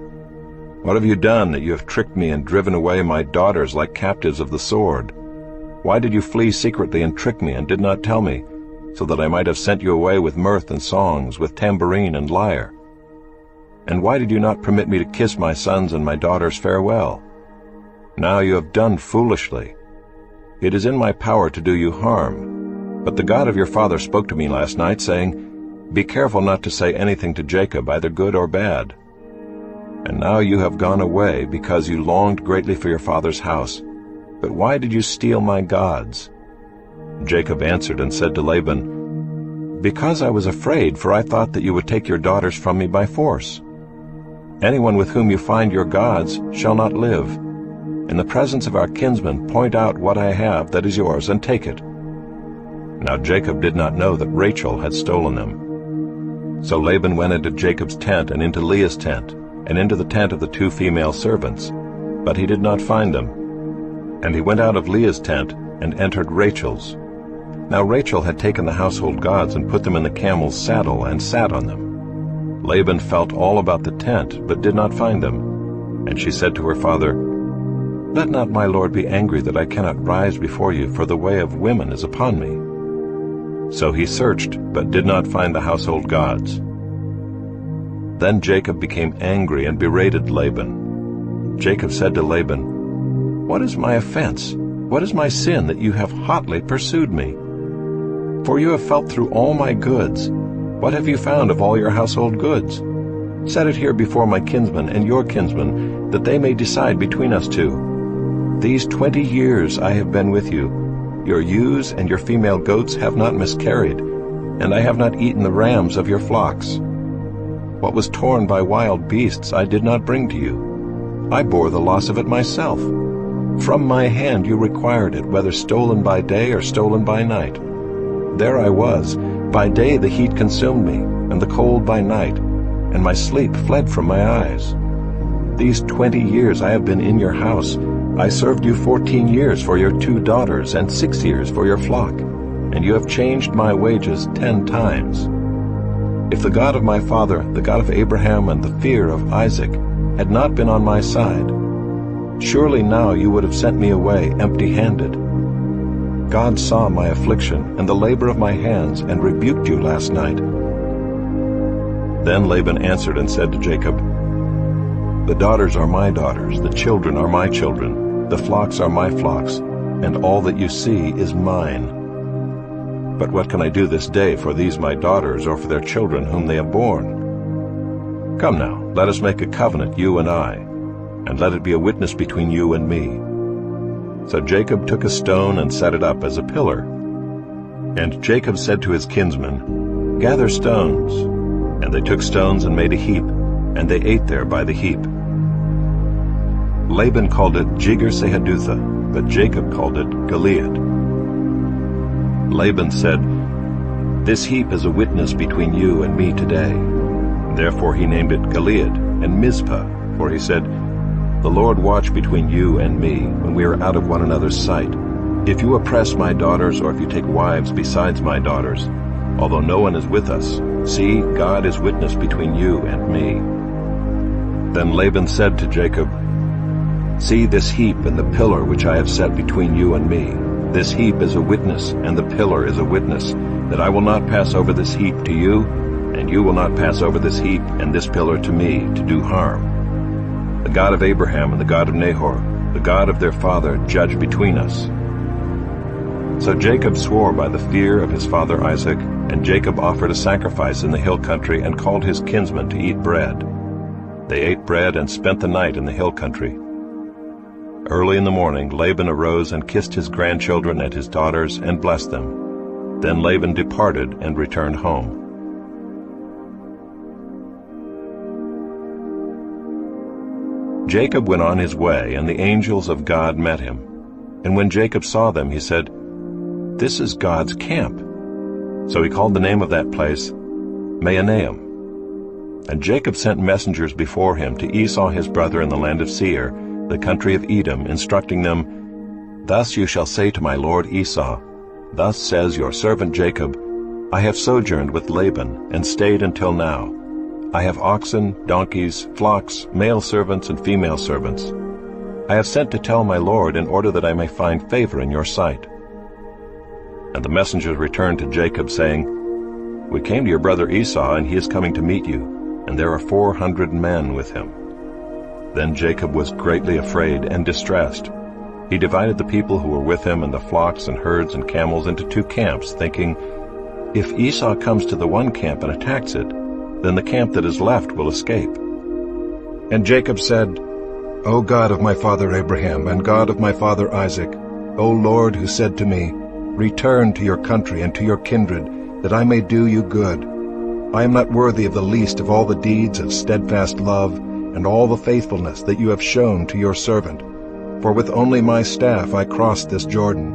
"What have you done that you have tricked me and driven away my daughters like captives of the sword? Why did you flee secretly and trick me and did not tell me, so that I might have sent you away with mirth and songs, with tambourine and lyre? And why did you not permit me to kiss my sons and my daughters farewell? Now you have done foolishly. It is in my power to do you harm. But the God of your father spoke to me last night, saying, 'Be careful not to say anything to Jacob, either good or bad.' And now you have gone away, because you longed greatly for your father's house. But why did you steal my gods?" Jacob answered and said to Laban, "Because I was afraid, for I thought that you would take your daughters from me by force. Anyone with whom you find your gods shall not live. In the presence of our kinsmen, point out what I have that is yours, and take it." Now Jacob did not know that Rachel had stolen them. So Laban went into Jacob's tent and into Leah's tent, and into the tent of the 2 female servants, but he did not find them. And he went out of Leah's tent and entered Rachel's. Now Rachel had taken the household gods and put them in the camel's saddle and sat on them. Laban felt all about the tent, but did not find them. And she said to her father, "Let not my lord be angry that I cannot rise before you, for the way of women is upon me." So he searched, but did not find the household gods. Then Jacob became angry and berated Laban. Jacob said to Laban, "What is my offense? What is my sin that you have hotly pursued me? For you have felt through all my goods. What have you found of all your household goods? Set it here before my kinsmen and your kinsmen, that they may decide between us two. These 20 years I have been with you. Your ewes and your female goats have not miscarried, and I have not eaten the rams of your flocks. What was torn by wild beasts I did not bring to you. I bore the loss of it myself. From my hand you required it, whether stolen by day or stolen by night. There I was. By day the heat consumed me, and the cold by night, and my sleep fled from my eyes. These 20 years I have been in your house. I served you 14 years for your 2 daughters and 6 years for your flock, and you have changed my wages 10 times. If the God of my father, the God of Abraham and the fear of Isaac, had not been on my side, surely now you would have sent me away empty-handed. God saw my affliction and the labor of my hands and rebuked you last night." Then Laban answered and said to Jacob, "The daughters are my daughters, the children are my children, the flocks are my flocks, and all that you see is mine. But what can I do this day for these my daughters or for their children whom they have borne? Come now, let us make a covenant, you and I, and let it be a witness between you and me." So Jacob took a stone and set it up as a pillar. And Jacob said to his kinsmen, "Gather stones." And they took stones and made a heap, and they ate there by the heap. Laban called it Jegar-sahadutha, but Jacob called it Gilead. Laban said, "This heap is a witness between you and me today." Therefore he named it Gilead and Mizpah, for he said, "The Lord watch between you and me when we are out of one another's sight. If you oppress my daughters, or if you take wives besides my daughters, although no one is with us, see, God is witness between you and me." Then Laban said to Jacob, "See this heap and the pillar which I have set between you and me. This heap is a witness, and the pillar is a witness, that I will not pass over this heap to you, and you will not pass over this heap and this pillar to me, to do harm. The God of Abraham and the God of Nahor, the God of their father, judge between us." So Jacob swore by the fear of his father Isaac, and Jacob offered a sacrifice in the hill country and called his kinsmen to eat bread. They ate bread and spent the night in the hill country. Early in the morning Laban arose and kissed his grandchildren and his daughters and blessed them. Then Laban departed and returned home. Jacob went on his way, and the angels of God met him. And when Jacob saw them, he said, "This is God's camp." So he called the name of that place Mahanaim. And Jacob sent messengers before him to Esau his brother in the land of Seir, the country of Edom, instructing them, "Thus you shall say to my lord Esau, Thus says your servant Jacob, I have sojourned with Laban, and stayed until now. I have oxen, donkeys, flocks, male servants and female servants. I have sent to tell my lord in order that I may find favor in your sight." And the messengers returned to Jacob, saying, "We came to your brother Esau, and he is coming to meet you, and there are 400 men with him." Then Jacob was greatly afraid and distressed. He divided the people who were with him and the flocks and herds and camels into 2 camps, thinking, "If Esau comes to the one camp and attacks it, then the camp that is left will escape." And Jacob said, "O God of my father Abraham, and God of my father Isaac, O Lord, who said to me, Return to your country and to your kindred, that I may do you good. I am not worthy of the least of all the deeds of steadfast love and all the faithfulness that you have shown to your servant. For with only my staff I crossed this Jordan,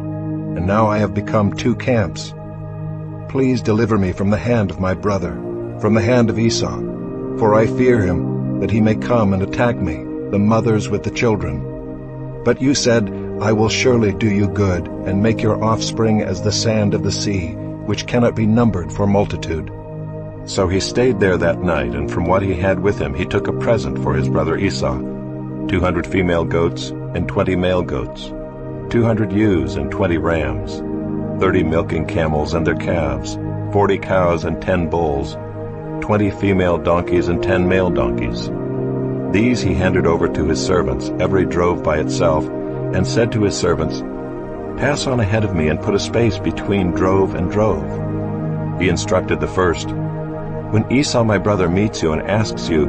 and now I have become 2 camps. Please deliver me from the hand of my brother, from the hand of Esau, for I fear him, that he may come and attack me, the mothers with the children. But you said, I will surely do you good, and make your offspring as the sand of the sea, which cannot be numbered for multitude." So he stayed there that night, and from what he had with him he took a present for his brother Esau, 200 female goats and 20 male goats, 200 ewes and 20 rams, 30 milking camels and their calves, 40 cows and 10 bulls, 20 female donkeys and 10 male donkeys. These he handed over to his servants, every drove by itself, and said to his servants, "Pass on ahead of me and put a space between drove and drove." He instructed the first, "When Esau my brother meets you and asks you,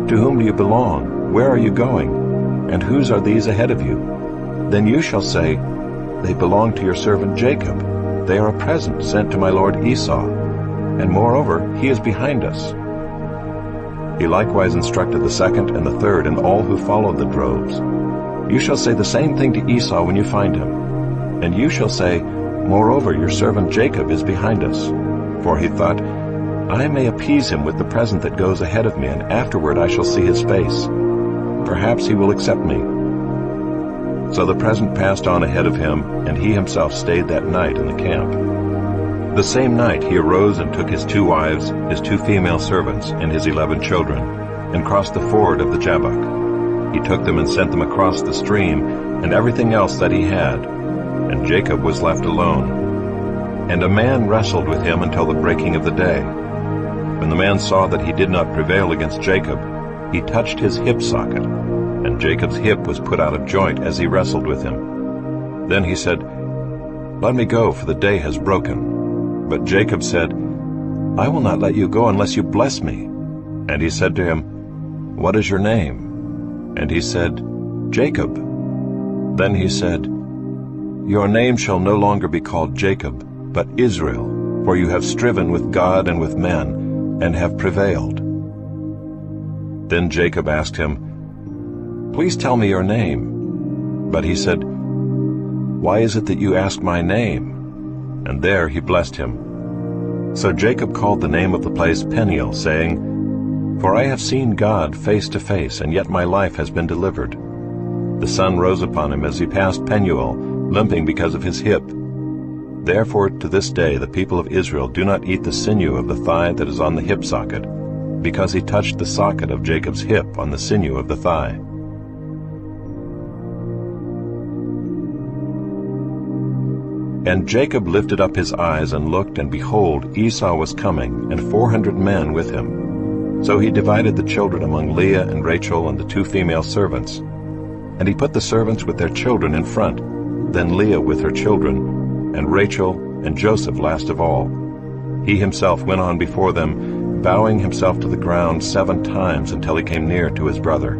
'To whom do you belong? Where are you going? And whose are these ahead of you?' Then you shall say, 'They belong to your servant Jacob. They are a present sent to my lord Esau. And moreover, he is behind us.'" He likewise instructed the second and the third and all who followed the droves, "You shall say the same thing to Esau when you find him. And you shall say, 'Moreover, your servant Jacob is behind us.' For he thought, I may appease him with the present that goes ahead of me, and afterward I shall see his face. Perhaps he will accept me." So the present passed on ahead of him, and he himself stayed that night in the camp. The same night he arose and took his 2 wives, his 2 female servants, and his 11 children, and crossed the ford of the Jabbok. He took them and sent them across the stream, and everything else that he had, and Jacob was left alone. And a man wrestled with him until the breaking of the day. When the man saw that he did not prevail against Jacob, he touched his hip socket, and Jacob's hip was put out of joint as he wrestled with him. Then he said, "Let me go, for the day has broken." But Jacob said, "I will not let you go unless you bless me." And he said to him, "What is your name?" And he said, "Jacob." Then he said, "Your name shall no longer be called Jacob, but Israel, for you have striven with God and with men, and have prevailed." Then Jacob asked him, "Please tell me your name." But he said, "Why is it that you ask my name?" And there he blessed him. So Jacob called the name of the place Peniel, saying, "For I have seen God face to face, and yet my life has been delivered." The sun rose upon him as he passed Penuel, limping because of his hip. Therefore to this day the people of Israel do not eat the sinew of the thigh that is on the hip socket, because he touched the socket of Jacob's hip on the sinew of the thigh. And Jacob lifted up his eyes and looked, and behold, Esau was coming, and 400 men with him. So he divided the children among Leah and Rachel and the 2 female servants. And he put the servants with their children in front, then Leah with her children, and Rachel and Joseph last of all. He himself went on before them, bowing himself to the ground 7 times until he came near to his brother.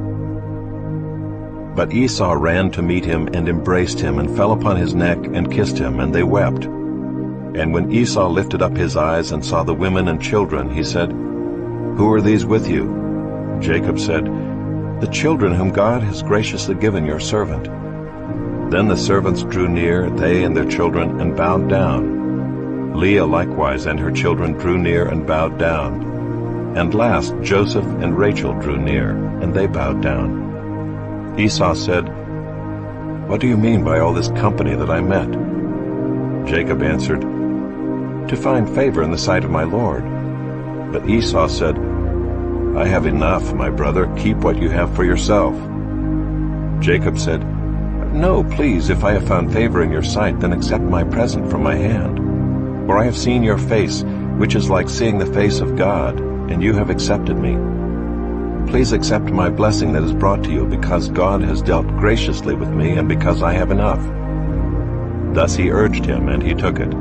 But Esau ran to meet him and embraced him and fell upon his neck and kissed him, and they wept. And when Esau lifted up his eyes and saw the women and children, he said, "Who are these with you?" Jacob said, "The children whom God has graciously given your servant." Then the servants drew near, they and their children, and bowed down. Leah likewise and her children drew near and bowed down. And last Joseph and Rachel drew near, and they bowed down. Esau said, "What do you mean by all this company that I met?" Jacob answered, "To find favor in the sight of my Lord." But Esau said, "I have enough, my brother. Keep what you have for yourself." Jacob said, "No, please, if I have found favor in your sight, then accept my present from my hand. For I have seen your face, which is like seeing the face of God, and you have accepted me. Please accept my blessing that is brought to you, because God has dealt graciously with me, and because I have enough." Thus he urged him, and he took it.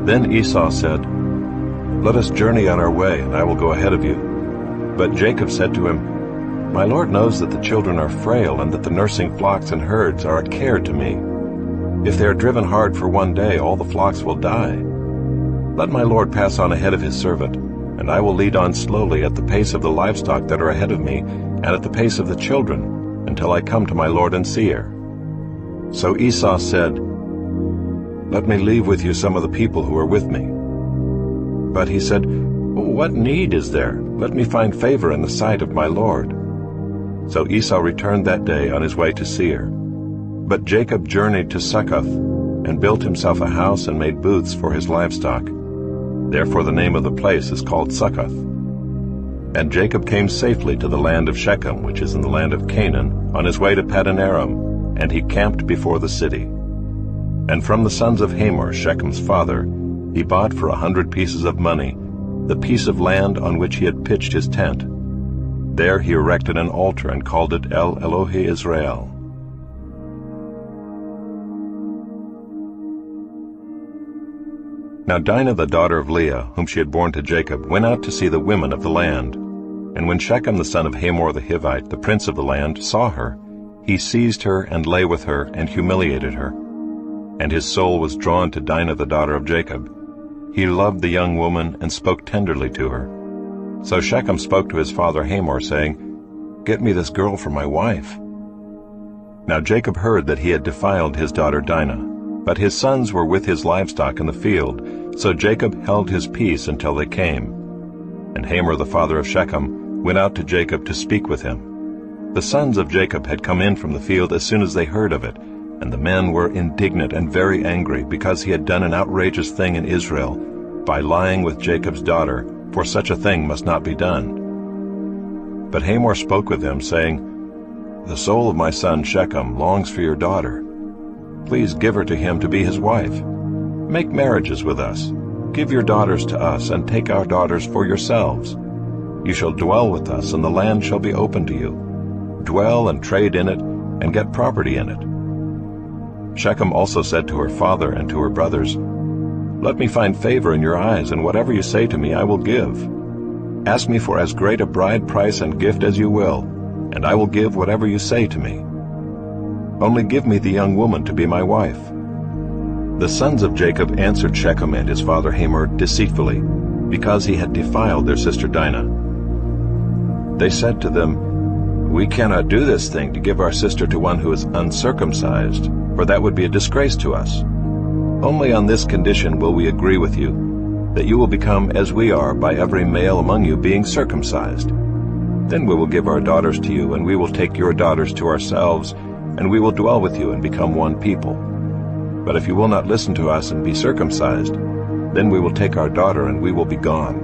Then Esau said, "Let us journey on our way, and I will go ahead of you." But Jacob said to him, "My Lord knows that the children are frail, and that the nursing flocks and herds are a care to me. If they are driven hard for one day, all the flocks will die. Let my Lord pass on ahead of his servant, and I will lead on slowly at the pace of the livestock that are ahead of me, and at the pace of the children, until I come to my Lord in Seir." So Esau said, "Let me leave with you some of the people who are with me." But he said, "What need is there? Let me find favor in the sight of my Lord." So Esau returned that day on his way to Seir. But Jacob journeyed to Succoth, and built himself a house and made booths for his livestock. Therefore the name of the place is called Succoth. And Jacob came safely to the land of Shechem, which is in the land of Canaan, on his way to Paddan Aram, and he camped before the city. And from the sons of Hamor, Shechem's father, he bought for 100 pieces of money the piece of land on which he had pitched his tent. There he erected an altar and called it El Elohe Israel. Now Dinah the daughter of Leah, whom she had borne to Jacob, went out to see the women of the land. And when Shechem the son of Hamor the Hivite, the prince of the land, saw her, he seized her and lay with her and humiliated her. And his soul was drawn to Dinah the daughter of Jacob. He loved the young woman and spoke tenderly to her. So Shechem spoke to his father Hamor, saying, "Get me this girl for my wife." Now Jacob heard that he had defiled his daughter Dinah, but his sons were with his livestock in the field, so Jacob held his peace until they came. And Hamor the father of Shechem went out to Jacob to speak with him. The sons of Jacob had come in from the field as soon as they heard of it, and the men were indignant and very angry, because he had done an outrageous thing in Israel by lying with Jacob's daughter, for such a thing must not be done. But Hamor spoke with them, saying, "The soul of my son Shechem longs for your daughter. Please give her to him to be his wife. Make marriages with us. Give your daughters to us, and take our daughters for yourselves. You shall dwell with us, and the land shall be open to you. Dwell and trade in it, and get property in it." Shechem also said to her father and to her brothers, "Let me find favor in your eyes, and whatever you say to me I will give. Ask me for as great a bride price and gift as you will, and I will give whatever you say to me. Only give me the young woman to be my wife." The sons of Jacob answered Shechem and his father Hamor deceitfully, because he had defiled their sister Dinah. They said to them, "We cannot do this thing to give our sister to one who is uncircumcised, for that would be a disgrace to us. Only on this condition will we agree with you, that you will become as we are by every male among you being circumcised. Then we will give our daughters to you, and we will take your daughters to ourselves, and we will dwell with you and become one people. But if you will not listen to us and be circumcised, then we will take our daughter and we will be gone."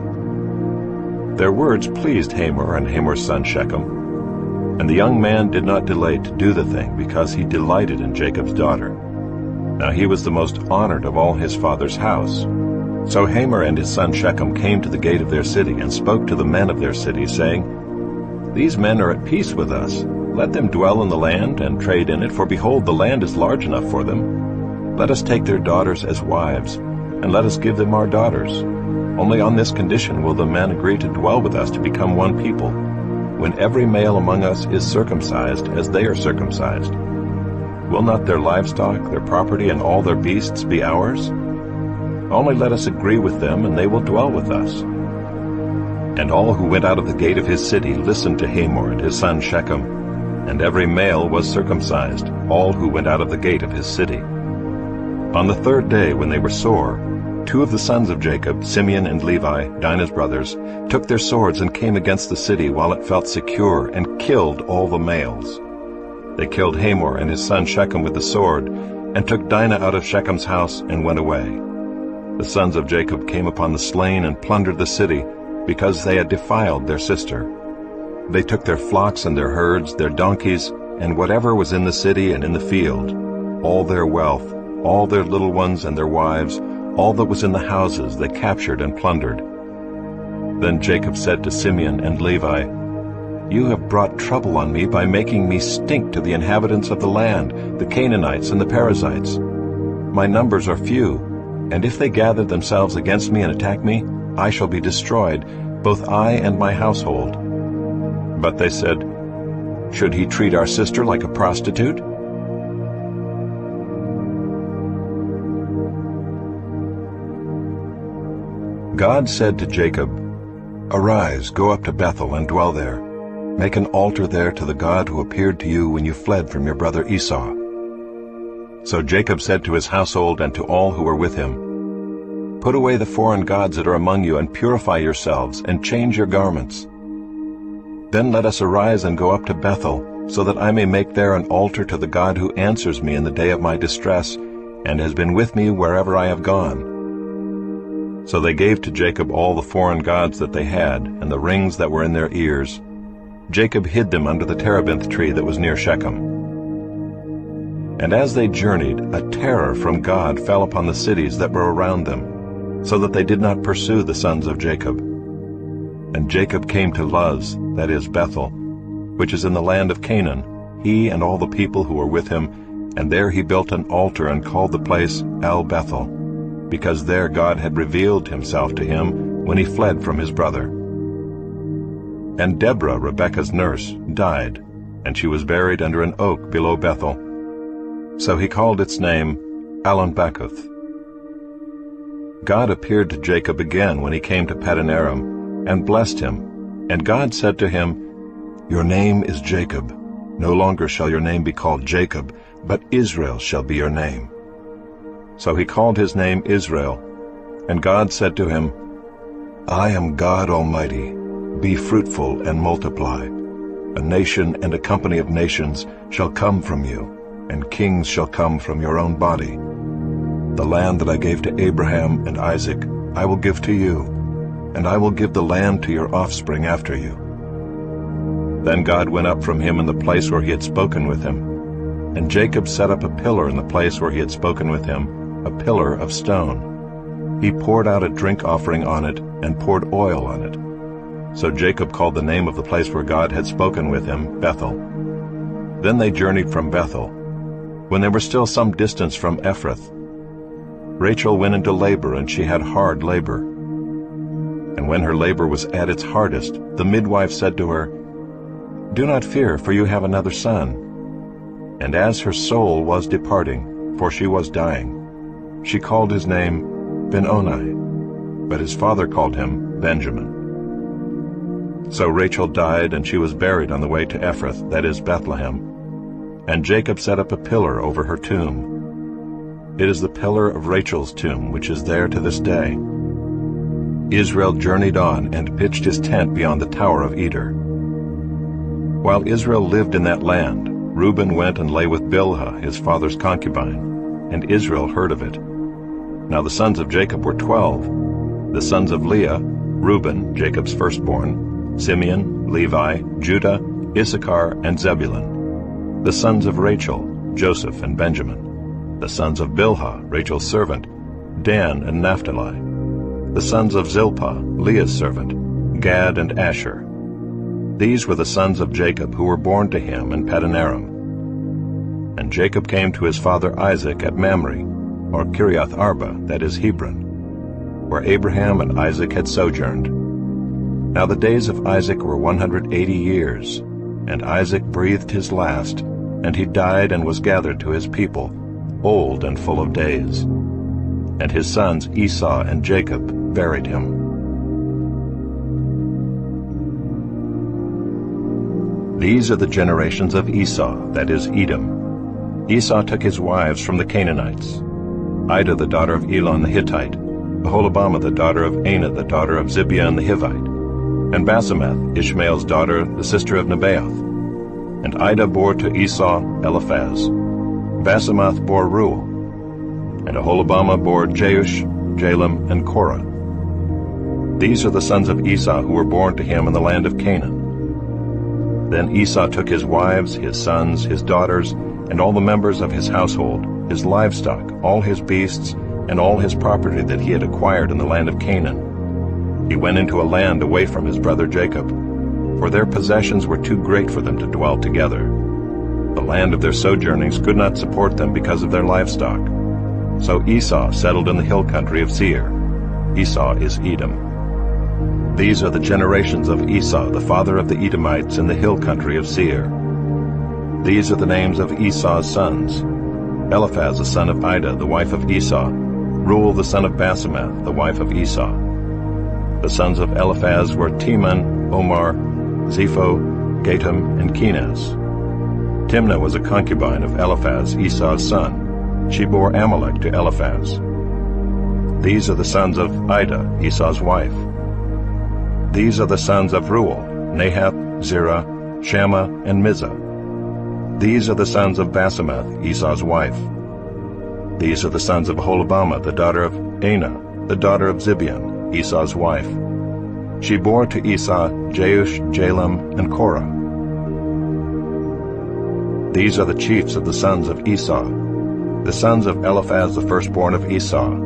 Their words pleased Hamor and Hamor's son Shechem, and the young man did not delay to do the thing, because he delighted in Jacob's daughter. Now he was the most honored of all his father's house. So Hamor and his son Shechem came to the gate of their city and spoke to the men of their city, saying, "These men are at peace with us. Let them dwell in the land and trade in it, for behold, the land is large enough for them. Let us take their daughters as wives, and let us give them our daughters. Only on this condition will the men agree to dwell with us to become one people, when every male among us is circumcised as they are circumcised. Will not their livestock, their property, and all their beasts be ours? Only let us agree with them, and they will dwell with us." And all who went out of the gate of his city listened to Hamor and his son Shechem, and every male was circumcised, all who went out of the gate of his city. On the third day, when they were sore, 2 of the sons of Jacob, Simeon and Levi, Dinah's brothers, took their swords and came against the city while it felt secure, and killed all the males. They killed Hamor and his son Shechem with the sword, and took Dinah out of Shechem's house and went away. The sons of Jacob came upon the slain and plundered the city, because they had defiled their sister. They took their flocks and their herds, their donkeys, and whatever was in the city and in the field, all their wealth, all their little ones and their wives, all that was in the houses they captured and plundered. Then Jacob said to Simeon and Levi, "You have brought trouble on me by making me stink to the inhabitants of the land, the Canaanites and the Perizzites. My numbers are few, and if they gather themselves against me and attack me, I shall be destroyed, both I and my household." But they said, "Should he treat our sister like a prostitute?" God said to Jacob, "Arise, go up to Bethel and dwell there. Make an altar there to the God who appeared to you when you fled from your brother Esau." So Jacob said to his household and to all who were with him, "Put away the foreign gods that are among you, and purify yourselves, and change your garments. Then let us arise and go up to Bethel, so that I may make there an altar to the God who answers me in the day of my distress, and has been with me wherever I have gone." So they gave to Jacob all the foreign gods that they had, and the rings that were in their ears. Jacob hid them under the terebinth tree that was near Shechem. And as they journeyed, a terror from God fell upon the cities that were around them, so that they did not pursue the sons of Jacob. And Jacob came to Luz, that is Bethel, which is in the land of Canaan, he and all the people who were with him, and there he built an altar and called the place El-Bethel, because there God had revealed himself to him when he fled from his brother. And Deborah, Rebekah's nurse, died, and she was buried under an oak below Bethel. So he called its name Allon-Bacuth. God appeared to Jacob again when he came to Paddan-aram, and blessed him. And God said to him, "Your name is Jacob. No longer shall your name be called Jacob, but Israel shall be your name." So he called his name Israel. And God said to him, "I am God Almighty. Be fruitful and multiply. A nation and a company of nations shall come from you, and kings shall come from your own body. The land that I gave to Abraham and Isaac I will give to you, and I will give the land to your offspring after you." Then God went up from him in the place where he had spoken with him. And Jacob set up a pillar in the place where he had spoken with him, a pillar of stone. He poured out a drink offering on it and poured oil on it. So Jacob called the name of the place where God had spoken with him Bethel. Then they journeyed from Bethel. When they were still some distance from Ephrath, Rachel went into labor, and she had hard labor. And when her labor was at its hardest, the midwife said to her, "Do not fear, for you have another son." And as her soul was departing, for she was dying, she called his name Ben-Oni, but his father called him Benjamin. So Rachel died, and she was buried on the way to Ephrath, that is Bethlehem. And Jacob set up a pillar over her tomb. It is the pillar of Rachel's tomb, which is there to this day. Israel journeyed on and pitched his tent beyond the tower of Eder. While Israel lived in that land, Reuben went and lay with Bilhah, his father's concubine, and Israel heard of it. Now the sons of Jacob were 12. The sons of Leah, Reuben, Jacob's firstborn, Simeon, Levi, Judah, Issachar, and Zebulun. The sons of Rachel, Joseph and Benjamin. The sons of Bilhah, Rachel's servant, Dan and Naphtali. The sons of Zilpah, Leah's servant, Gad and Asher. These were the sons of Jacob who were born to him in Paddan-aram. And Jacob came to his father Isaac at Mamre, or Kiriath Arba, that is Hebron, where Abraham and Isaac had sojourned. Now the days of Isaac were 180 years, and Isaac breathed his last, and he died and was gathered to his people, old and full of days. And his sons Esau and Jacob buried him. These are the generations of Esau, that is, Edom. Esau took his wives from the Canaanites: Ida the daughter of Elon the Hittite, Aholibamah the daughter of Anah the daughter of Zibeon the Hivite, and Basemath, Ishmael's daughter, the sister of Nebaioth. And Ida bore to Esau Eliphaz. Basemath bore Reuel, and Aholibamah bore Jeush, Jalam, and Korah. These are the sons of Esau who were born to him in the land of Canaan. Then Esau took his wives, his sons, his daughters, and all the members of his household, his livestock, all his beasts, and all his property that he had acquired in the land of Canaan. He went into a land away from his brother Jacob, for their possessions were too great for them to dwell together. The land of their sojournings could not support them because of their livestock. So Esau settled in the hill country of Seir. Esau is Edom. These are the generations of Esau, the father of the Edomites, in the hill country of Seir. These are the names of Esau's sons: Eliphaz the son of Ida, the wife of Esau; Reuel the son of Basemath, the wife of Esau. The sons of Eliphaz were Teman, Omar, Zepho, Gatam, and Kenaz. Timnah was a concubine of Eliphaz, Esau's son. She bore Amalek to Eliphaz. These are the sons of Ida, Esau's wife. These are the sons of Reuel: Nahath, Zerah, Shammah, and Mizah. These are the sons of Basemath, Esau's wife. These are the sons of Aholibamah, the daughter of Anah, the daughter of Zibeon, Esau's wife. She bore to Esau Jeush, Jalam, and Korah. These are the chiefs of the sons of Esau, the sons of Eliphaz the firstborn of Esau,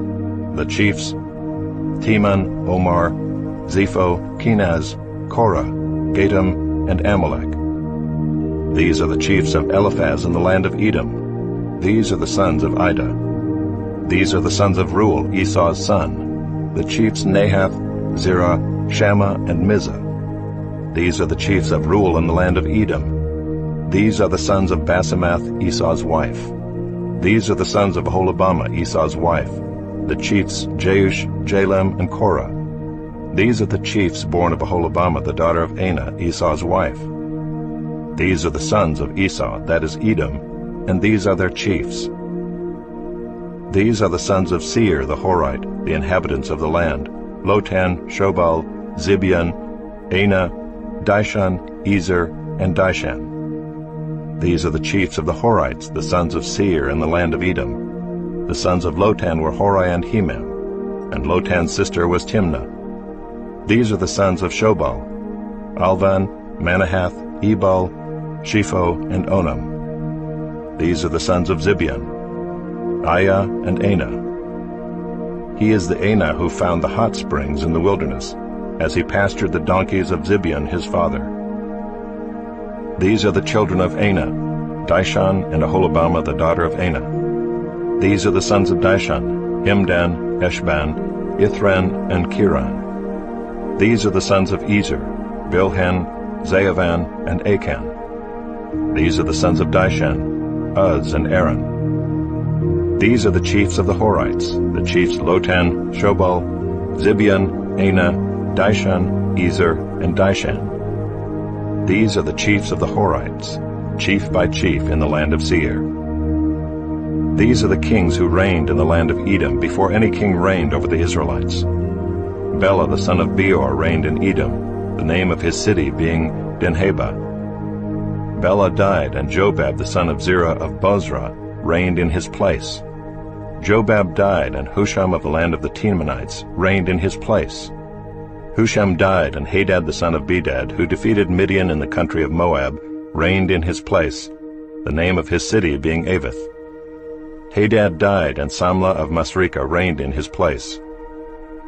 the chiefs: Teman, Omar, Zepho, Kenaz, Korah, Gatam, and Amalek. These are the chiefs of Eliphaz in the land of Edom. These are the sons of Ida. These are the sons of Reuel, Esau's son, the chiefs Nahath, Zerah, Shammah, and Mizah. These are the chiefs of Reuel in the land of Edom. These are the sons of Basemath, Esau's wife. These are the sons of Aholibamah, Esau's wife, the chiefs Jeush, Jalam, and Korah. These are the chiefs born of Aholibamah, the daughter of Anah, Esau's wife. These are the sons of Esau, that is, Edom, and these are their chiefs. These are the sons of Seir the Horite, the inhabitants of the land: Lotan, Shobal, Zibeon, Anah, Dishan, Ezer, and Dishan. These are the chiefs of the Horites, the sons of Seir in the land of Edom. The sons of Lotan were Horai and Hemam, and Lotan's sister was Timnah. These are the sons of Shobal: Alvan, Manahath, Ebal, Shepho, and Onam. These are the sons of Zibeon: Aiah and Anah. He is the Anah who found the hot springs in the wilderness, as he pastured the donkeys of Zibeon his father. These are the children of Anah: Dishan and Aholibamah the daughter of Anah. These are the sons of Dishan: Himdan, Eshban, Ithran, and Kiran. These are the sons of Ezer: Bilhan, Zaavan, and Achan. These are the sons of Dishan: Uz and Aaron. These are the chiefs of the Horites, the chiefs Lotan, Shobal, Zibeon, Anah, Dishan, Ezer, and Dishan. These are the chiefs of the Horites, chief by chief in the land of Seir. These are the kings who reigned in the land of Edom before any king reigned over the Israelites. Bela the son of Beor reigned in Edom, the name of his city being Dinhaba. Bela died, and Jobab the son of Zerah of Bozrah reigned in his place. Jobab died, and Husham of the land of the Temanites reigned in his place. Husham died, and Hadad the son of Bedad, who defeated Midian in the country of Moab, reigned in his place, the name of his city being Avith. Hadad died, and Samlah of Masrekah reigned in his place.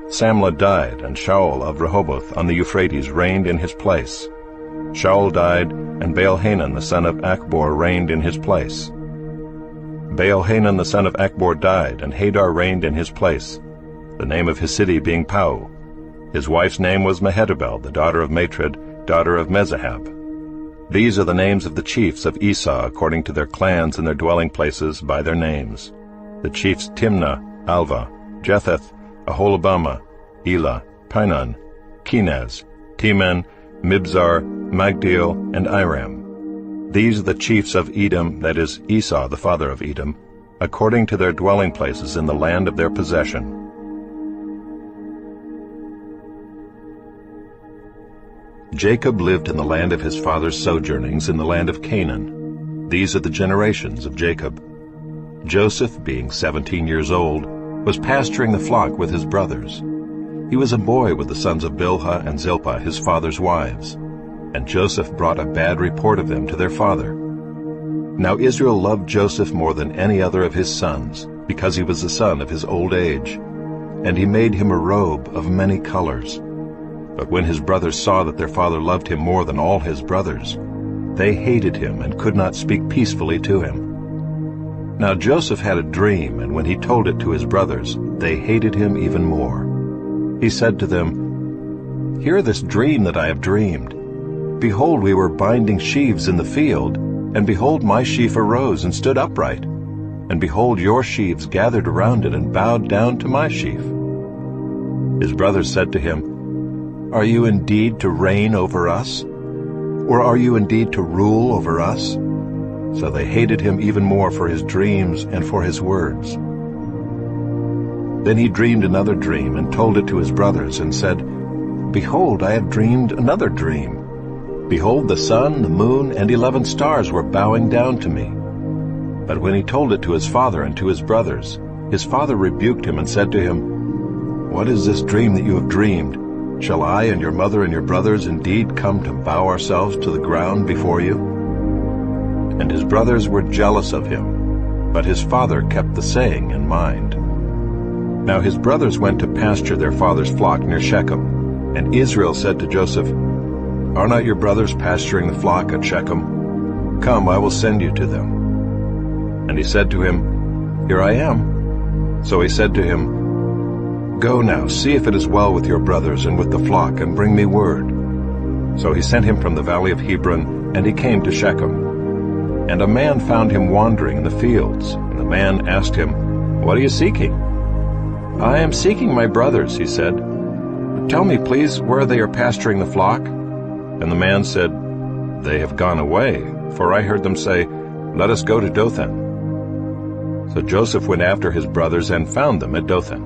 Samlah died, and Shaul of Rehoboth on the Euphrates reigned in his place. Shaul died, and Baal-Hanan the son of Achbor reigned in his place. Baal-Hanan the son of Achbor died, and Hadar reigned in his place, the name of his city being Pau. His wife's name was Mehetabel, the daughter of Matred, daughter of Mezahab. These are the names of the chiefs of Esau according to their clans and their dwelling places by their names: the chiefs Timnah, Alva, Jetheth, Aholibamah, Elah, Pinon, Kenaz, Teman, Mibzar, Magdiel, and Iram. These are the chiefs of Edom, that is, Esau, the father of Edom, according to their dwelling places in the land of their possession. Jacob lived in the land of his father's sojournings in the land of Canaan. These are the generations of Jacob. Joseph, being 17 years old, was pasturing the flock with his brothers. He was a boy with the sons of Bilhah and Zilpah, his father's wives, and Joseph brought a bad report of them to their father. Now Israel loved Joseph more than any other of his sons, because he was the son of his old age, and he made him a robe of many colors. But when his brothers saw that their father loved him more than all his brothers, they hated him and could not speak peacefully to him. Now Joseph had a dream, and when he told it to his brothers, they hated him even more. He said to them, "Hear this dream that I have dreamed. Behold, we were binding sheaves in the field, and behold, my sheaf arose and stood upright. And behold, your sheaves gathered around it and bowed down to my sheaf." His brothers said to him, "Are you indeed to reign over us? Or are you indeed to rule over us?" So they hated him even more for his dreams and for his words. Then he dreamed another dream and told it to his brothers and said, "Behold, I have dreamed another dream. Behold, the sun, the moon, and 11 stars were bowing down to me." But when he told it to his father and to his brothers, his father rebuked him and said to him, "What is this dream that you have dreamed? Shall I and your mother and your brothers indeed come to bow ourselves to the ground before you?" And his brothers were jealous of him, but his father kept the saying in mind. Now his brothers went to pasture their father's flock near Shechem, and Israel said to Joseph, "Are not your brothers pasturing the flock at Shechem? Come, I will send you to them." And he said to him, "Here I am." So he said to him, "Go now, see if it is well with your brothers and with the flock, and bring me word." So he sent him from the valley of Hebron, and he came to Shechem. And a man found him wandering in the fields, and the man asked him, "What are you seeking?" "I am seeking my brothers," he said. "Tell me, please, where they are pasturing the flock." And the man said, "They have gone away, for I heard them say, 'Let us go to Dothan.'" So Joseph went after his brothers and found them at Dothan.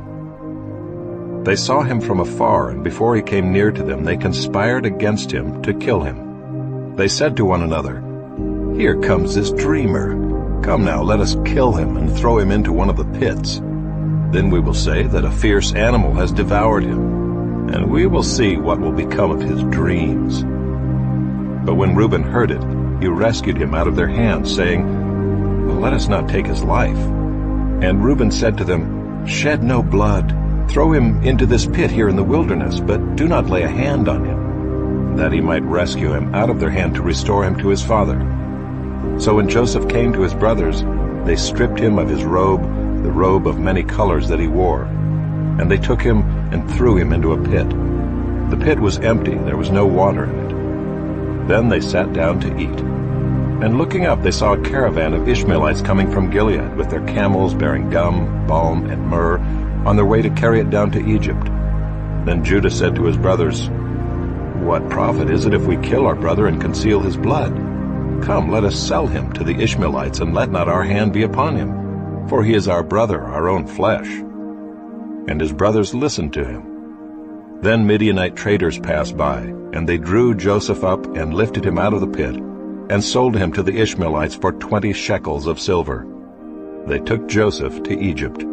They saw him from afar, and before he came near to them, they conspired against him to kill him. They said to one another, "Here comes this dreamer. Come now, let us kill him and throw him into one of the pits. Then we will say that a fierce animal has devoured him, and we will see what will become of his dreams." But when Reuben heard it, he rescued him out of their hands, saying, "Let us not take his life." And Reuben said to them, "Shed no blood. Throw him into this pit here in the wilderness, but do not lay a hand on him," that he might rescue him out of their hand to restore him to his father. So when Joseph came to his brothers, they stripped him of his robe, the robe of many colors that he wore, and they took him and threw him into a pit. The pit was empty, there was no water in it. Then they sat down to eat. And looking up, they saw a caravan of Ishmaelites coming from Gilead, with their camels bearing gum, balm, and myrrh, on their way to carry it down to Egypt. Then Judah said to his brothers, "What profit is it if we kill our brother and conceal his blood? Come, let us sell him to the Ishmaelites, and let not our hand be upon him, for he is our brother, our own flesh." And his brothers listened to him. Then Midianite traders passed by, and they drew Joseph up and lifted him out of the pit, and sold him to the Ishmaelites for 20 shekels of silver. They took Joseph to Egypt.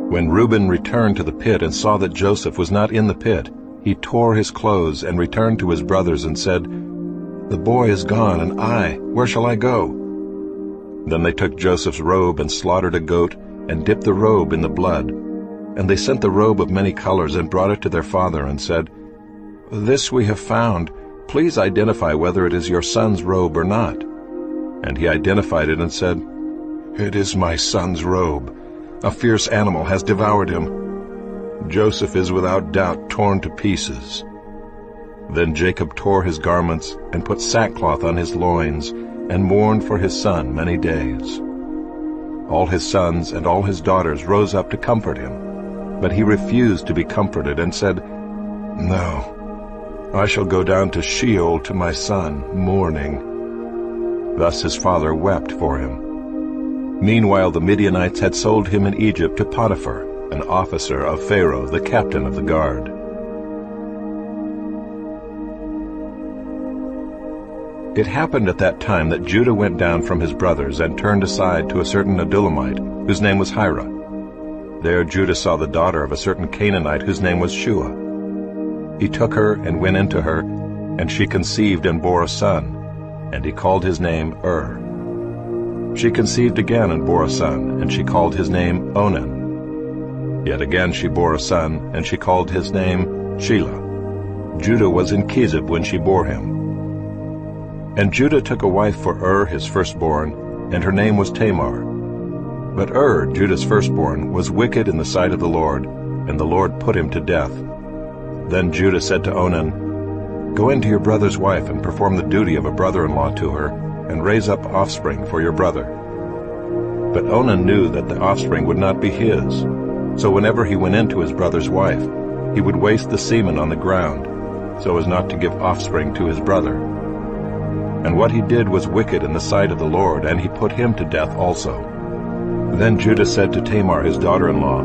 When Reuben returned to the pit and saw that Joseph was not in the pit, he tore his clothes and returned to his brothers and said, "The boy is gone, and where shall I go?" Then they took Joseph's robe and slaughtered a goat and dipped the robe in the blood. And they sent the robe of many colors and brought it to their father and said, "This we have found. Please identify whether it is your son's robe or not." And he identified it and said, "It is my son's robe. A fierce animal has devoured him. Joseph is without doubt torn to pieces." Then Jacob tore his garments and put sackcloth on his loins and mourned for his son many days. All his sons and all his daughters rose up to comfort him, but he refused to be comforted and said, "No, I shall go down to Sheol to my son, mourning." Thus his father wept for him. Meanwhile the Midianites had sold him in Egypt to Potiphar, an officer of Pharaoh, the captain of the guard. It happened at that time that Judah went down from his brothers and turned aside to a certain Adullamite, whose name was Hira. There Judah saw the daughter of a certain Canaanite whose name was Shua. He took her and went into her, and she conceived and bore a son, and he called his name She conceived again and bore a son, and she called his name Onan. Yet again she bore a son, and she called his name Shelah. Judah was in Chezib when she bore him. And Judah took a wife for his firstborn, and her name was Tamar. But Judah's firstborn, was wicked in the sight of the Lord, and the Lord put him to death. Then Judah said to Onan, Go into your brother's wife and perform the duty of a brother-in-law to her, and raise up offspring for your brother. But Onan knew that the offspring would not be his, so whenever he went into his brother's wife, he would waste the semen on the ground, so as not to give offspring to his brother. And what he did was wicked in the sight of the Lord, and he put him to death also. Then Judah said to Tamar his daughter-in-law,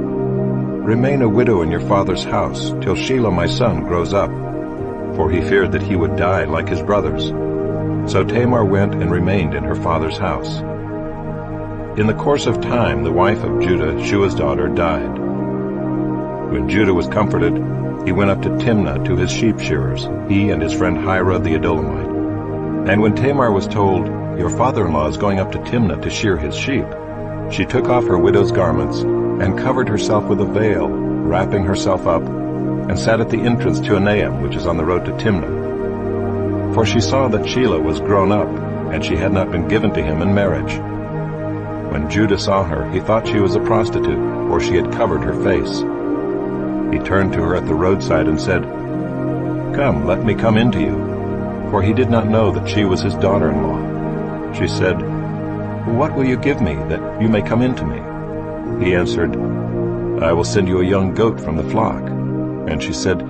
Remain a widow in your father's house, till Shelah my son grows up, for he feared that he would die like his brothers. So Tamar went and remained in her father's house. In the course of time the wife of Judah, Shua's daughter, died. When Judah was comforted, he went up to Timnah to his sheep shearers, he and his friend Hira the Adullamite. And when Tamar was told, Your father-in-law is going up to Timnah to shear his sheep, she took off her widow's garments and covered herself with a veil, wrapping herself up, and sat at the entrance to Enaim, which is on the road to Timnah. For she saw that Shelah was grown up, and she had not been given to him in marriage. When Judah saw her, he thought she was a prostitute, for she had covered her face. He turned to her at the roadside and said, Come, let me come in to you. For he did not know that she was his daughter-in-law. She said, What will you give me, that you may come in to me? He answered, I will send you a young goat from the flock. And she said,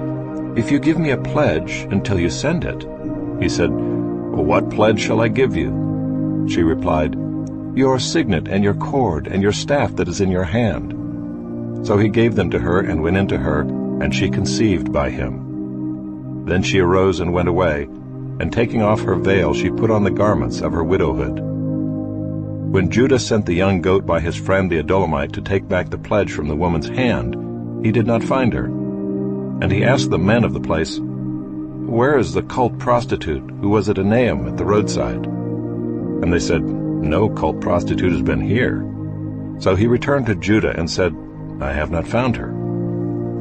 If you give me a pledge until you send it. He said, What pledge shall I give you? She replied, Your signet and your cord and your staff that is in your hand. So he gave them to her and went into her, and she conceived by him. Then she arose and went away, and taking off her veil she put on the garments of her widowhood. When Judah sent the young goat by his friend the Adullamite to take back the pledge from the woman's hand, he did not find her. And he asked the men of the place, Where is the cult prostitute who was at Enaim at the roadside? And they said, No cult prostitute has been here. So he returned to Judah and said, I have not found her.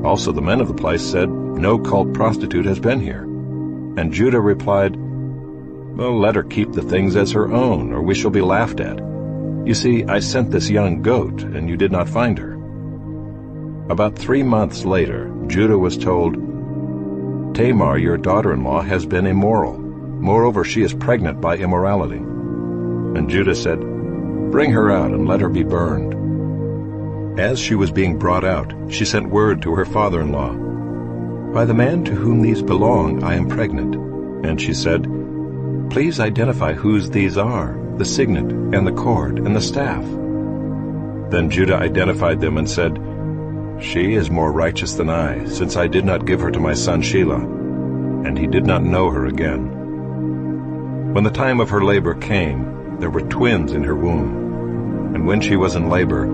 Also the men of the place said, No cult prostitute has been here. And Judah replied, Well, let her keep the things as her own, or we shall be laughed at. You see, I sent this young goat, and you did not find her. About 3 months later, Judah was told, Tamar, your daughter-in-law, has been immoral. Moreover, she is pregnant by immorality. And Judah said, Bring her out and let her be burned. As she was being brought out, she sent word to her father-in-law, By the man to whom these belong, I am pregnant. And she said, Please identify whose these are, the signet and the cord and the staff. Then Judah identified them and said, She is more righteous than I, since I did not give her to my son Shelah. And he did not know her again. When the time of her labor came, there were twins in her womb. And when she was in labor,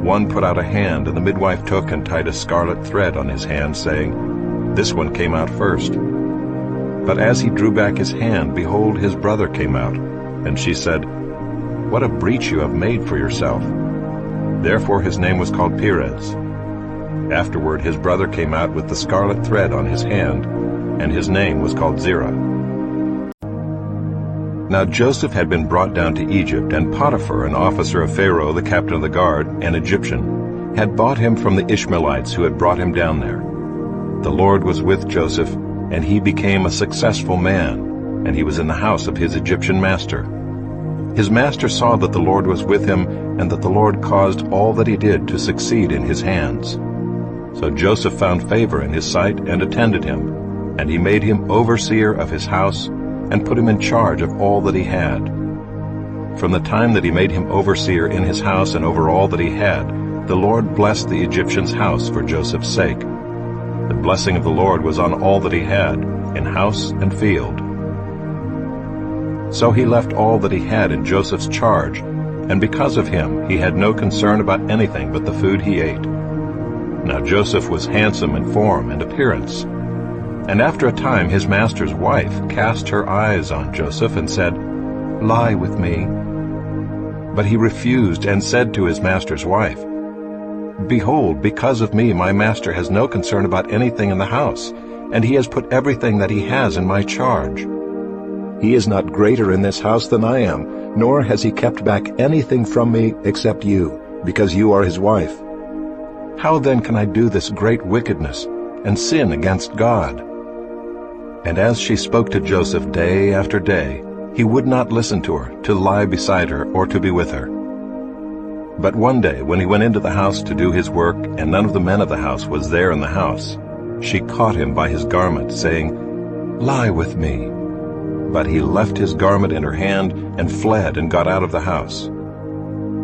one put out a hand, and the midwife took and tied a scarlet thread on his hand, saying, This one came out first. But as he drew back his hand, behold, his brother came out. And she said, What a breach you have made for yourself. Therefore his name was called Perez. Afterward his brother came out with the scarlet thread on his hand, and his name was called Zerah. Now Joseph had been brought down to Egypt, and Potiphar, an officer of Pharaoh, the captain of the guard, an Egyptian, had bought him from the Ishmaelites who had brought him down there. The Lord was with Joseph, and he became a successful man, and he was in the house of his Egyptian master. His master saw that the Lord was with him, and that the Lord caused all that he did to succeed in his hands. So Joseph found favor in his sight and attended him, and he made him overseer of his house, and put him in charge of all that he had. from the time that he made him overseer in his house and over all that he had, the Lord blessed the Egyptian's house for Joseph's sake. The blessing of the Lord was on all that he had, in house and field. So he left all that he had in Joseph's charge, and because of him he had no concern about anything but the food he ate. Now Joseph was handsome in form and appearance. And after a time his master's wife cast her eyes on Joseph and said, "Lie with me." But he refused and said to his master's wife, "Behold, because of me my master has no concern about anything in the house, and he has put everything that he has in my charge. He is not greater in this house than I am, nor has he kept back anything from me except you, because you are his wife. How then can I do this great wickedness and sin against God?" And as she spoke to Joseph day after day, he would not listen to her, to lie beside her, or to be with her. But one day, when he went into the house to do his work, and none of the men of the house was there in the house, she caught him by his garment, saying, "Lie with me." But he left his garment in her hand and fled and got out of the house.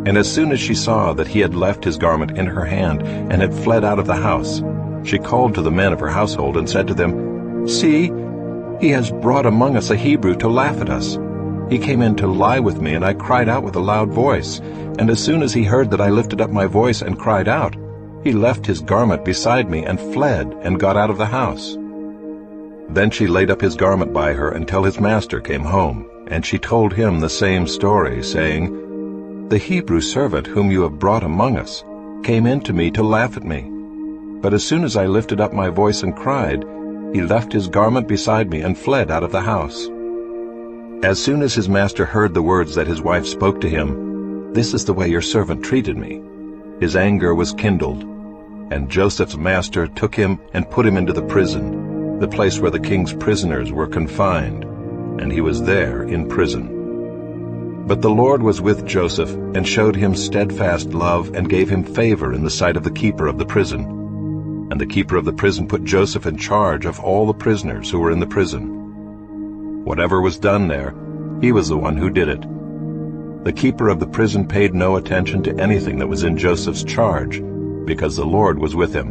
And as soon as she saw that he had left his garment in her hand and had fled out of the house, she called to the men of her household and said to them, "See, he has brought among us a Hebrew to laugh at us. He came in to lie with me, and I cried out with a loud voice. And as soon as he heard that I lifted up my voice and cried out, he left his garment beside me and fled and got out of the house." Then she laid up his garment by her until his master came home, and she told him the same story, saying, "The Hebrew servant whom you have brought among us came in to me to laugh at me. But as soon as I lifted up my voice and cried, he left his garment beside me and fled out of the house." As soon as his master heard the words that his wife spoke to him, "This is the way your servant treated me," his anger was kindled, and Joseph's master took him and put him into the prison, the place where the king's prisoners were confined, and he was there in prison. But the Lord was with Joseph and showed him steadfast love and gave him favor in the sight of the keeper of the prison. And the keeper of the prison put Joseph in charge of all the prisoners who were in the prison. Whatever was done there, he was the one who did it. The keeper of the prison paid no attention to anything that was in Joseph's charge, because the Lord was with him,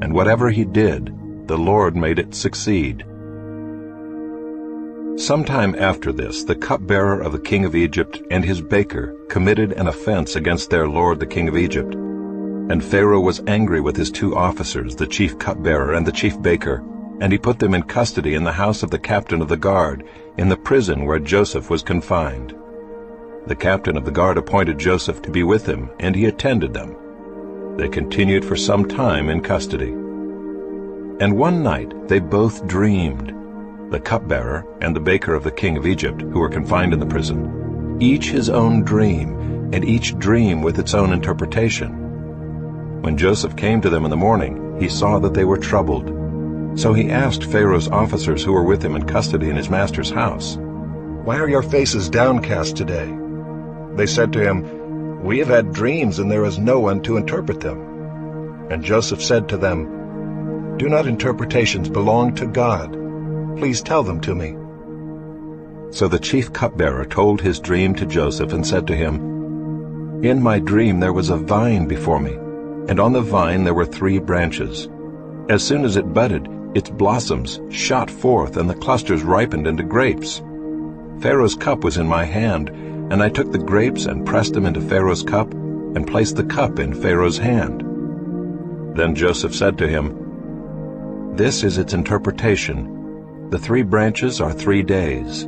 and whatever he did, the Lord made it succeed. Sometime after this, the cupbearer of the king of Egypt and his baker committed an offense against their lord the king of Egypt. And Pharaoh was angry with his two officers, the chief cupbearer and the chief baker, and he put them in custody in the house of the captain of the guard, in the prison where Joseph was confined. The captain of the guard appointed Joseph to be with him, and he attended them. They continued for some time in custody. And one night they both dreamed, the cupbearer and the baker of the king of Egypt, who were confined in the prison, each his own dream, and each dream with its own interpretation. When Joseph came to them in the morning, he saw that they were troubled. So he asked Pharaoh's officers who were with him in custody in his master's house, "Why are your faces downcast today?" They said to him, "We have had dreams, and there is no one to interpret them." And Joseph said to them, "Do not interpretations belong to God? Please tell them to me." So the chief cupbearer told his dream to Joseph and said to him, "In my dream there was a vine before me, and on the vine there were 3 branches. As soon as it budded, its blossoms shot forth, and the clusters ripened into grapes. Pharaoh's cup was in my hand, and I took the grapes and pressed them into Pharaoh's cup, and placed the cup in Pharaoh's hand." Then Joseph said to him, "This is its interpretation. The 3 branches are 3 days.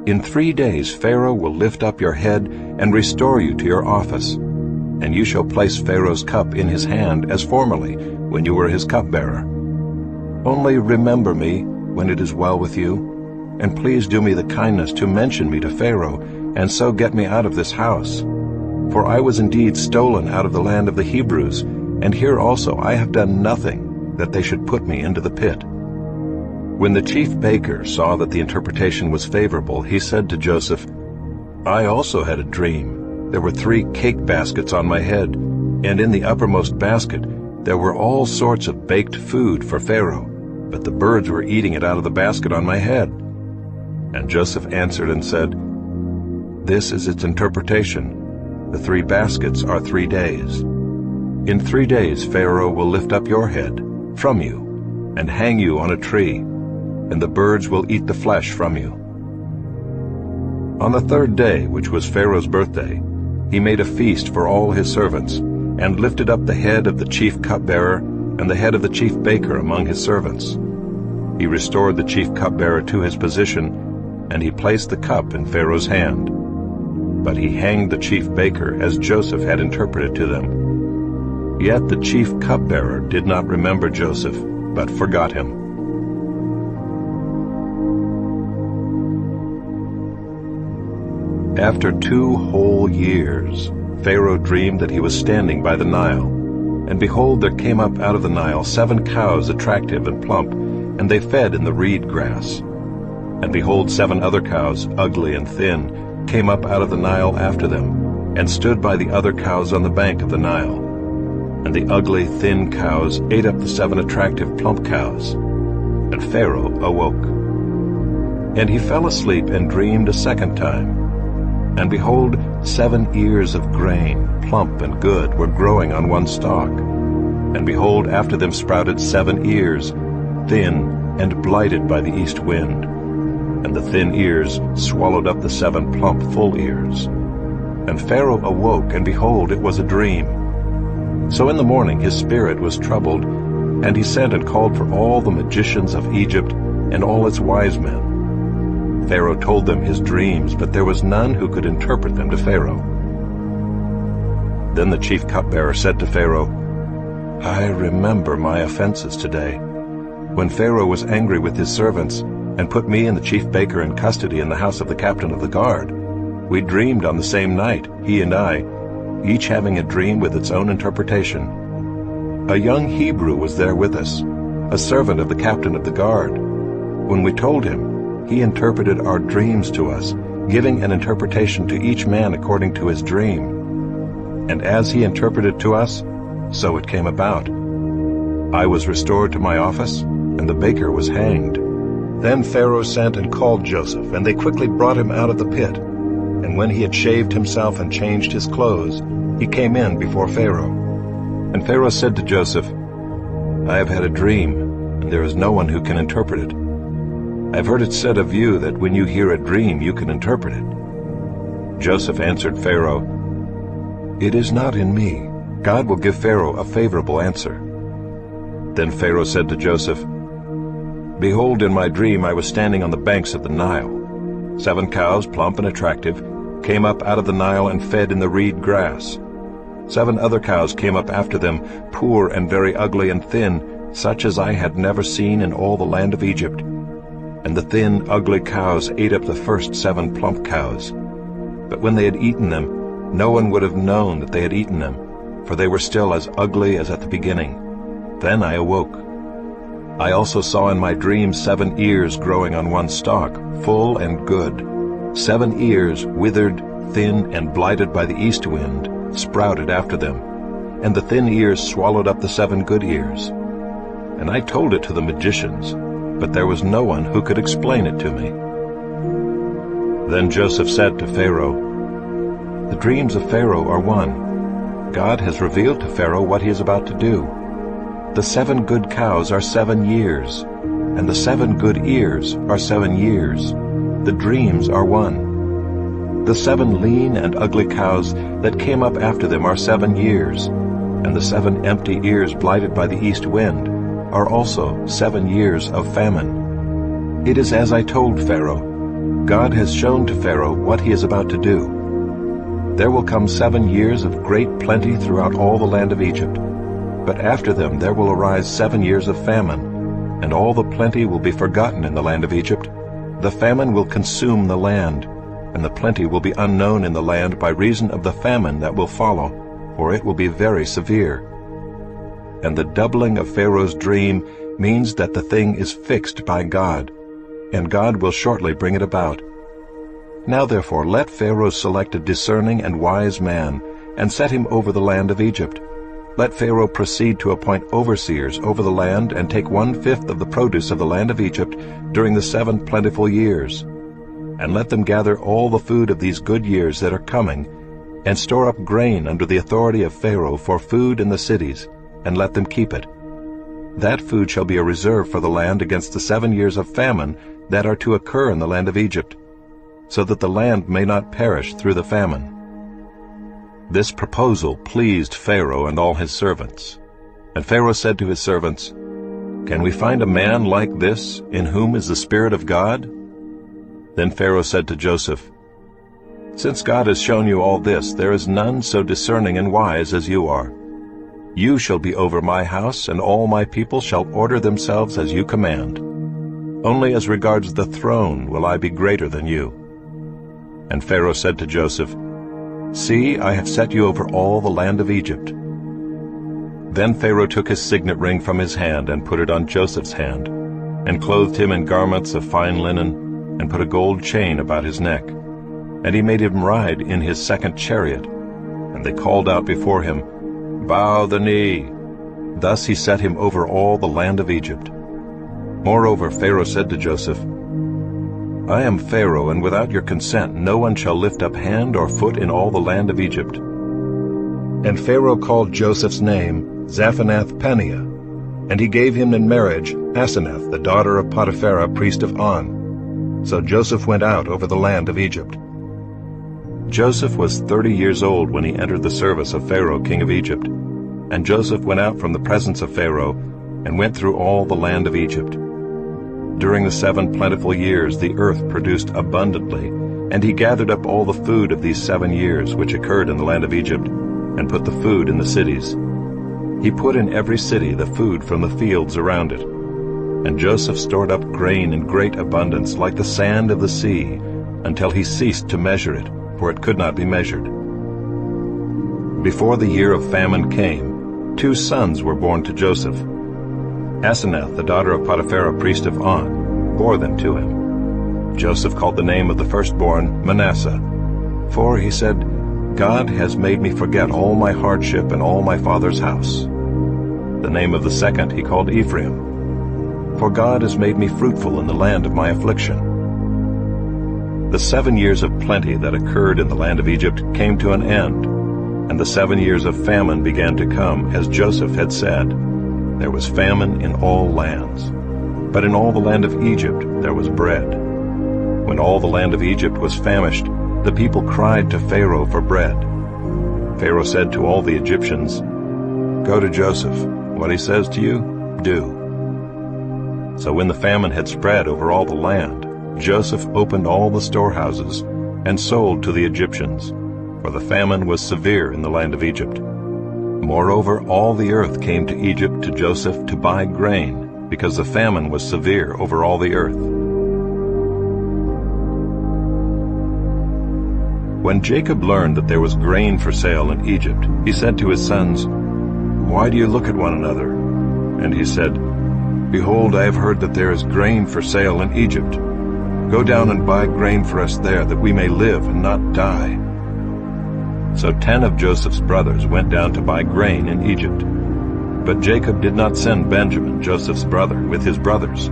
In 3 days Pharaoh will lift up your head and restore you to your office, and you shall place Pharaoh's cup in his hand as formerly, when you were his cupbearer. Only remember me when it is well with you, and please do me the kindness to mention me to Pharaoh, and so get me out of this house. For I was indeed stolen out of the land of the Hebrews, and here also I have done nothing that they should put me into the pit." When the chief baker saw that the interpretation was favorable, he said to Joseph, "I also had a dream. There were 3 cake baskets on my head, and in the uppermost basket there were all sorts of baked food for Pharaoh, but the birds were eating it out of the basket on my head." And Joseph answered and said, This is its interpretation. The 3 baskets are 3 days. In 3 days Pharaoh will lift up your head from you and hang you on a tree, and the birds will eat the flesh from you. On the 3rd day, which was Pharaoh's birthday, he made a feast for all his servants, and lifted up the head of the chief cupbearer and the head of the chief baker among his servants. He restored the chief cupbearer to his position, and he placed the cup in Pharaoh's hand. But he hanged the chief baker as Joseph had interpreted to them. Yet the chief cupbearer did not remember Joseph, but forgot him. After 2 whole years, Pharaoh dreamed that he was standing by the Nile. And behold, there came up out of the Nile 7 cows attractive and plump, and they fed in the reed grass. And behold, 7 other cows, ugly and thin, came up out of the Nile after them, and stood by the other cows on the bank of the Nile. And the ugly, thin cows ate up the 7 attractive, plump cows. And Pharaoh awoke. And he fell asleep and dreamed a 2nd time. And behold, 7 ears of grain, plump and good, were growing on one stalk. And behold, after them sprouted 7 ears, thin and blighted by the east wind. And the thin ears swallowed up the 7 plump, full ears. And Pharaoh awoke, and behold, it was a dream. So in the morning his spirit was troubled, and he sent and called for all the magicians of Egypt and all its wise men. Pharaoh told them his dreams, but there was none who could interpret them to Pharaoh. Then the chief cupbearer said to Pharaoh, I remember my offenses today, when Pharaoh was angry with his servants, and put me and the chief baker in custody in the house of the captain of the guard. We dreamed on the same night, he and I, each having a dream with its own interpretation. A young Hebrew was there with us, a servant of the captain of the guard. When we told him, he interpreted our dreams to us, giving an interpretation to each man according to his dream. And as he interpreted to us, so it came about. I was restored to my office, and the baker was hanged. Then Pharaoh sent and called Joseph, and they quickly brought him out of the pit. And when he had shaved himself and changed his clothes, he came in before Pharaoh. And Pharaoh said to Joseph, I have had a dream, and there is no one who can interpret it. I have heard it said of you that when you hear a dream you can interpret it. Joseph answered Pharaoh, It is not in me. God will give Pharaoh a favorable answer. Then Pharaoh said to Joseph, Behold, in my dream I was standing on the banks of the Nile. 7 cows, plump and attractive, came up out of the Nile and fed in the reed grass. 7 other cows came up after them, poor and very ugly and thin, such as I had never seen in all the land of Egypt. And the thin, ugly cows ate up the first 7 plump cows. But when they had eaten them, no one would have known that they had eaten them, for they were still as ugly as at the beginning. Then I awoke. I also saw in my dream 7 ears growing on one stalk, full and good. 7 ears, withered, thin, and blighted by the east wind, sprouted after them. And the thin ears swallowed up the 7 good ears. And I told it to the magicians, but there was no one who could explain it to me. Then Joseph said to Pharaoh, The dreams of Pharaoh are one. God has revealed to Pharaoh what he is about to do. The 7 good cows are 7 years, and the 7 good ears are 7 years. The dreams are one. The 7 lean and ugly cows that came up after them are 7 years, and the 7 empty ears blighted by the east wind are also 7 years of famine. It is as I told Pharaoh. God has shown to Pharaoh what he is about to do. There will come 7 years of great plenty throughout all the land of Egypt. But after them there will arise 7 years of famine, and all the plenty will be forgotten in the land of Egypt. The famine will consume the land, and the plenty will be unknown in the land by reason of the famine that will follow, for it will be very severe. And the doubling of Pharaoh's dream means that the thing is fixed by God, and God will shortly bring it about. Now therefore let Pharaoh select a discerning and wise man, and set him over the land of Egypt. Let Pharaoh proceed to appoint overseers over the land, and take 1/5 of the produce of the land of Egypt during the 7 plentiful years. and let them gather all the food of these good years that are coming, and store up grain under the authority of Pharaoh for food in the cities, and let them keep it. That food shall be a reserve for the land against the 7 years of famine that are to occur in the land of Egypt, so that the land may not perish through the famine. This proposal pleased Pharaoh and all his servants. And Pharaoh said to his servants, "Can we find a man like this, in whom is the Spirit of God?" Then Pharaoh said to Joseph, "Since God has shown you all this, there is none so discerning and wise as you are. You shall be over my house, and all my people shall order themselves as you command. Only as regards the throne will I be greater than you." And Pharaoh said to Joseph, "See, I have set you over all the land of Egypt." Then Pharaoh took his signet ring from his hand and put it on Joseph's hand, and clothed him in garments of fine linen, and put a gold chain about his neck. And he made him ride in his second chariot. And they called out before him, "Bow the knee." Thus he set him over all the land of Egypt. Moreover, Pharaoh said to Joseph, "I am Pharaoh, and without your consent no one shall lift up hand or foot in all the land of Egypt." And Pharaoh called Joseph's name Zaphenath-Paneah, and he gave him in marriage Asenath, the daughter of Potiphera, priest of On. So Joseph went out over the land of Egypt. Joseph was 30 years old when he entered the service of Pharaoh, king of Egypt. And Joseph went out from the presence of Pharaoh, and went through all the land of Egypt. During the 7 plentiful years the earth produced abundantly, and he gathered up all the food of these 7 years which occurred in the land of Egypt, and put the food in the cities. He put in every city the food from the fields around it. And Joseph stored up grain in great abundance, like the sand of the sea, until he ceased to measure it, for it could not be measured. Before the year of famine came, 2 sons were born to Joseph. Asenath, the daughter of Potiphera, priest of On, bore them to him. Joseph called the name of the firstborn Manasseh, for he said, "God has made me forget all my hardship and all my father's house." The name of the second he called Ephraim, "For God has made me fruitful in the land of my affliction." The 7 years of plenty that occurred in the land of Egypt came to an end, and the 7 years of famine began to come, as Joseph had said. There was famine in all lands, but in all the land of Egypt there was bread. When all the land of Egypt was famished, the people cried to Pharaoh for bread. Pharaoh said to all the Egyptians, "Go to Joseph. What he says to you, do." So when the famine had spread over all the land, Joseph opened all the storehouses and sold to the Egyptians, for the famine was severe in the land of Egypt. Moreover, all the earth came to Egypt to Joseph to buy grain, because the famine was severe over all the earth. When Jacob learned that there was grain for sale in Egypt, he said to his sons, "Why do you look at one another?" And he said, "Behold, I have heard that there is grain for sale in Egypt. Go down and buy grain for us there, that we may live and not die." So 10 of Joseph's brothers went down to buy grain in Egypt. But Jacob did not send Benjamin, Joseph's brother, with his brothers,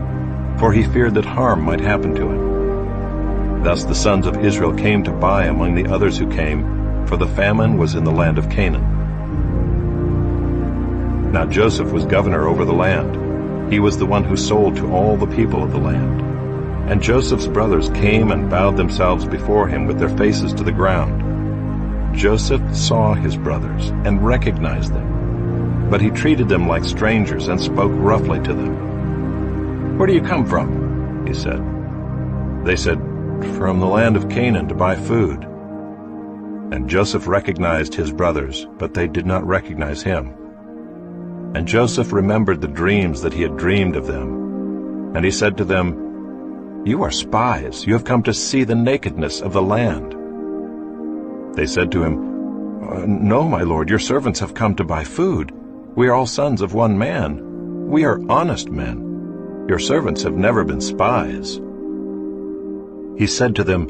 for he feared that harm might happen to him. Thus the sons of Israel came to buy among the others who came, for the famine was in the land of Canaan. Now Joseph was governor over the land. He was the one who sold to all the people of the land. And Joseph's brothers came and bowed themselves before him with their faces to the ground. Joseph saw his brothers and recognized them, but he treated them like strangers and spoke roughly to them. "Where do you come from?" he said. They said, "From the land of Canaan to buy food." And Joseph recognized his brothers, but they did not recognize him. And Joseph remembered the dreams that he had dreamed of them. And he said to them, "You are spies. You have come to see the nakedness of the land." They said to him, "No, my lord, your servants have come to buy food. We are all sons of one man. We are honest men. Your servants have never been spies." He said to them,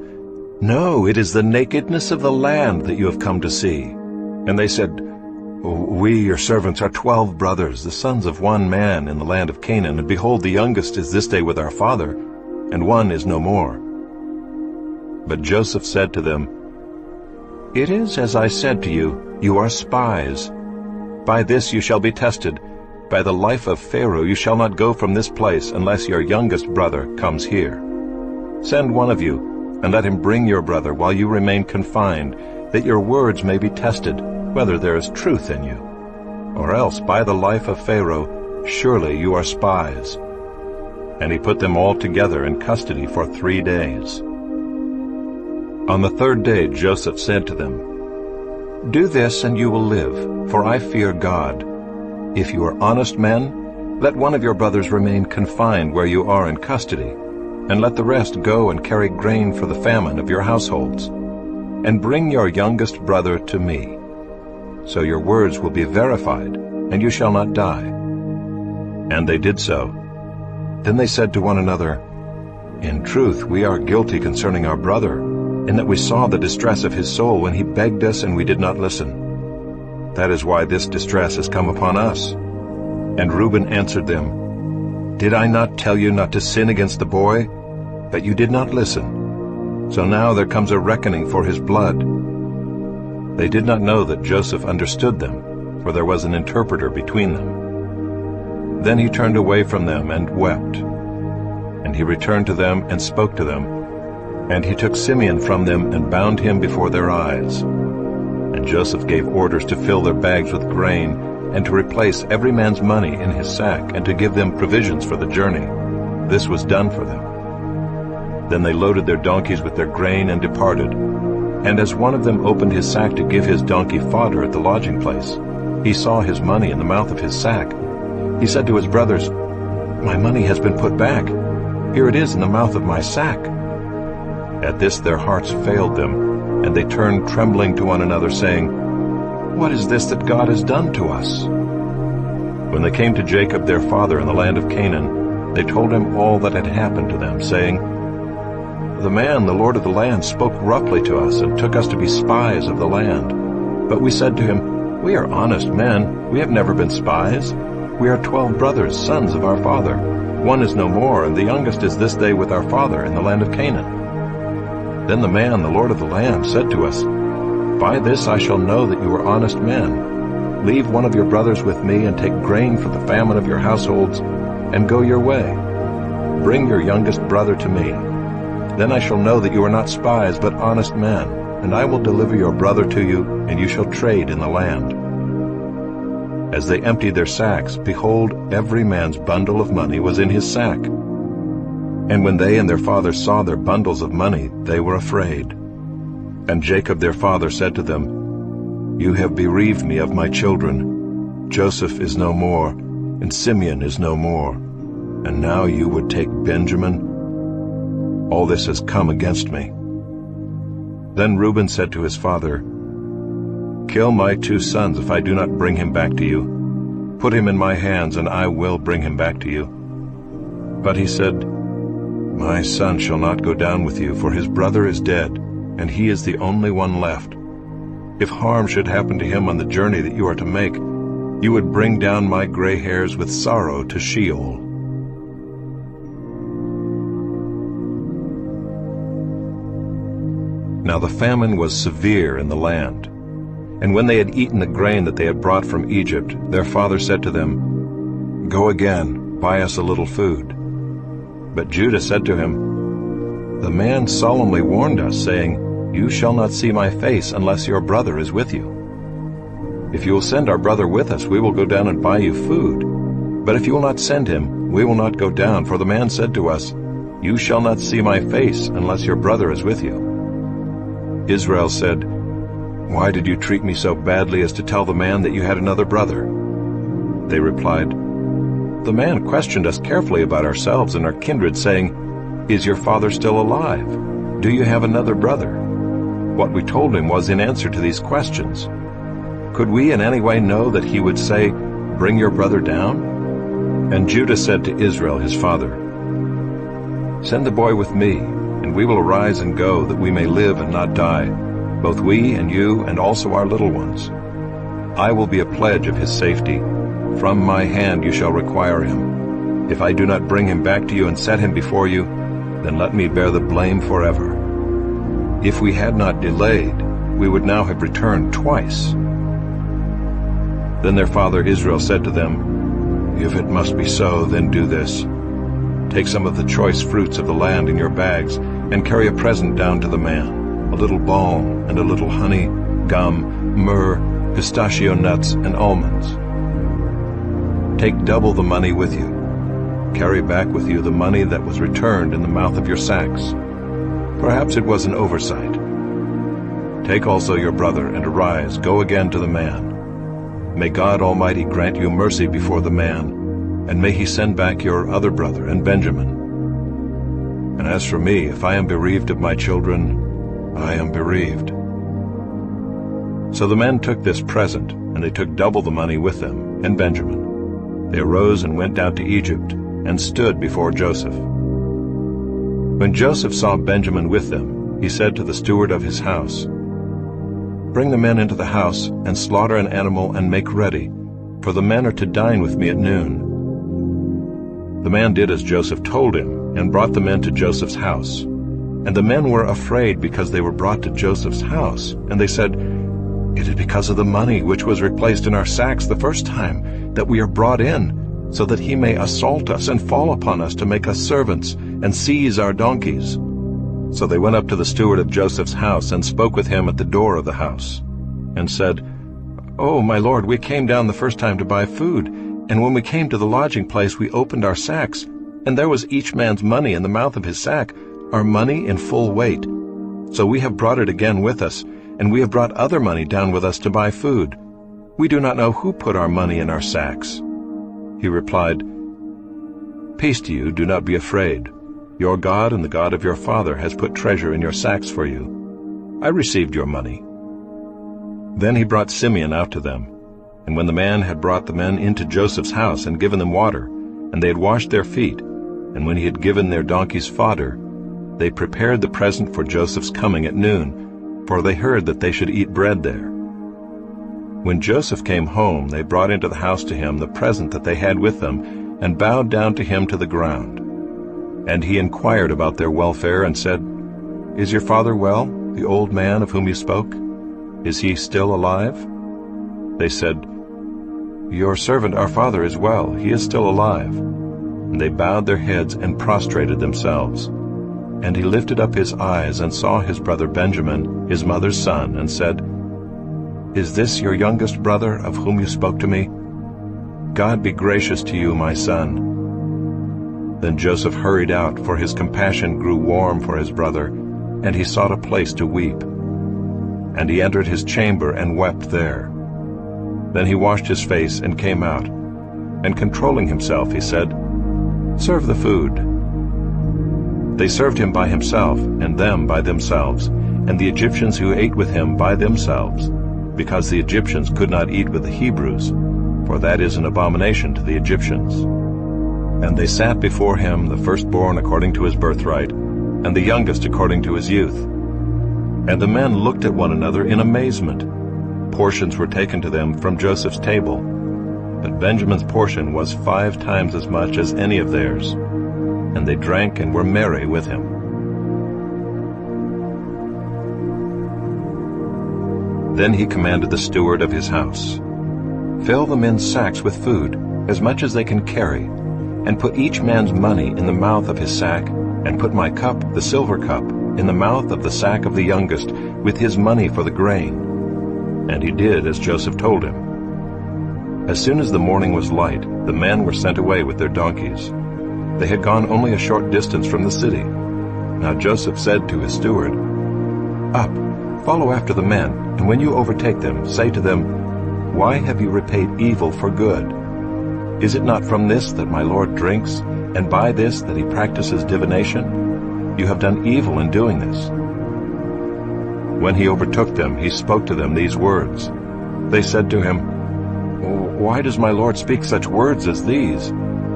"No, it is the nakedness of the land that you have come to see." And they said, "We, your servants, are 12 brothers, the sons of one man in the land of Canaan, and behold, the youngest is this day with our father, and one is no more." But Joseph said to them, "It is as I said to you, you are spies. By this you shall be tested. By the life of Pharaoh you shall not go from this place unless your youngest brother comes here. Send one of you, and let him bring your brother while you remain confined, that your words may be tested, whether there is truth in you. Or else, by the life of Pharaoh, surely you are spies." And he put them all together in custody for 3 days. On the 3rd day Joseph said to them, "Do this, and you will live, for I fear God. If you are honest men, let one of your brothers remain confined where you are in custody, and let the rest go and carry grain for the famine of your households. And bring your youngest brother to me. So your words will be verified, and you shall not die." And they did so. Then they said to one another, "In truth we are guilty concerning our brother, in that we saw the distress of his soul when he begged us and we did not listen. That is why this distress has come upon us." And Reuben answered them, "Did I not tell you not to sin against the boy? But you did not listen. So now there comes a reckoning for his blood." They did not know that Joseph understood them, for there was an interpreter between them. Then he turned away from them and wept. And he returned to them and spoke to them. And he took Simeon from them and bound him before their eyes. And Joseph gave orders to fill their bags with grain, and to replace every man's money in his sack, and to give them provisions for the journey. This was done for them. Then they loaded their donkeys with their grain and departed. And as one of them opened his sack to give his donkey fodder at the lodging place, he saw his money in the mouth of his sack. He said to his brothers, "My money has been put back. Here it is in the mouth of my sack." At this their hearts failed them, and they turned trembling to one another, saying, "What is this that God has done to us?" When they came to Jacob their father in the land of Canaan, they told him all that had happened to them, saying, "The man, the lord of the land, spoke roughly to us and took us to be spies of the land. But we said to him, 'We are honest men. We have never been spies. We are 12 brothers, sons of our father. One is no more, and the youngest is this day with our father in the land of Canaan.' Then the man, the lord of the land, said to us, 'By this I shall know that you are honest men. Leave one of your brothers with me, and take grain for the famine of your households, and go your way. Bring your youngest brother to me. Then I shall know that you are not spies, but honest men, and I will deliver your brother to you, and you shall trade in the land.' As they emptied their sacks, behold, every man's bundle of money was in his sack. And when they and their father saw their bundles of money, they were afraid. And Jacob their father said to them, 'You have bereaved me of my children. Joseph is no more, and Simeon is no more. And now you would take Benjamin? All this has come against me.' Then Reuben said to his father, 'Kill my 2 sons if I do not bring him back to you. Put him in my hands, and I will bring him back to you.' But he said, 'My son shall not go down with you, for his brother is dead, and he is the only one left. If harm should happen to him on the journey that you are to make, you would bring down my gray hairs with sorrow to Sheol.' Now the famine was severe in the land. And when they had eaten the grain that they had brought from Egypt, their father said to them, 'Go again, buy us a little food.' But Judah said to him, 'The man solemnly warned us, saying, You shall not see my face unless your brother is with you. If you will send our brother with us, we will go down and buy you food. But if you will not send him, we will not go down, for the man said to us, You shall not see my face unless your brother is with you.' Israel said, 'Why did you treat me so badly as to tell the man that you had another brother?' They replied, 'The man questioned us carefully about ourselves and our kindred, saying, Is your father still alive? Do you have another brother?' What we told him was in answer to these questions. Could we in any way know that he would say, Bring your brother down? And Judah said to Israel his father, Send the boy with me, and we will arise and go, that we may live and not die, both we and you and also our little ones. I will be a pledge of his safety. From my hand you shall require him. If I do not bring him back to you and set him before you, then let me bear the blame forever. If we had not delayed, we would now have returned twice." Then their father Israel said to them, "If it must be so, then do this. Take some of the choice fruits of the land in your bags, and carry a present down to the man, a little balm and a little honey, gum, myrrh, pistachio nuts, and almonds. Take double the money with you. Carry back with you the money that was returned in the mouth of your sacks. Perhaps it was an oversight. Take also your brother, and arise, go again to the man. May God Almighty grant you mercy before the man, and may he send back your other brother and Benjamin. And as for me, if I am bereaved of my children, I am bereaved." So the men took this present, and they took double the money with them, and Benjamin. They arose and went down to Egypt, and stood before Joseph. When Joseph saw Benjamin with them, he said to the steward of his house, "Bring the men into the house, and slaughter an animal and make ready, for the men are to dine with me at noon." The man did as Joseph told him, and brought the men to Joseph's house. And the men were afraid because they were brought to Joseph's house, and they said, "It is because of the money which was replaced in our sacks the first time that we are brought in, so that he may assault us and fall upon us to make us servants and seize our donkeys." So they went up to the steward of Joseph's house and spoke with him at the door of the house, and said, "Oh, my lord, we came down the first time to buy food, and when we came to the lodging place we opened our sacks, and there was each man's money in the mouth of his sack, our money in full weight. So we have brought it again with us, and we have brought other money down with us to buy food. We do not know who put our money in our sacks." He replied, "Peace to you, do not be afraid. Your God and the God of your father has put treasure in your sacks for you. I received your money." Then he brought Simeon out to them. And when the man had brought the men into Joseph's house and given them water, and they had washed their feet, and when he had given their donkeys fodder, they prepared the present for Joseph's coming at noon, for they heard that they should eat bread there. When Joseph came home, they brought into the house to him the present that they had with them, and bowed down to him to the ground. And he inquired about their welfare and said, "Is your father well, the old man of whom you spoke? Is he still alive?" They said, "Your servant our father is well, he is still alive." And they bowed their heads and prostrated themselves. And he lifted up his eyes and saw his brother Benjamin, his mother's son, and said, "Is this your youngest brother of whom you spoke to me? God be gracious to you, my son." Then Joseph hurried out, for his compassion grew warm for his brother, and he sought a place to weep. And he entered his chamber and wept there. Then he washed his face and came out, and controlling himself, he said, "Serve the food." They served him by himself, and them by themselves, and the Egyptians who ate with him by themselves, because the Egyptians could not eat with the Hebrews, for that is an abomination to the Egyptians. And they sat before him, the firstborn according to his birthright, and the youngest according to his youth. And the men looked at one another in amazement. Portions were taken to them from Joseph's table, but Benjamin's portion was 5 times as much as any of theirs. And they drank and were merry with him. Then he commanded the steward of his house, "Fill the men's sacks with food, as much as they can carry, and put each man's money in the mouth of his sack, and put my cup, the silver cup, in the mouth of the sack of the youngest, with his money for the grain." And he did as Joseph told him. As soon as the morning was light, the men were sent away with their donkeys. They had gone only a short distance from the city. Now Joseph said to his steward, "Up, follow after the men, and when you overtake them, say to them, 'Why have you repaid evil for good? Is it not from this that my Lord drinks, and by this that he practices divination? You have done evil in doing this.'" When he overtook them, he spoke to them these words. They said to him, "Why does my Lord speak such words as these?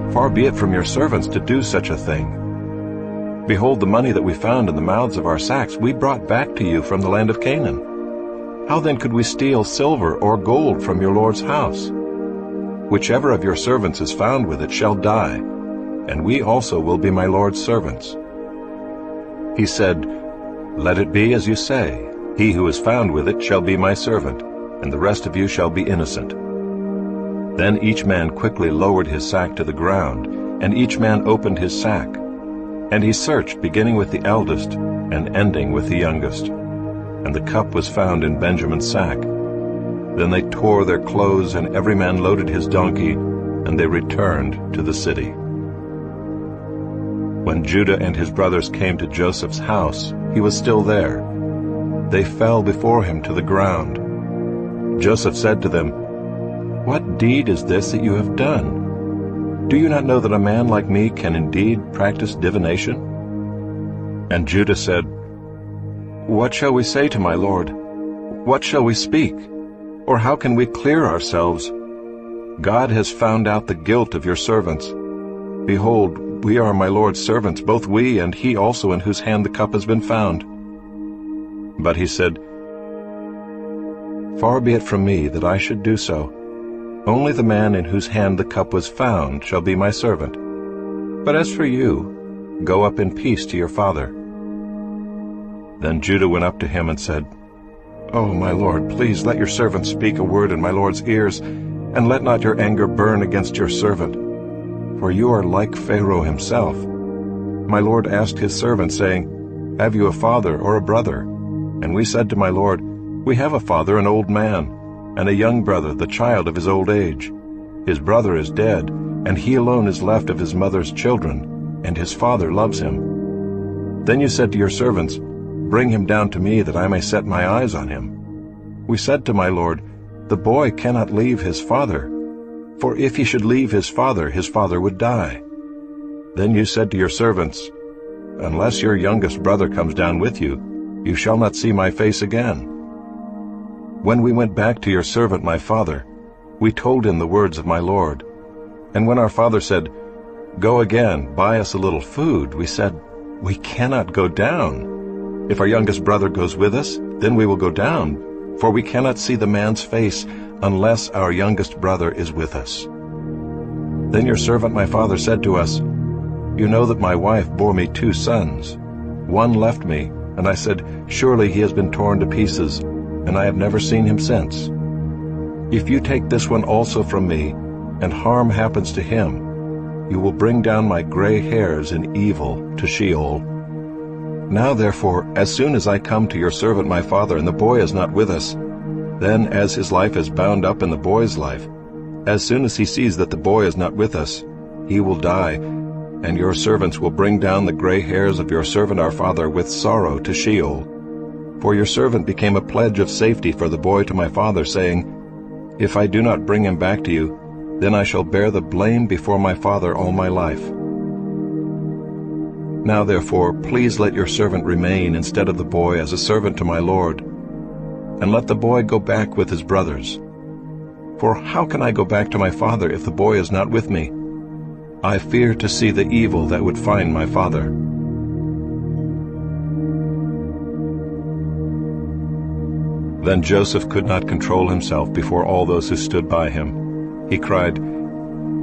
Far be it from your servants to do such a thing. Behold, the money that we found in the mouths of our sacks we brought back to you from the land of Canaan. How then could we steal silver or gold from your Lord's house? Whichever of your servants is found with it shall die, and we also will be my Lord's servants." He said, Let it be as you say. He who is found with it shall be my servant, and the rest of you shall be innocent." Then each man quickly lowered his sack to the ground, and each man opened his sack. And he searched, beginning with the eldest and ending with the youngest. And the cup was found in Benjamin's sack. Then they tore their clothes, and every man loaded his donkey, and they returned to the city. When Judah and his brothers came to Joseph's house, he was still there. They fell before him to the ground. Joseph said to them, "What deed is this that you have done? Do you not know that a man like me can indeed practice divination?" And Judah said, "What shall we say to my lord? What shall we speak? Or how can we clear ourselves? God has found out the guilt of your servants. Behold, we are my lord's servants, both we and he also in whose hand the cup has been found." But he said, "Far be it from me that I should do so. Only the man in whose hand the cup was found shall be my servant. But as for you, go up in peace to your father." Then Judah went up to him and said, "Oh, my lord, please let your servant speak a word in my lord's ears, and let not your anger burn against your servant. For you are like Pharaoh himself. My lord asked his servant, saying, 'Have you a father or a brother?' And we said to my lord, 'We have a father, an old man, and a young brother, the child of his old age. His brother is dead, and he alone is left of his mother's children, and his father loves him.' Then you said to your servants, 'Bring him down to me, that I may set my eyes on him.' We said to my lord, 'The boy cannot leave his father, for if he should leave his father would die.' Then you said to your servants, 'Unless your youngest brother comes down with you, you shall not see my face again.' When we went back to your servant my father, we told him the words of my lord. And when our father said, 'Go again, buy us a little food,' we said, 'We cannot go down. If our youngest brother goes with us, then we will go down, for we cannot see the man's face unless our youngest brother is with us.' Then your servant my father said to us, 'You know that my wife bore me 2 sons. One left me, and I said, Surely he has been torn to pieces, and I have never seen him since. If you take this one also from me, and harm happens to him, you will bring down my gray hairs in evil to Sheol. Now therefore, as soon as I come to your servant my father, and the boy is not with us, then as his life is bound up in the boy's life, as soon as he sees that the boy is not with us, he will die, and your servants will bring down the gray hairs of your servant our father with sorrow to Sheol. For your servant became a pledge of safety for the boy to my father, saying, If I do not bring him back to you, then I shall bear the blame before my father all my life. Now therefore, please let your servant remain instead of the boy as a servant to my lord, and let the boy go back with his brothers. For how can I go back to my father if the boy is not with me? I fear to see the evil that would find my father." Then Joseph could not control himself before all those who stood by him. He cried,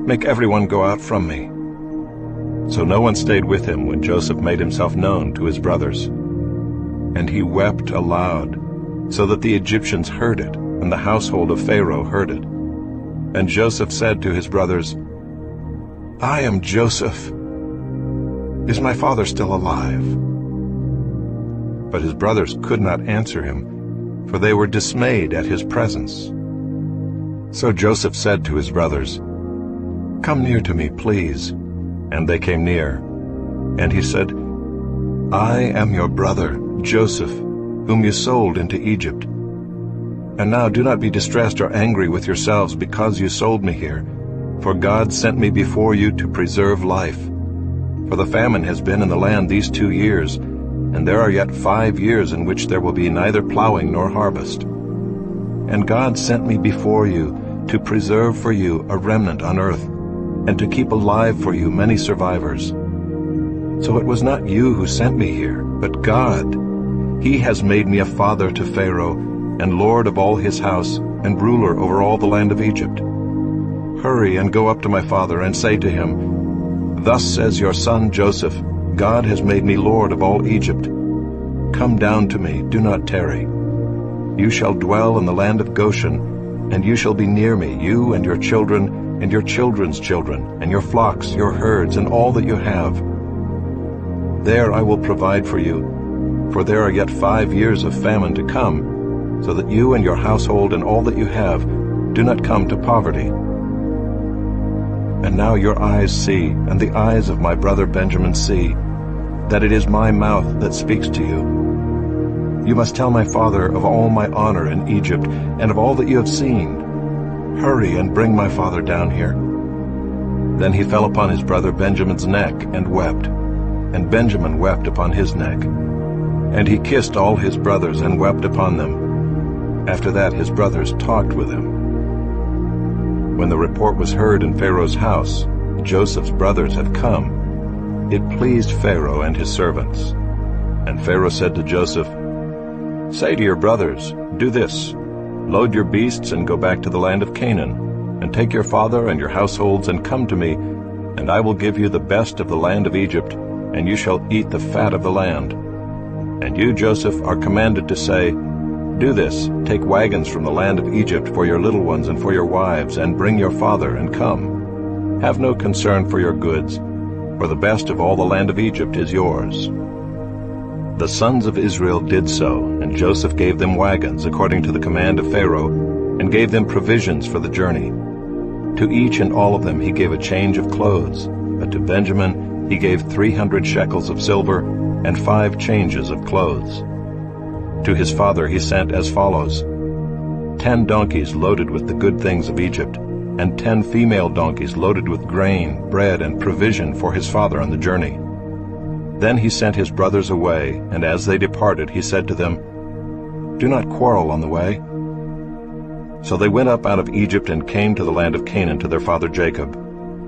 "Make everyone go out from me." So no one stayed with him when Joseph made himself known to his brothers. And he wept aloud, so that the Egyptians heard it, and the household of Pharaoh heard it. And Joseph said to his brothers, "I am Joseph. Is my father still alive?" But his brothers could not answer him, for they were dismayed at his presence. So Joseph said to his brothers, "Come near to me, please." And they came near. And he said, "I am your brother, Joseph, whom you sold into Egypt. And now do not be distressed or angry with yourselves because you sold me here, for God sent me before you to preserve life. For the famine has been in the land these 2 years, and there are yet 5 years in which there will be neither plowing nor harvest. And God sent me before you to preserve for you a remnant on earth, and to keep alive for you many survivors. So it was not you who sent me here, but God. He has made me a father to Pharaoh, and lord of all his house, and ruler over all the land of Egypt. Hurry and go up to my father, and say to him, Thus says your son Joseph, God has made me lord of all Egypt. Come down to me, do not tarry. You shall dwell in the land of Goshen, and you shall be near me, you and your children, and your children's children, and your flocks, your herds, and all that you have. There I will provide for you, for there are yet 5 years of famine to come, so that you and your household and all that you have do not come to poverty. And now your eyes see, and the eyes of my brother Benjamin see, that it is my mouth that speaks to you. You must tell my father of all my honor in Egypt, and of all that you have seen. Hurry and bring my father down here. Then he fell upon his brother Benjamin's neck and wept, and Benjamin wept upon his neck. And he kissed all his brothers and wept upon them. After that his brothers talked with him. When the report was heard in Pharaoh's house, Joseph's brothers have come, it pleased Pharaoh and his servants. And Pharaoh said to Joseph, Say to your brothers, do this, load your beasts and go back to the land of Canaan, and take your father and your households and come to me, and I will give you the best of the land of Egypt, and you shall eat the fat of the land. And you, Joseph, are commanded to say, Do this, take wagons from the land of Egypt for your little ones and for your wives, and bring your father and come. Have no concern for your goods, for the best of all the land of Egypt is yours. The sons of Israel did so, and Joseph gave them wagons according to the command of Pharaoh, and gave them provisions for the journey. To each and all of them he gave a change of clothes, but to Benjamin he gave 300 shekels of silver and 5 changes of clothes. To his father he sent as follows: 10 donkeys loaded with the good things of Egypt, and 10 female donkeys loaded with grain, bread, and provision for his father on the journey. Then he sent his brothers away, and as they departed he said to them, Do not quarrel on the way. So they went up out of Egypt and came to the land of Canaan to their father Jacob.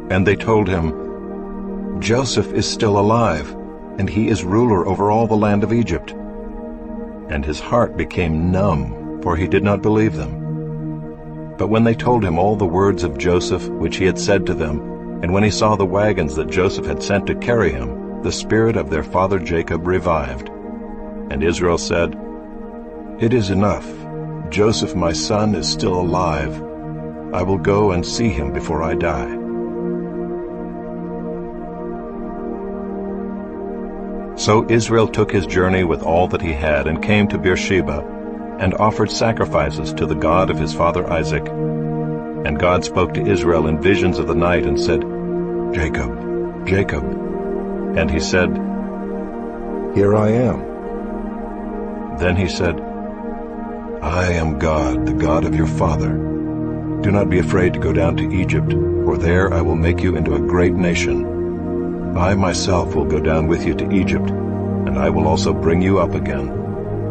And they told him, Joseph is still alive, and he is ruler over all the land of Egypt. And his heart became numb, for he did not believe them. But when they told him all the words of Joseph which he had said to them, and when he saw the wagons that Joseph had sent to carry him, the spirit of their father Jacob revived. And Israel said, It is enough. Joseph my son is still alive. I will go and see him before I die. So Israel took his journey with all that he had, and came to Beersheba, and offered sacrifices to the God of his father Isaac. And God spoke to Israel in visions of the night, and said, Jacob, Jacob. And he said, Here I am. Then he said, I am God, the God of your father. Do not be afraid to go down to Egypt, for there I will make you into a great nation. I myself will go down with you to Egypt, and I will also bring you up again,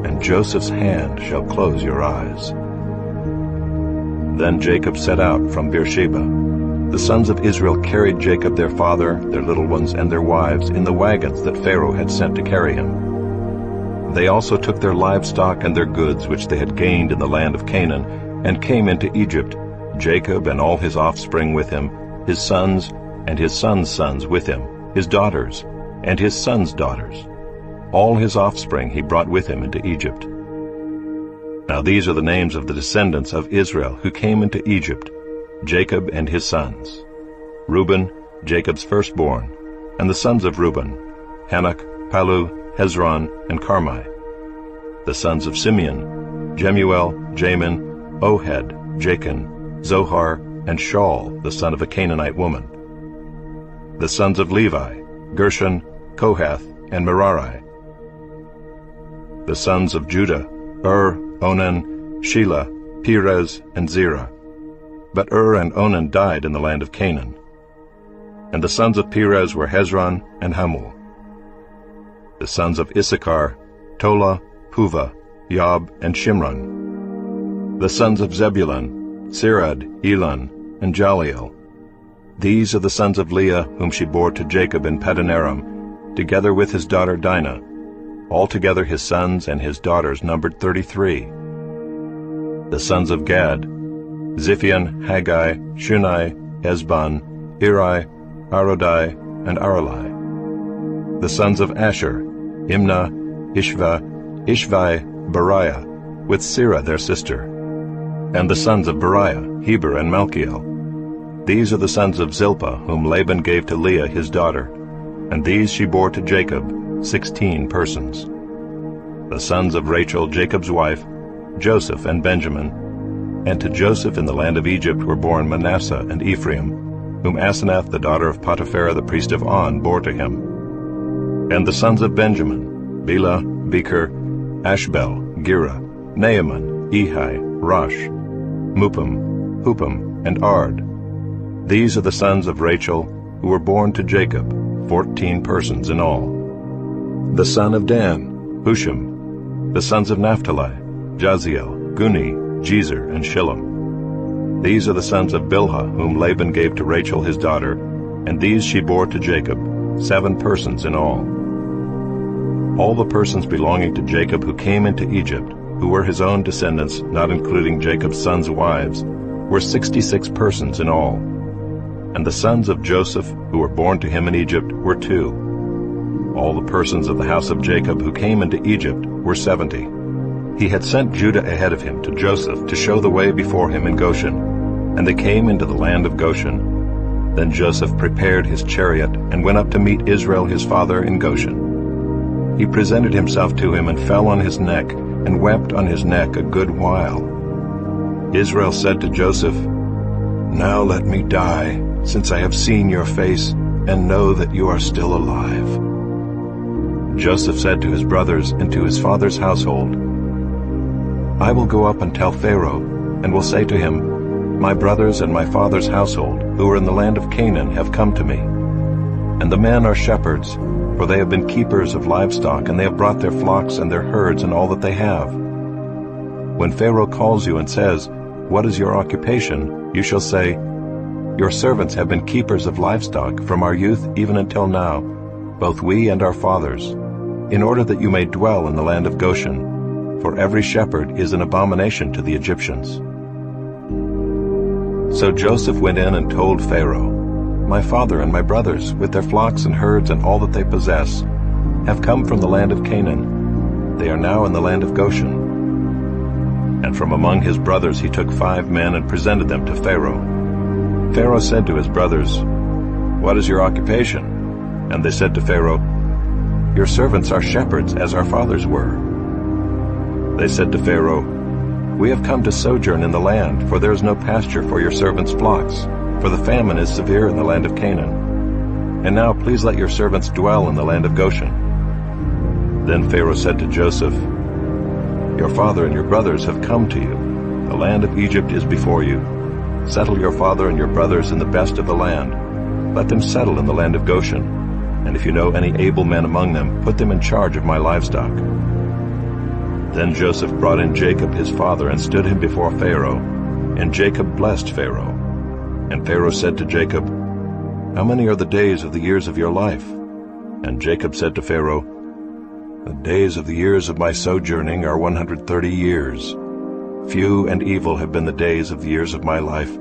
and Joseph's hand shall close your eyes. Then Jacob set out from Beersheba. The sons of Israel carried Jacob their father, their little ones, and their wives in the wagons that Pharaoh had sent to carry him. They also took their livestock and their goods which they had gained in the land of Canaan, and came into Egypt, Jacob and all his offspring with him, his sons and his sons' sons with him, his daughters and his sons' daughters. All his offspring he brought with him into Egypt. Now these are the names of the descendants of Israel who came into Egypt, Jacob and his sons: Reuben, Jacob's firstborn, and the sons of Reuben, Hanok, Palu, Hezron, and Carmi. The sons of Simeon, Jemuel, Jamin, Ohad, Jachin, Zohar, and Shaul, the son of a Canaanite woman. The sons of Levi, Gershon, Kohath, and Merari. The sons of Judah, Onan, Shelah, Perez, and Zerah. But and Onan died in the land of Canaan. And the sons of Perez were Hezron and Hamul. The sons of Issachar, Tola, Puvah, Yob, and Shimron. The sons of Zebulun, Sirad, Elon, and Jaliel. These are the sons of Leah, whom she bore to Jacob in Paddan-aram, together with his daughter Dinah. Altogether his sons and his daughters numbered 33. The sons of Gad, Ziphion, Haggai, Shunai, Ezban, Eri, Arodai, and Aralai. The sons of Asher, Imnah, Ishva, Ishvi, Beriah, with Sirah their sister. And the sons of Beriah, Heber and Malchiel. These are the sons of Zilpah, whom Laban gave to Leah his daughter, and these she bore to Jacob, 16 persons. The sons of Rachel, Jacob's wife, Joseph and Benjamin. And to Joseph in the land of Egypt were born Manasseh and Ephraim, whom Asenath the daughter of Potipharah the priest of On bore to him. And the sons of Benjamin, Bela, Becher, Ashbel, Gera, Naaman, Ehi, Rosh, Muppim, Huppim, and Ard. These are the sons of Rachel, who were born to Jacob, 14 persons in all. The son of Dan, Hushim. The sons of Naphtali, Jaziel, Guni, Jezer, and Shillem. These are the sons of Bilhah, whom Laban gave to Rachel his daughter, and these she bore to Jacob, 7 persons in all. All the persons belonging to Jacob who came into Egypt, who were his own descendants, not including Jacob's sons' wives, were 66 persons in all. And the sons of Joseph, who were born to him in Egypt, were 2. All the persons of the house of Jacob who came into Egypt were 70. He had sent Judah ahead of him to Joseph to show the way before him in Goshen, and they came into the land of Goshen. Then Joseph prepared his chariot and went up to meet Israel his father in Goshen. He presented himself to him and fell on his neck, and wept on his neck a good while. Israel said to Joseph, "Now let me die, since I have seen your face, and know that you are still alive." Joseph said to his brothers and to his father's household, "I will go up and tell Pharaoh, and will say to him, My brothers and my father's household, who are in the land of Canaan, have come to me. And the men are shepherds, for they have been keepers of livestock, and they have brought their flocks and their herds and all that they have. When Pharaoh calls you and says, What is your occupation? You shall say, Your servants have been keepers of livestock from our youth even until now, both we and our fathers, in order that you may dwell in the land of Goshen, for every shepherd is an abomination to the Egyptians." So Joseph went in and told Pharaoh, "My father and my brothers, with their flocks and herds and all that they possess, have come from the land of Canaan. They are now in the land of Goshen." And from among his brothers he took 5 men and presented them to Pharaoh. Pharaoh said to his brothers, "What is your occupation?" And they said to Pharaoh, "Your servants are shepherds, as our fathers were." They said to Pharaoh, "We have come to sojourn in the land, for there is no pasture for your servants' flocks, for the famine is severe in the land of Canaan. And now please let your servants dwell in the land of Goshen." Then Pharaoh said to Joseph, "Your father and your brothers have come to you. The land of Egypt is before you. Settle your father and your brothers in the best of the land. Let them settle in the land of Goshen. And if you know any able men among them, put them in charge of my livestock." Then Joseph brought in Jacob his father and stood him before Pharaoh, and Jacob blessed Pharaoh. And Pharaoh said to Jacob, "How many are the days of the years of your life?" And Jacob said to Pharaoh, "The days of the years of my sojourning are 130 years. Few and evil have been the days of the years of my life,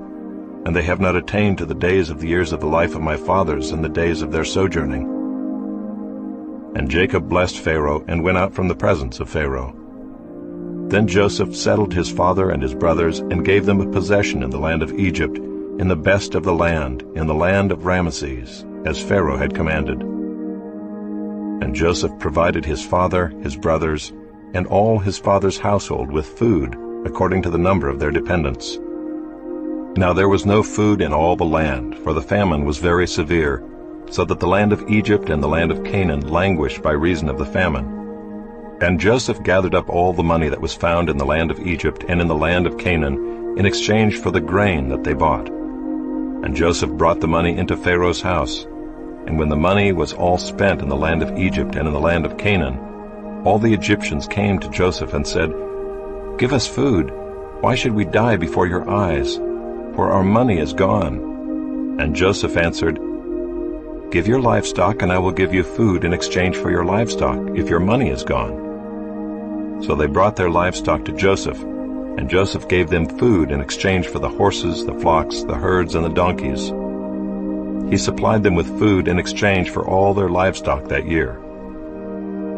and they have not attained to the days of the years of the life of my fathers and the days of their sojourning." And Jacob blessed Pharaoh and went out from the presence of Pharaoh. Then Joseph settled his father and his brothers and gave them a possession in the land of Egypt, in the best of the land, in the land of Ramesses, as Pharaoh had commanded. And Joseph provided his father, his brothers, and all his father's household with food, according to the number of their dependents. Now there was no food in all the land, for the famine was very severe, so that the land of Egypt and the land of Canaan languished by reason of the famine. And Joseph gathered up all the money that was found in the land of Egypt and in the land of Canaan in exchange for the grain that they bought. And Joseph brought the money into Pharaoh's house. And when the money was all spent in the land of Egypt and in the land of Canaan, all the Egyptians came to Joseph and said, "Give us food. Why should we die before your eyes? For our money is gone." And Joseph answered, "Give your livestock, and I will give you food in exchange for your livestock, if your money is gone." So they brought their livestock to Joseph, and Joseph gave them food in exchange for the horses, the flocks, the herds, and the donkeys. He supplied them with food in exchange for all their livestock that year.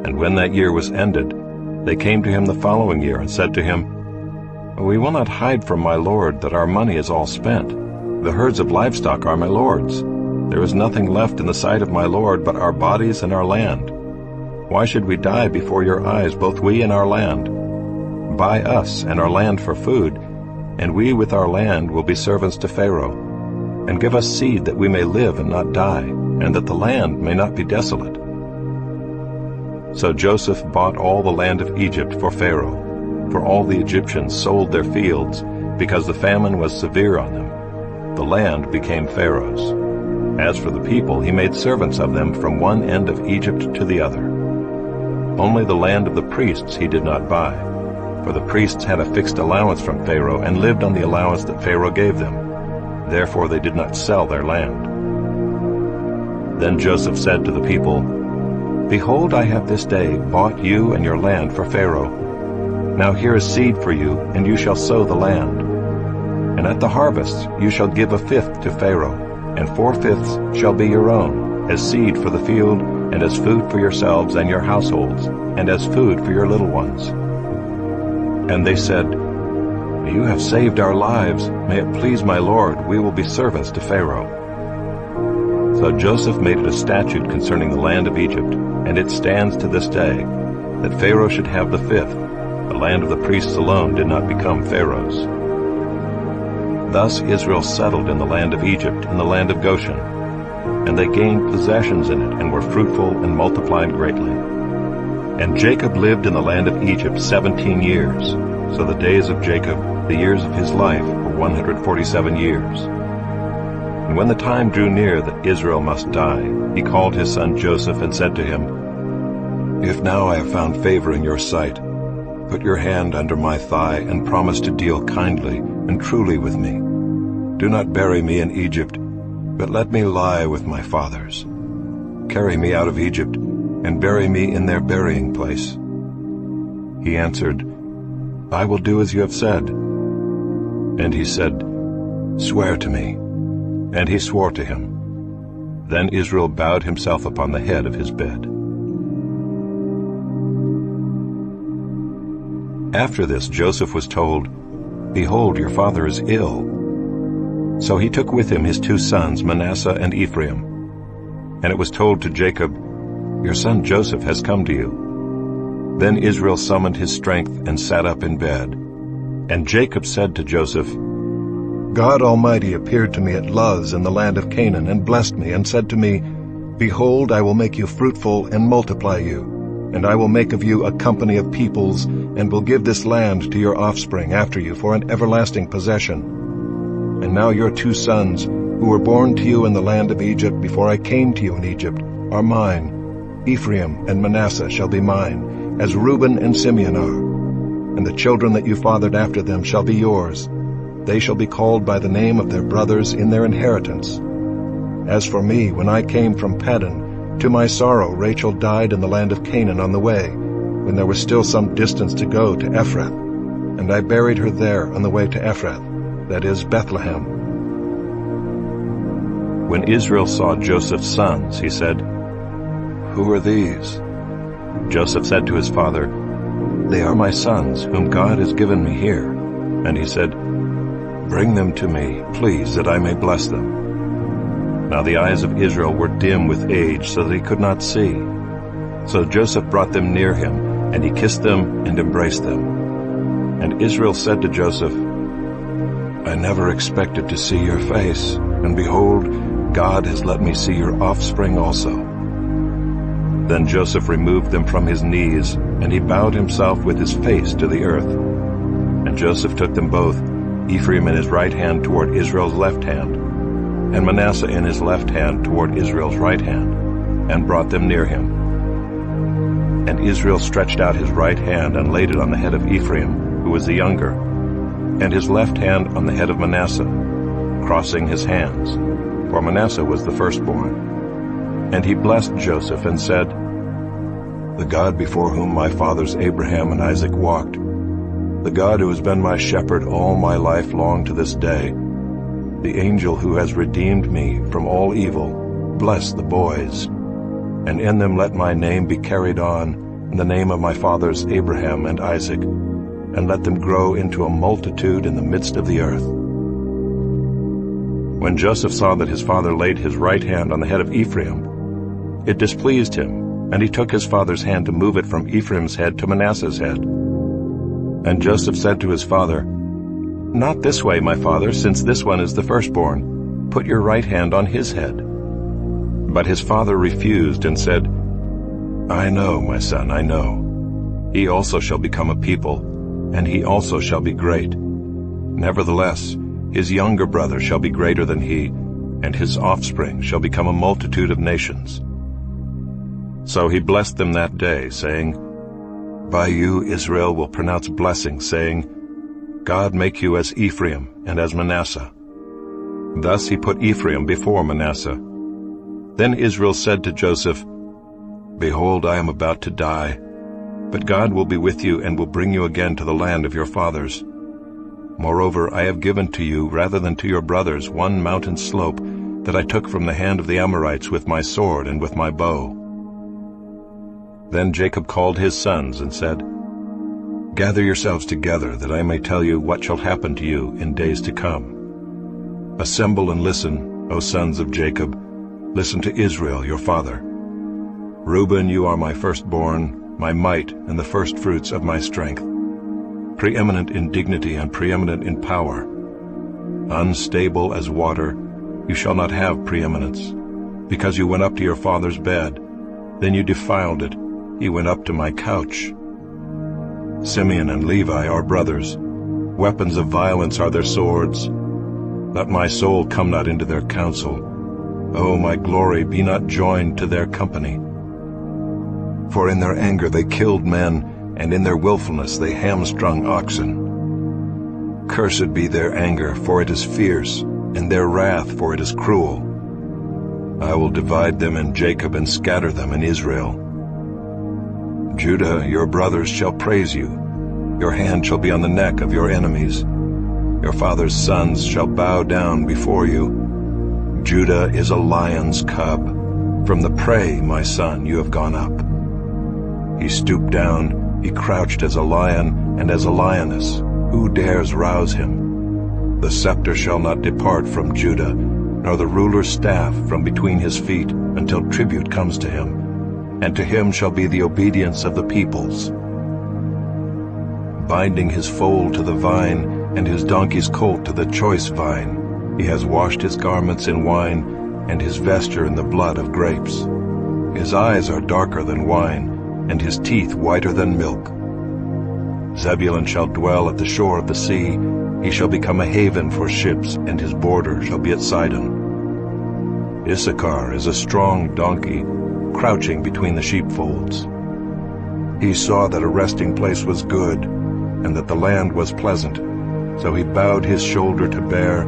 And when that year was ended, They came to him the following year and said to him, "We will not hide from my lord that our money is all spent. The herds of livestock are my lord's. There is nothing left in the sight of my lord but our bodies and our land. Why should we die before your eyes, both we and our land? Buy us and our land for food, and we with our land will be servants to Pharaoh. And give us seed that we may live and not die, and that the land may not be desolate." So Joseph bought all the land of Egypt for Pharaoh, for all the Egyptians sold their fields, because the famine was severe on them. The land became Pharaoh's. As for the people, he made servants of them from one end of Egypt to the other. Only the land of the priests he did not buy, for the priests had a fixed allowance from Pharaoh and lived on the allowance that Pharaoh gave them. Therefore they did not sell their land. Then Joseph said to the people, "Behold, I have this day bought you and your land for Pharaoh. Now here is seed for you, and you shall sow the land. And at the harvest you shall give a fifth to Pharaoh, and 4/5 shall be your own, as seed for the field, and as food for yourselves and your households, and as food for your little ones." And they said, "You have saved our lives. May it please my lord, we will be servants to Pharaoh." So Joseph made it a statute concerning the land of Egypt, and it stands to this day, that Pharaoh should have the fifth. The land of the priests alone did not become Pharaoh's. Thus Israel settled in the land of Egypt and the land of Goshen, and they gained possessions in it and were fruitful and multiplied greatly. And Jacob lived in the land of Egypt 17 years. So the days of Jacob, the years of his life, were 147 years. And when the time drew near that Israel must die, he called his son Joseph and said to him, "If now I have found favor in your sight, put your hand under my thigh and promise to deal kindly and truly with me. Do not bury me in Egypt, but let me lie with my fathers. Carry me out of Egypt and bury me in their burying place." He answered, "I will do as you have said." And he said, "Swear to me." And he swore to him. Then Israel bowed himself upon the head of his bed. After this Joseph was told, "Behold, your father is ill." So he took with him his 2 sons, Manasseh and Ephraim. And it was told to Jacob, "Your son Joseph has come to you." Then Israel summoned his strength and sat up in bed. And Jacob said to Joseph, "God Almighty appeared to me at Luz in the land of Canaan and blessed me and said to me, Behold, I will make you fruitful and multiply you, and I will make of you a company of peoples, and will give this land to your offspring after you for an everlasting possession. And now your 2 sons, who were born to you in the land of Egypt before I came to you in Egypt, are mine. Ephraim and Manasseh shall be mine, as Reuben and Simeon are. And the children that you fathered after them shall be yours. They shall be called by the name of their brothers in their inheritance. As for me, when I came from Paddan, to my sorrow Rachel died in the land of Canaan on the way, when there was still some distance to go to Ephrath. And I buried her there on the way to Ephrath, that is, Bethlehem. When Israel saw Joseph's sons, he said, "Who are these?" Joseph said to his father, "They are my sons, whom God has given me here." And he said, "Bring them to me, please, that I may bless them." Now the eyes of Israel were dim with age, so that he could not see. So Joseph brought them near him, and he kissed them and embraced them. And Israel said to Joseph, "I never expected to see your face, and behold, God has let me see your offspring also." Then Joseph removed them from his knees, and he bowed himself with his face to the earth. And Joseph took them both, Ephraim in his right hand toward Israel's left hand, and Manasseh in his left hand toward Israel's right hand, and brought them near him. And Israel stretched out his right hand and laid it on the head of Ephraim, who was the younger, and his left hand on the head of Manasseh, crossing his hands, for Manasseh was the firstborn. And he blessed Joseph and said, "The God before whom my fathers Abraham and Isaac walked, the God who has been my shepherd all my life long to this day, the angel who has redeemed me from all evil, bless the boys, and in them let my name be carried on, in the name of my fathers Abraham and Isaac, and let them grow into a multitude in the midst of the earth." When Joseph saw that his father laid his right hand on the head of Ephraim, it displeased him, and he took his father's hand to move it from Ephraim's head to Manasseh's head. And Joseph said to his father, "Not this way, my father, since this one is the firstborn. Put your right hand on his head." But his father refused and said, "I know, my son, I know. He also shall become a people, and he also shall be great. Nevertheless, his younger brother shall be greater than he, and his offspring shall become a multitude of nations." So he blessed them that day, saying, "By you Israel will pronounce blessing, saying, God make you as Ephraim and as Manasseh." Thus he put Ephraim before Manasseh. Then Israel said to Joseph, "Behold, I am about to die, but God will be with you and will bring you again to the land of your fathers. Moreover, I have given to you, rather than to your brothers, one mountain slope that I took from the hand of the Amorites with my sword and with my bow." Then Jacob called his sons and said, "Gather yourselves together, that I may tell you what shall happen to you in days to come. Assemble and listen, O sons of Jacob, listen to Israel your father. Reuben, you are my firstborn, my might, and the firstfruits of my strength, preeminent in dignity and preeminent in power. Unstable as water, you shall not have preeminence, because you went up to your father's bed. Then you defiled it, he went up to my couch. Simeon and Levi are brothers. Weapons of violence are their swords. Let my soul come not into their counsel. O my glory, be not joined to their company. For in their anger they killed men, and in their willfulness they hamstrung oxen. Cursed be their anger, for it is fierce, and their wrath, for it is cruel. I will divide them in Jacob and scatter them in Israel. Judah, your brothers shall praise you. Your hand shall be on the neck of your enemies. Your father's sons shall bow down before you. Judah is a lion's cub. From the prey, my son, you have gone up. He stooped down, he crouched as a lion and as a lioness. Who dares rouse him? The scepter shall not depart from Judah, nor the ruler's staff from between his feet, until tribute comes to him, and to him shall be the obedience of the peoples. Binding his foal to the vine, and his donkey's colt to the choice vine, he has washed his garments in wine, and his vesture in the blood of grapes. His eyes are darker than wine, and his teeth whiter than milk. Zebulun shall dwell at the shore of the sea. He shall become a haven for ships, and his border shall be at Sidon. Issachar is a strong donkey, crouching between the sheepfolds. He saw that a resting place was good, and that the land was pleasant. So he bowed his shoulder to bear,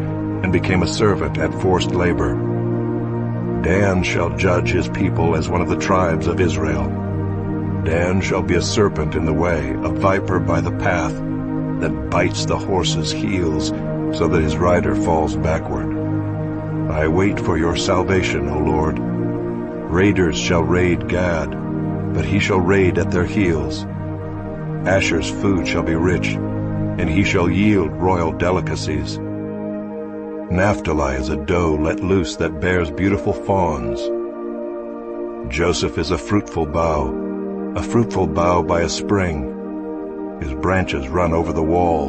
and became a servant at forced labor. Dan shall judge his people as one of the tribes of Israel. Dan shall be a serpent in the way, a viper by the path, that bites the horse's heels, so that his rider falls backward. I wait for your salvation, O Lord. Raiders shall raid Gad, but he shall raid at their heels. Asher's food shall be rich, and he shall yield royal delicacies. Naphtali is a doe let loose that bears beautiful fawns. Joseph is a fruitful bough by a spring. His branches run over the wall.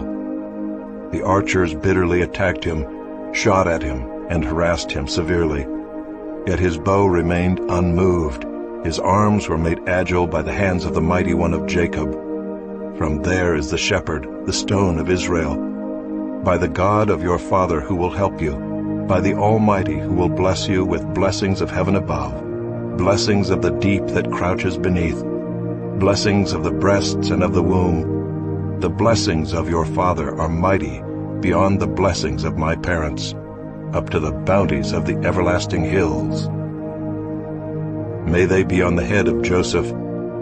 The archers bitterly attacked him, shot at him, and harassed him severely. Yet his bow remained unmoved. His arms were made agile by the hands of the mighty one of Jacob. From there is the shepherd, the stone of Israel. By the God of your father who will help you, by the Almighty who will bless you with blessings of heaven above, blessings of the deep that crouches beneath, blessings of the breasts and of the womb. The blessings of your father are mighty beyond the blessings of my parents, up to the bounties of the everlasting hills. May they be on the head of Joseph,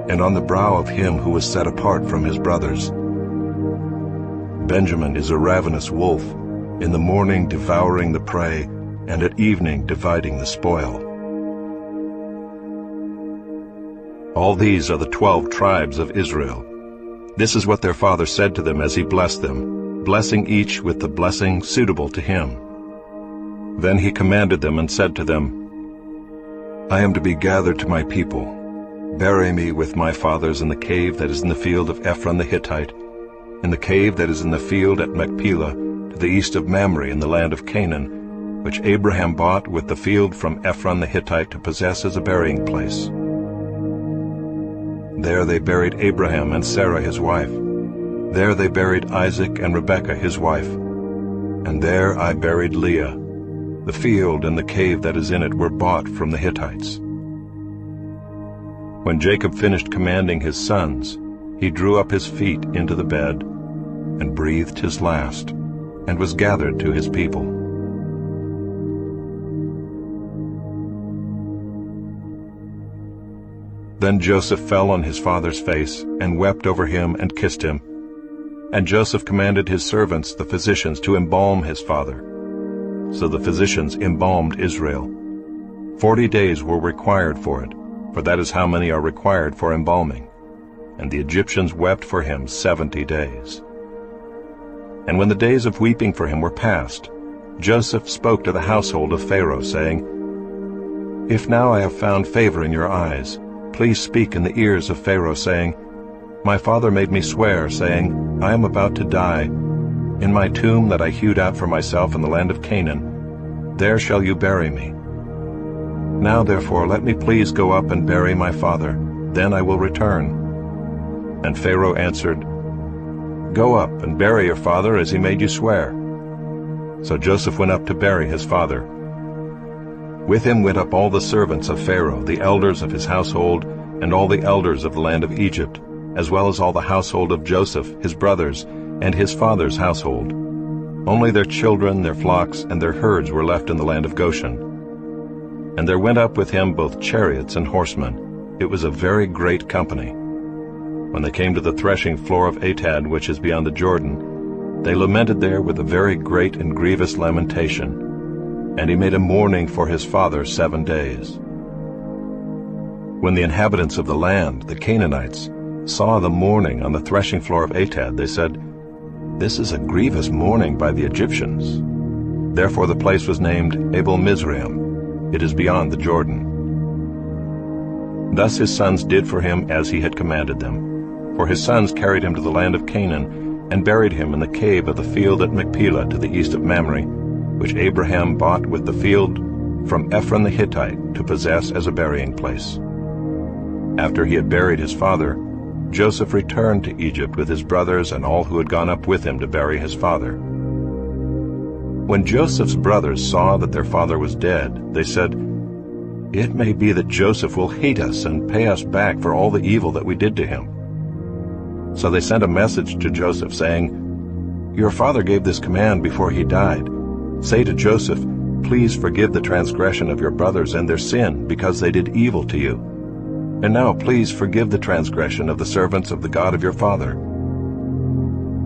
and on the brow of him who was set apart from his brothers. Benjamin is a ravenous wolf, in the morning devouring the prey, and at evening dividing the spoil. All these are the 12 tribes of Israel. This is what their father said to them as he blessed them, blessing each with the blessing suitable to him. Then he commanded them and said to them, I am to be gathered to my people. Bury me with my fathers in the cave that is in the field of Ephron the Hittite, in the cave that is in the field at Machpelah, to the east of Mamre in the land of Canaan, which Abraham bought with the field from Ephron the Hittite to possess as a burying place. There they buried Abraham and Sarah his wife. There they buried Isaac and Rebekah his wife. And there I buried Leah. The field and the cave that is in it were bought from the Hittites. When Jacob finished commanding his sons, he drew up his feet into the bed and breathed his last, and was gathered to his people. Then Joseph fell on his father's face, and wept over him and kissed him. And Joseph commanded his servants, the physicians, to embalm his father. So the physicians embalmed Israel. 40 days were required for it, for that is how many are required for embalming. And the Egyptians wept for him 70 days. And when the days of weeping for him were past, Joseph spoke to the household of Pharaoh, saying, If now I have found favor in your eyes, please speak in the ears of Pharaoh, saying, My father made me swear, saying, I am about to die. In my tomb that I hewed out for myself in the land of Canaan, there shall you bury me. Now therefore let me please go up and bury my father, then I will return. And Pharaoh answered, Go up and bury your father as he made you swear. So Joseph went up to bury his father. With him went up all the servants of Pharaoh, the elders of his household, and all the elders of the land of Egypt, as well as all the household of Joseph, his brothers, and his father's household. Only their children, their flocks, and their herds were left in the land of Goshen. And there went up with him both chariots and horsemen. It was a very great company. When they came to the threshing floor of Atad, which is beyond the Jordan, they lamented there with a very great and grievous lamentation. And he made a mourning for his father 7 days. When the inhabitants of the land, the Canaanites, saw the mourning on the threshing floor of Atad, they said, This is a grievous mourning by the Egyptians. Therefore the place was named Abel Mizraim. It is beyond the Jordan. Thus his sons did for him as he had commanded them. For his sons carried him to the land of Canaan, and buried him in the cave of the field at Machpelah to the east of Mamre, which Abraham bought with the field from Ephron the Hittite to possess as a burying place. After he had buried his father, Joseph returned to Egypt with his brothers and all who had gone up with him to bury his father. When Joseph's brothers saw that their father was dead, they said, It may be that Joseph will hate us and pay us back for all the evil that we did to him. So they sent a message to Joseph, saying, Your father gave this command before he died. Say to Joseph, Please forgive the transgression of your brothers and their sin, because they did evil to you. And now please forgive the transgression of the servants of the God of your father.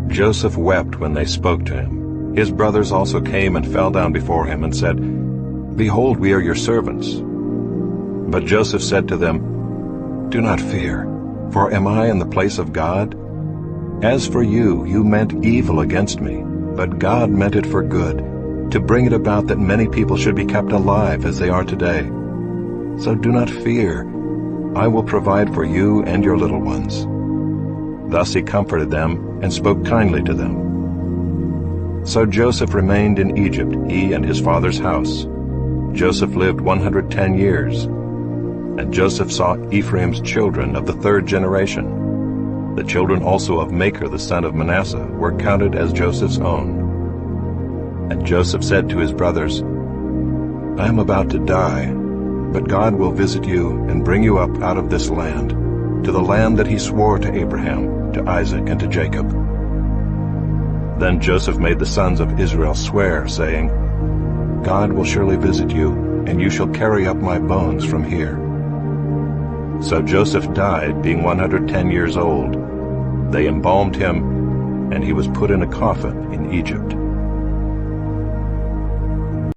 Joseph wept when they spoke to him. His brothers also came and fell down before him and said, Behold, we are your servants. But Joseph said to them, Do not fear, for am I in the place of God? As for you, you meant evil against me, but God meant it for good, to bring it about that many people should be kept alive as they are today. So do not fear. I will provide for you and your little ones. Thus he comforted them and spoke kindly to them. So Joseph remained in Egypt, he and his father's house. Joseph lived 110 years. And Joseph saw Ephraim's children of the 3rd generation. The children also of Machir the son of Manasseh were counted as Joseph's own. And Joseph said to his brothers, I am about to die, but God will visit you and bring you up out of this land, to the land that he swore to Abraham, to Isaac, and to Jacob. Then Joseph made the sons of Israel swear, saying, God will surely visit you, and you shall carry up my bones from here. So Joseph died, being 110 years old. They embalmed him, and he was put in a coffin in Egypt.